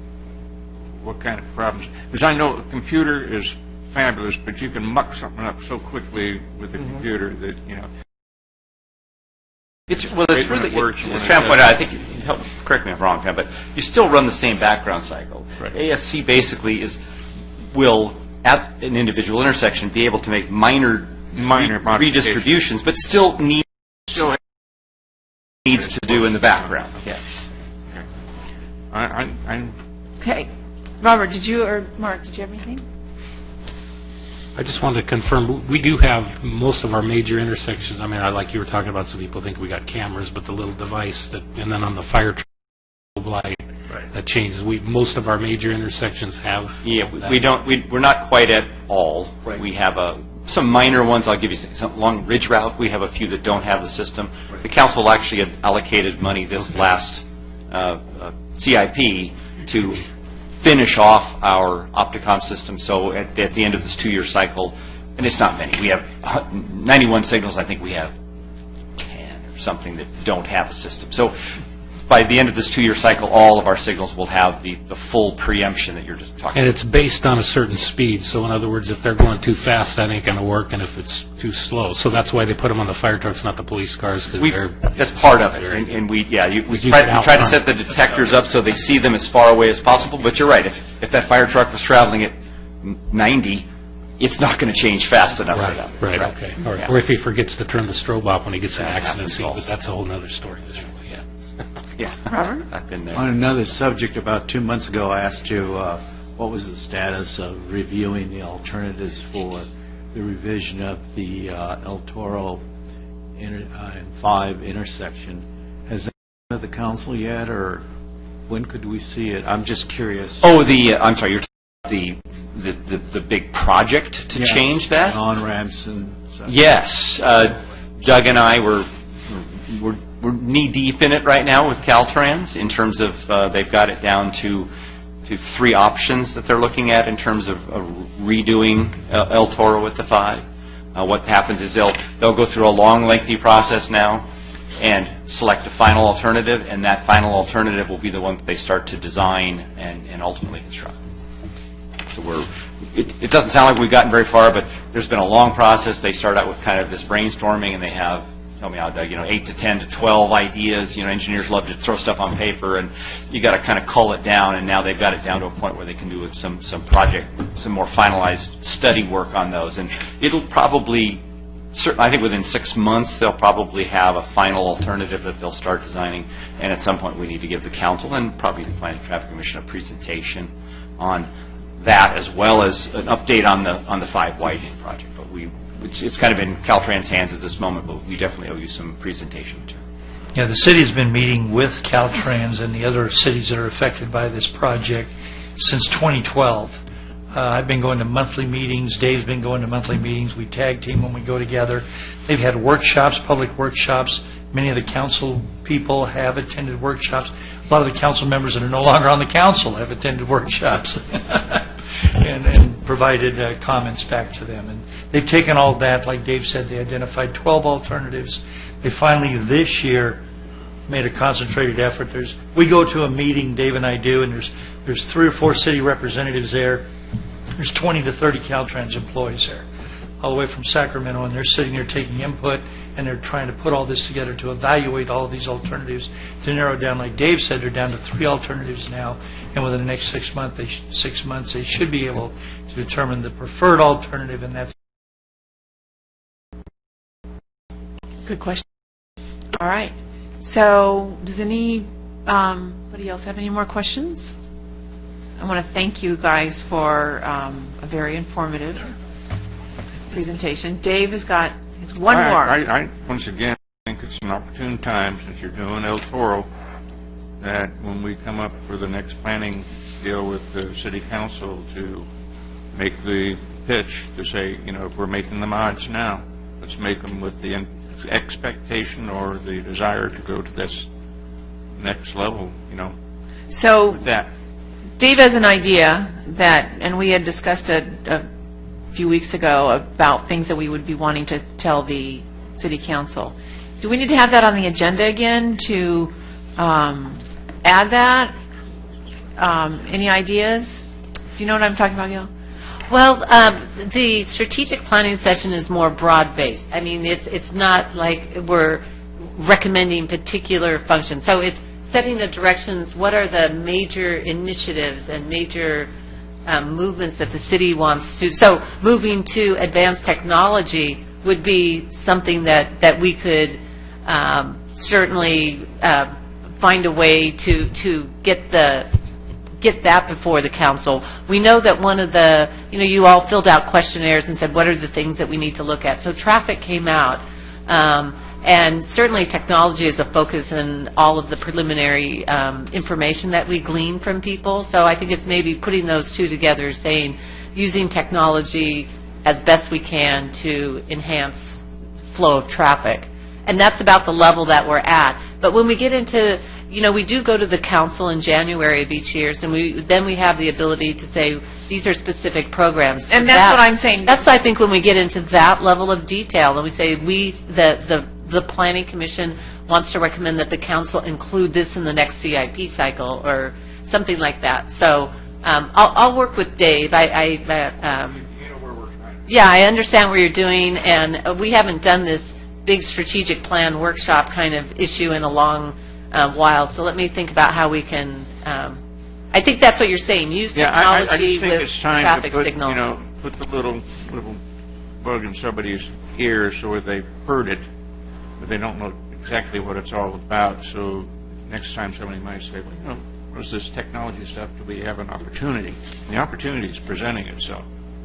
what kind of problems? Because I know a computer is fabulous, but you can muck something up so quickly with a computer that, you know. It's really, It as Tran pointed out, I think, help correct me if I'm wrong, Tran, but you still run the same background cycle. Right. ASC basically will, at an individual intersection, be able to make minor modifications, redistributions, but still needs to do in the background. Yes. I'm Okay. Robert, did you, or Mark, did you have anything? I just wanted to confirm, we do have most of our major intersections. I mean, like you were talking about, some people think we got cameras, but the little device that, and then on the fire truck light, that changes. Most of our major intersections have. Yeah, we're not quite at all. Right. We have some minor ones. I'll give you some along Ridge Route. We have a few that don't have the system. Right. The council actually had allocated money this last CIP to finish off our Opticom system. So at the end of this 2-year cycle, and it's not many. We have 91 signals. I think we have 10 or something that don't have a system. So by the end of this 2-year cycle, all of our signals will have the full preemption that you're just talking about. And it's based on a certain speed. So in other words, if they're going too fast, that ain't going to work, and if it's too slow. So that's why they put them on the fire trucks, not the police cars, because that's part of it. And we try to set the detectors up so they see them as far away as possible. But you're right. If that fire truck was traveling at 90, it's not going to change fast enough for them. Right. Okay. Or if he forgets to turn the strobe off when he gets in an accident scene, but that's a whole other story. Yeah, Robert? I've been there. On another subject, about 2 months ago, I asked you what was the status of reviewing the alternatives for the revision of the El Toro and 5 intersection. Has that been to the council yet, or when could we see it? I'm just curious. Oh, I'm sorry, you're talking about the big project to change that? On-ramps and such. Yes. Doug and I we're knee-deep in it right now with Caltrans in terms of they've got it down to 3 options that they're looking at in terms of redoing El Toro with the 5. What happens is they'll go through a long, lengthy process now and select a final alternative, and that final alternative will be the one that they start to design and ultimately construct. So it doesn't sound like we've gotten very far, but there's been a long process. They start out with kind of this brainstorming, and they have, tell me how, Doug, 8 to 10 to 12 ideas. Engineers love to throw stuff on paper, and you got to kind of cull it down. And now they've got it down to a point where they can do some project, some more finalized study work on those. And it'll probably, I think within 6 months, they'll probably have a final alternative that they'll start designing. And at some point, we need to give the council and probably the Planning and Traffic Commission a presentation on that as well as an update on the 5 widening project. But it's kind of in Caltrans' hands at this moment, but we definitely owe you some presentation material. Yeah, the city has been meeting with Caltrans and the other cities that are affected by this project since 2012. I've been going to monthly meetings. Dave's been going to monthly meetings. We tag team when we go together. They've had workshops, public workshops. Many of the council people have attended workshops. A lot of the council members that are no longer on the council have attended workshops and provided comments back to them. And they've taken all that, like Dave said, they identified 12 alternatives. They finally, this year, made a concentrated effort. We go to a meeting, Dave and I do, and there's 3 or 4 city representatives there. There's 20 to 30 Caltrans employees there, all the way from Sacramento, and they're sitting there taking input, and they're trying to put all this together to evaluate all of these alternatives to narrow down. Like Dave said, they're down to 3 alternatives now, and within the next 6 months, they should be able to determine the preferred alternative, and that's. Good question. All right. So does anybody else have any more questions? I want to thank you guys for a very informative presentation. Dave has got his one more. I once again think it's an opportune time, since you're doing El Toro, that when we come up for the next planning deal with the city council, to make the pitch to say, if we're making the mods now, let's make them with the expectation or the desire to go to this next level, So with that. Dave has an idea that, and we had discussed it a few weeks ago about things that we would be wanting to tell the city council. Do we need to have that on the agenda again to add that? Any ideas? Do you know what I'm talking about, Gail? Well, the strategic planning session is more broad-based. I mean, it's not like we're recommending particular functions. So it's setting the directions, what are the major initiatives and major movements that the city wants to. So moving to advanced technology would be something that we could certainly find a way to get that before the council. We know that one of the, you all filled out questionnaires and said, what are the things that we need to look at? So traffic came out, and certainly technology is a focus in all of the preliminary information that we glean from people. So I think it's maybe putting those two together, saying using technology as best we can to enhance flow of traffic. And that's about the level that we're at. But when we get into, we do go to the council in January of each year, and then we have the ability to say, these are specific programs. And that's what I'm saying. That's, I think, when we get into that level of detail, and we say, the Planning Commission wants to recommend that the council include this in the next CIP cycle, or something like that. So I'll work with Dave. Yeah, I understand what you're doing, and we haven't done this big strategic plan workshop kind of issue in a long while. So let me think about how we can. I think that's what you're saying. Use technology I just think with it's time traffic to put, signal. Put the little bug in somebody's ear so they've heard it, but they don't know exactly what it's all about. So next time somebody might say, well, what's this technology stuff? Do we have an opportunity? And the opportunity is presenting itself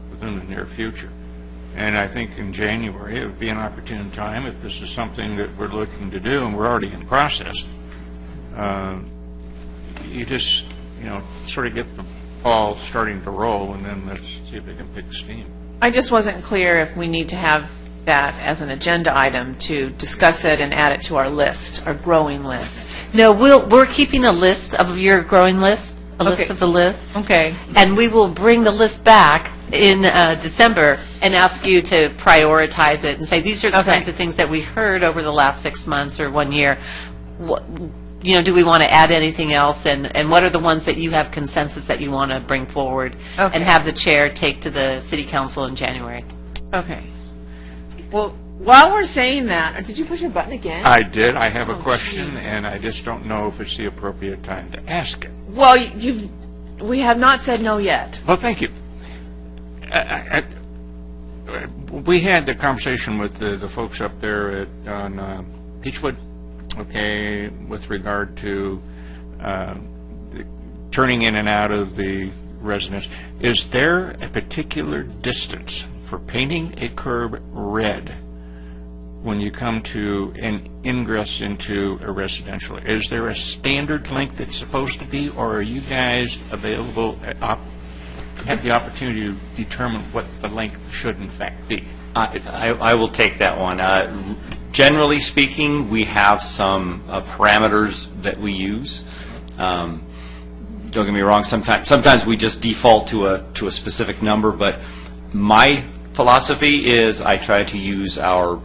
within the near future. And I think in January it would be an opportune time, if this is something that we're looking to do and we're already in process, you just, sort of get the ball starting to roll, and then let's see if they can pick steam. I just wasn't clear if we need to have that as an agenda item to discuss it and add it to our list, our growing list. No, we're keeping a list of your growing list, list of the lists. Okay. And we will bring the list back in December and ask you to prioritize it and say, these are the kinds of things that we heard over the last 6 months or 1 year. Do we want to add anything else? And what are the ones that you have consensus that you want to bring forward and have the chair take to the city council in January? Okay. Well, while we're saying that, did you push a button again? I did. I have a question, and I just don't know if it's the appropriate time to ask it. Well, we have not said no yet. Well, thank you. We had the conversation with the folks up there on Peachwood, with regard to turning in and out of the residents, is there a particular distance for painting a curb red when you come to an ingress into a residential? Is there a standard length it's supposed to be, or are you guys available, have the opportunity to determine what the length should in fact be? I will take that one. Generally speaking, we have some parameters that we use. Don't get me wrong, sometimes we just default to a specific number, but my philosophy is I try to use our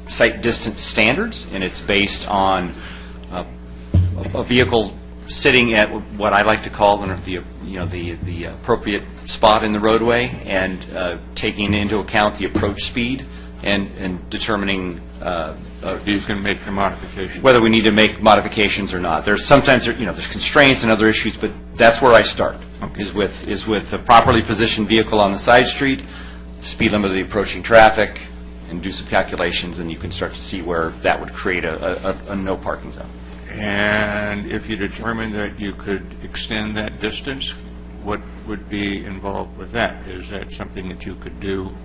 site distance standards, and it's based on a vehicle sitting at what I like to call the appropriate spot in the roadway, and taking into account the approach speed and determining you can make the modifications. Whether we need to make modifications or not. There's sometimes there's constraints and other issues, but that's where I start. Okay. Is with a properly positioned vehicle on the side street, speed limit of the approaching traffic, and do some calculations, and you can start to see where that would create a no parking zone. And if you determine that you could extend that distance, what would be involved with that? Is that something that you could do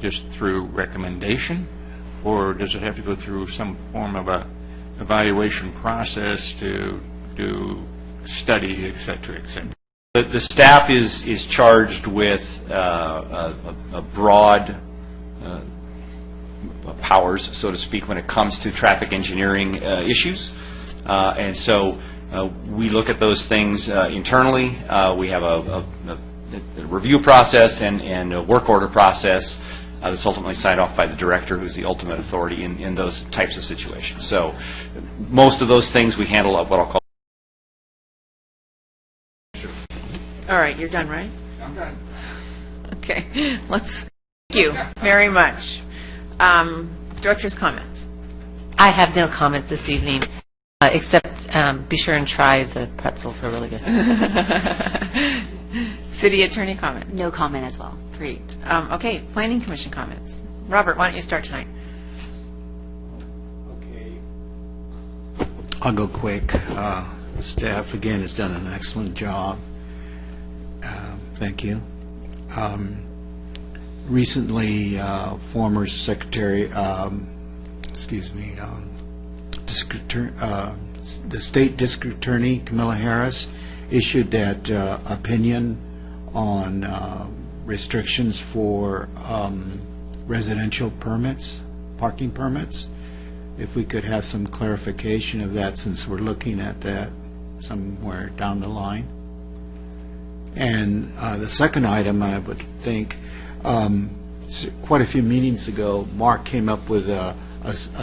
just through recommendation, or does it have to go through some form of a evaluation process to do study, et cetera, et cetera? The staff is charged with a broad powers, so to speak, when it comes to traffic engineering issues. And so we look at those things internally. We have a review process and a work order process that's ultimately signed off by the director, who's the ultimate authority in those types of situations. So most of those things we handle at what I'll call. All right, you're done, right? I'm done. Okay, thank you very much. Director's comments. I have no comment this evening, except be sure and try the pretzels. They're really good. City Attorney comment. No comment as well. Great. Okay, Planning Commission comments. Robert, why don't you start tonight? Okay. I'll go quick. The staff, again, has done an excellent job. Thank you. Recently, former Secretary, the State District Attorney, Camilla Harris, issued that opinion on restrictions for residential permits, parking permits. If we could have some clarification of that, since we're looking at that somewhere down the line. And the second item, I would think, quite a few meetings ago, Mark came up with a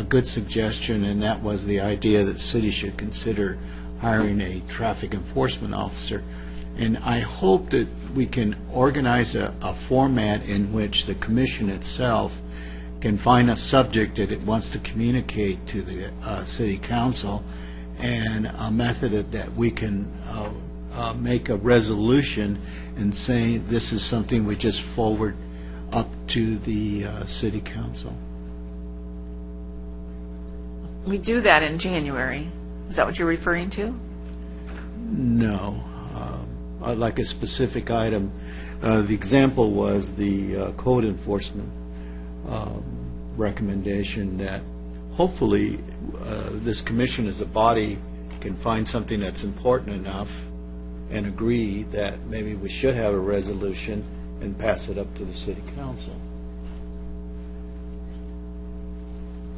good suggestion, and that was the idea that cities should consider hiring a traffic enforcement officer. And I hope that we can organize a format in which the commission itself can find a subject that it wants to communicate to the city council, and a method that we can make a resolution and say this is something we just forward up to the city council. We do that in January. Is that what you're referring to? No. I'd like a specific item. The example was the code enforcement recommendation that hopefully this commission as a body can find something that's important enough and agree that maybe we should have a resolution and pass it up to the city council.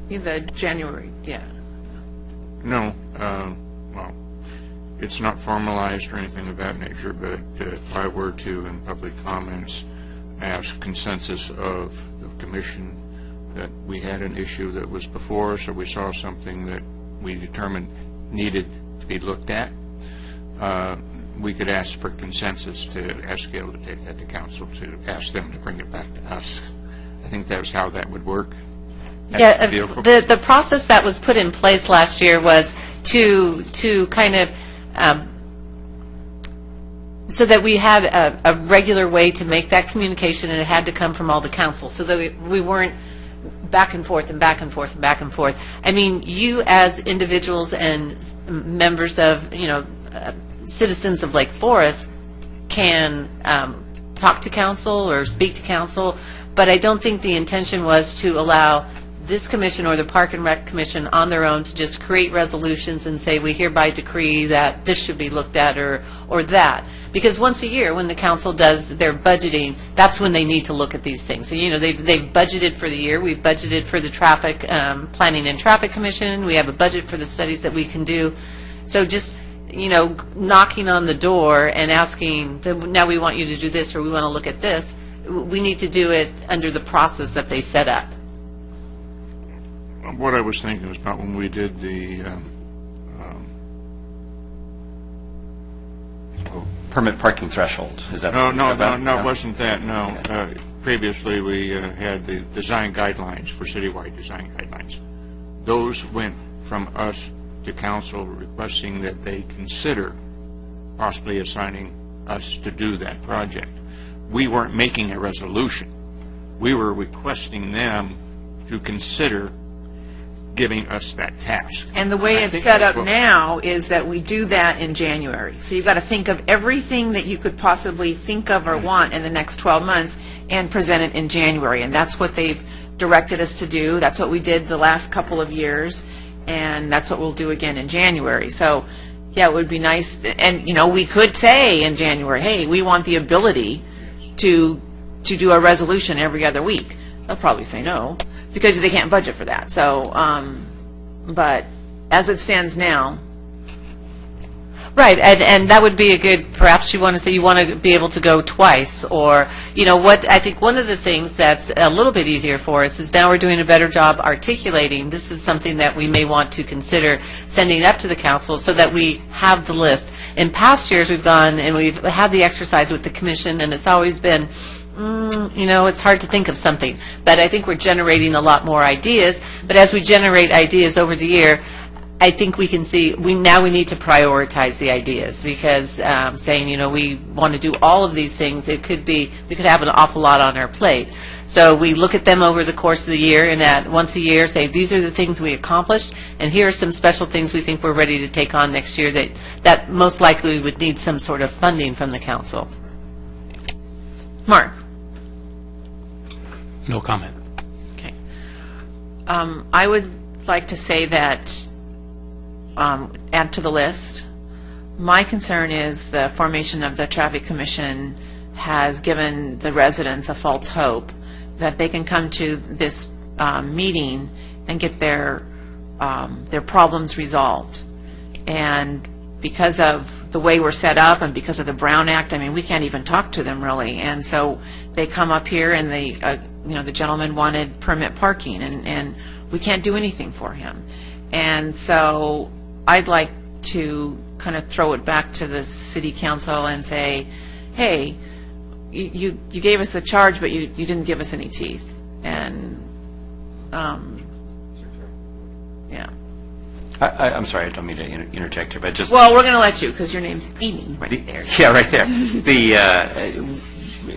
In the January, yeah. No, well, it's not formalized or anything of that nature, but if I were to, in public comments, ask consensus of the commission that we had an issue that was before us, or we saw something that we determined needed to be looked at, we could ask for consensus to ask Gail to take that to council, to ask them to bring it back to us. I think that's how that would work. Yeah, the process that was put in place last year was to kind of so that we had a regular way to make that communication, and it had to come from all the council, so that we weren't back and forth and back and forth and back and forth. I mean, you as individuals and members of, citizens of Lake Forest can talk to council or speak to council, but I don't think the intention was to allow this commission or the Park and Rec Commission on their own to just create resolutions and say, we hereby decree that this should be looked at or that. Because once a year, when the council does their budgeting, that's when they need to look at these things. So, they've budgeted for the year. We've budgeted for the Traffic Planning and Traffic Commission. We have a budget for the studies that we can do. So just, knocking on the door and asking, now we want you to do this or we want to look at this, we need to do it under the process that they set up. What I was thinking was about when we did the Permit parking threshold, is that? No, No? it wasn't that, no. Previously, we had the design guidelines for citywide design guidelines. Those went from us to council requesting that they consider possibly assigning us to do that project. We weren't making a resolution. We were requesting them to consider giving us that task. And the way it's set up now is that we do that in January. So you've got to think of everything that you could possibly think of or want in the next 12 months and present it in January. And that's what they've directed us to do. That's what we did the last couple of years. And that's what we'll do again in January. So, yeah, it would be nice. And, we could say in January, hey, we want the ability to do a resolution every other week. They'll probably say no, because they can't budget for that. So, but as it stands now. Right, and that would be a good, perhaps you want to say you want to be able to go twice, or, I think one of the things that's a little bit easier for us is now we're doing a better job articulating, this is something that we may want to consider sending up to the council so that we have the list. In past years, we've gone and we've had the exercise with the commission, and it's always been, it's hard to think of something. But I think we're generating a lot more ideas. But as we generate ideas over the year, I think we can see, we need to prioritize the ideas, because saying, we want to do all of these things, we could have an awful lot on our plate. So we look at them over the course of the year, and at once a year say, these are the things we accomplished, and here are some special things we think we're ready to take on next year that most likely would need some sort of funding from the council. Mark? No comment. Okay. I would like to say that, add to the list. My concern is the formation of the Traffic Commission has given the residents a false hope that they can come to this meeting and get their problems resolved. And because of the way we're set up and because of the Brown Act, we can't even talk to them really. And so they come up here and the gentleman wanted permit parking, and we can't do anything for him. And so I'd like to kind of throw it back to the city council and say, hey, you gave us the charge, but you didn't give us any teeth. And, yeah. I'm sorry, I don't mean to interject here, but just... Well, we're going to let you, because your name's Amy right there. Yeah, right there. The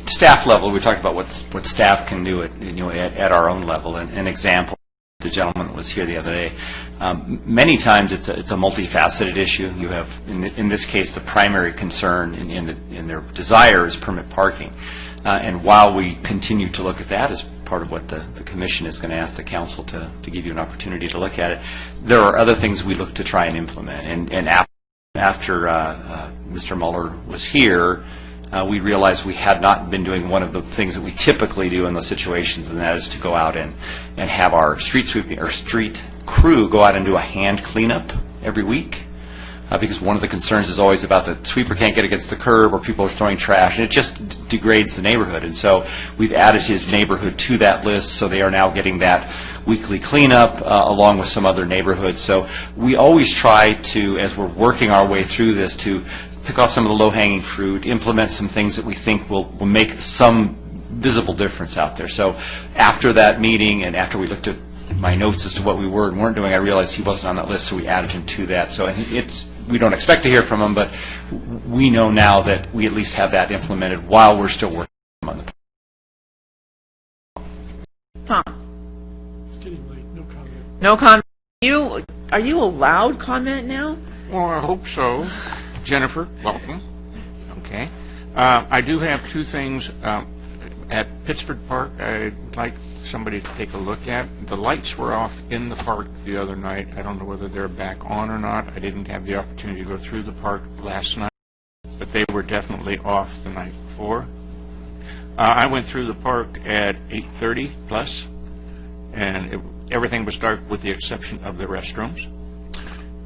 staff level, we talked about what staff can do at our own level. An example, the gentleman was here the other day. Many times it's a multifaceted issue. You have, in this case, the primary concern in their desire is permit parking. And while we continue to look at that as part of what the commission is going to ask the council to give you an opportunity to look at it, there are other things we look to try and implement. And after Mr. Mueller was here, we realized we had not been doing one of the things that we typically do in those situations, and that is to go out and have our street sweeping or street crew go out and do a hand cleanup every week. Because one of the concerns is always about the sweeper can't get against the curb or people are throwing trash, and it just degrades the neighborhood. And so we've added his neighborhood to that list, so they are now getting that weekly cleanup along with some other neighborhoods. So we always try to, as we're working our way through this, to pick off some of the low-hanging fruit, implement some things that we think will make some visible difference out there. So after that meeting and after we looked at my notes as to what we were and weren't doing, I realized he wasn't on that list, so we added him to that. So we don't expect to hear from him, but we know now that we at least have that implemented while we're still working on the. Tom? It's getting late. No comment. No comment. Are you allowed comment now? Well, I hope so. Jennifer, welcome. Okay. I do have two things at Pittsford Park I'd like somebody to take a look at. The lights were off in the park the other night. I don't know whether they're back on or not. I didn't have the opportunity to go through the park last night, but they were definitely off the night before. I went through the park at 8:30 plus, and everything was dark with the exception of the restrooms.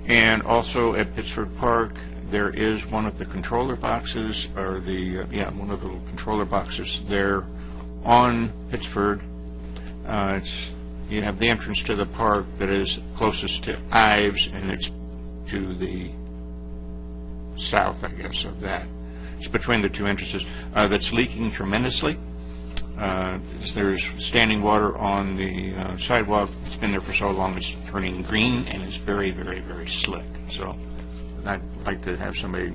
And also at Pittsford Park, there is one of the controller boxes, or one of the little controller boxes there on Pittsford. You have the entrance to the park that is closest to Ives, and it's to the south, I guess, of that. It's between the two entrances. That's leaking tremendously. There's standing water on the sidewalk. It's been there for so long it's turning green, and it's very, very, very slick. So I'd like to have somebody,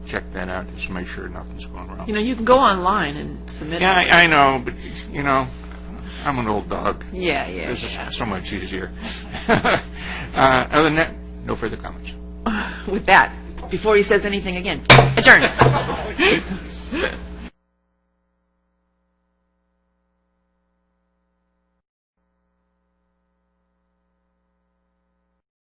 check that out just to make sure nothing's going wrong. You can go online and submit. Yeah, I know, but I'm an old dog. Yeah. This is so much easier. Other than that, no further comments. With that, before he says anything again, adjourn.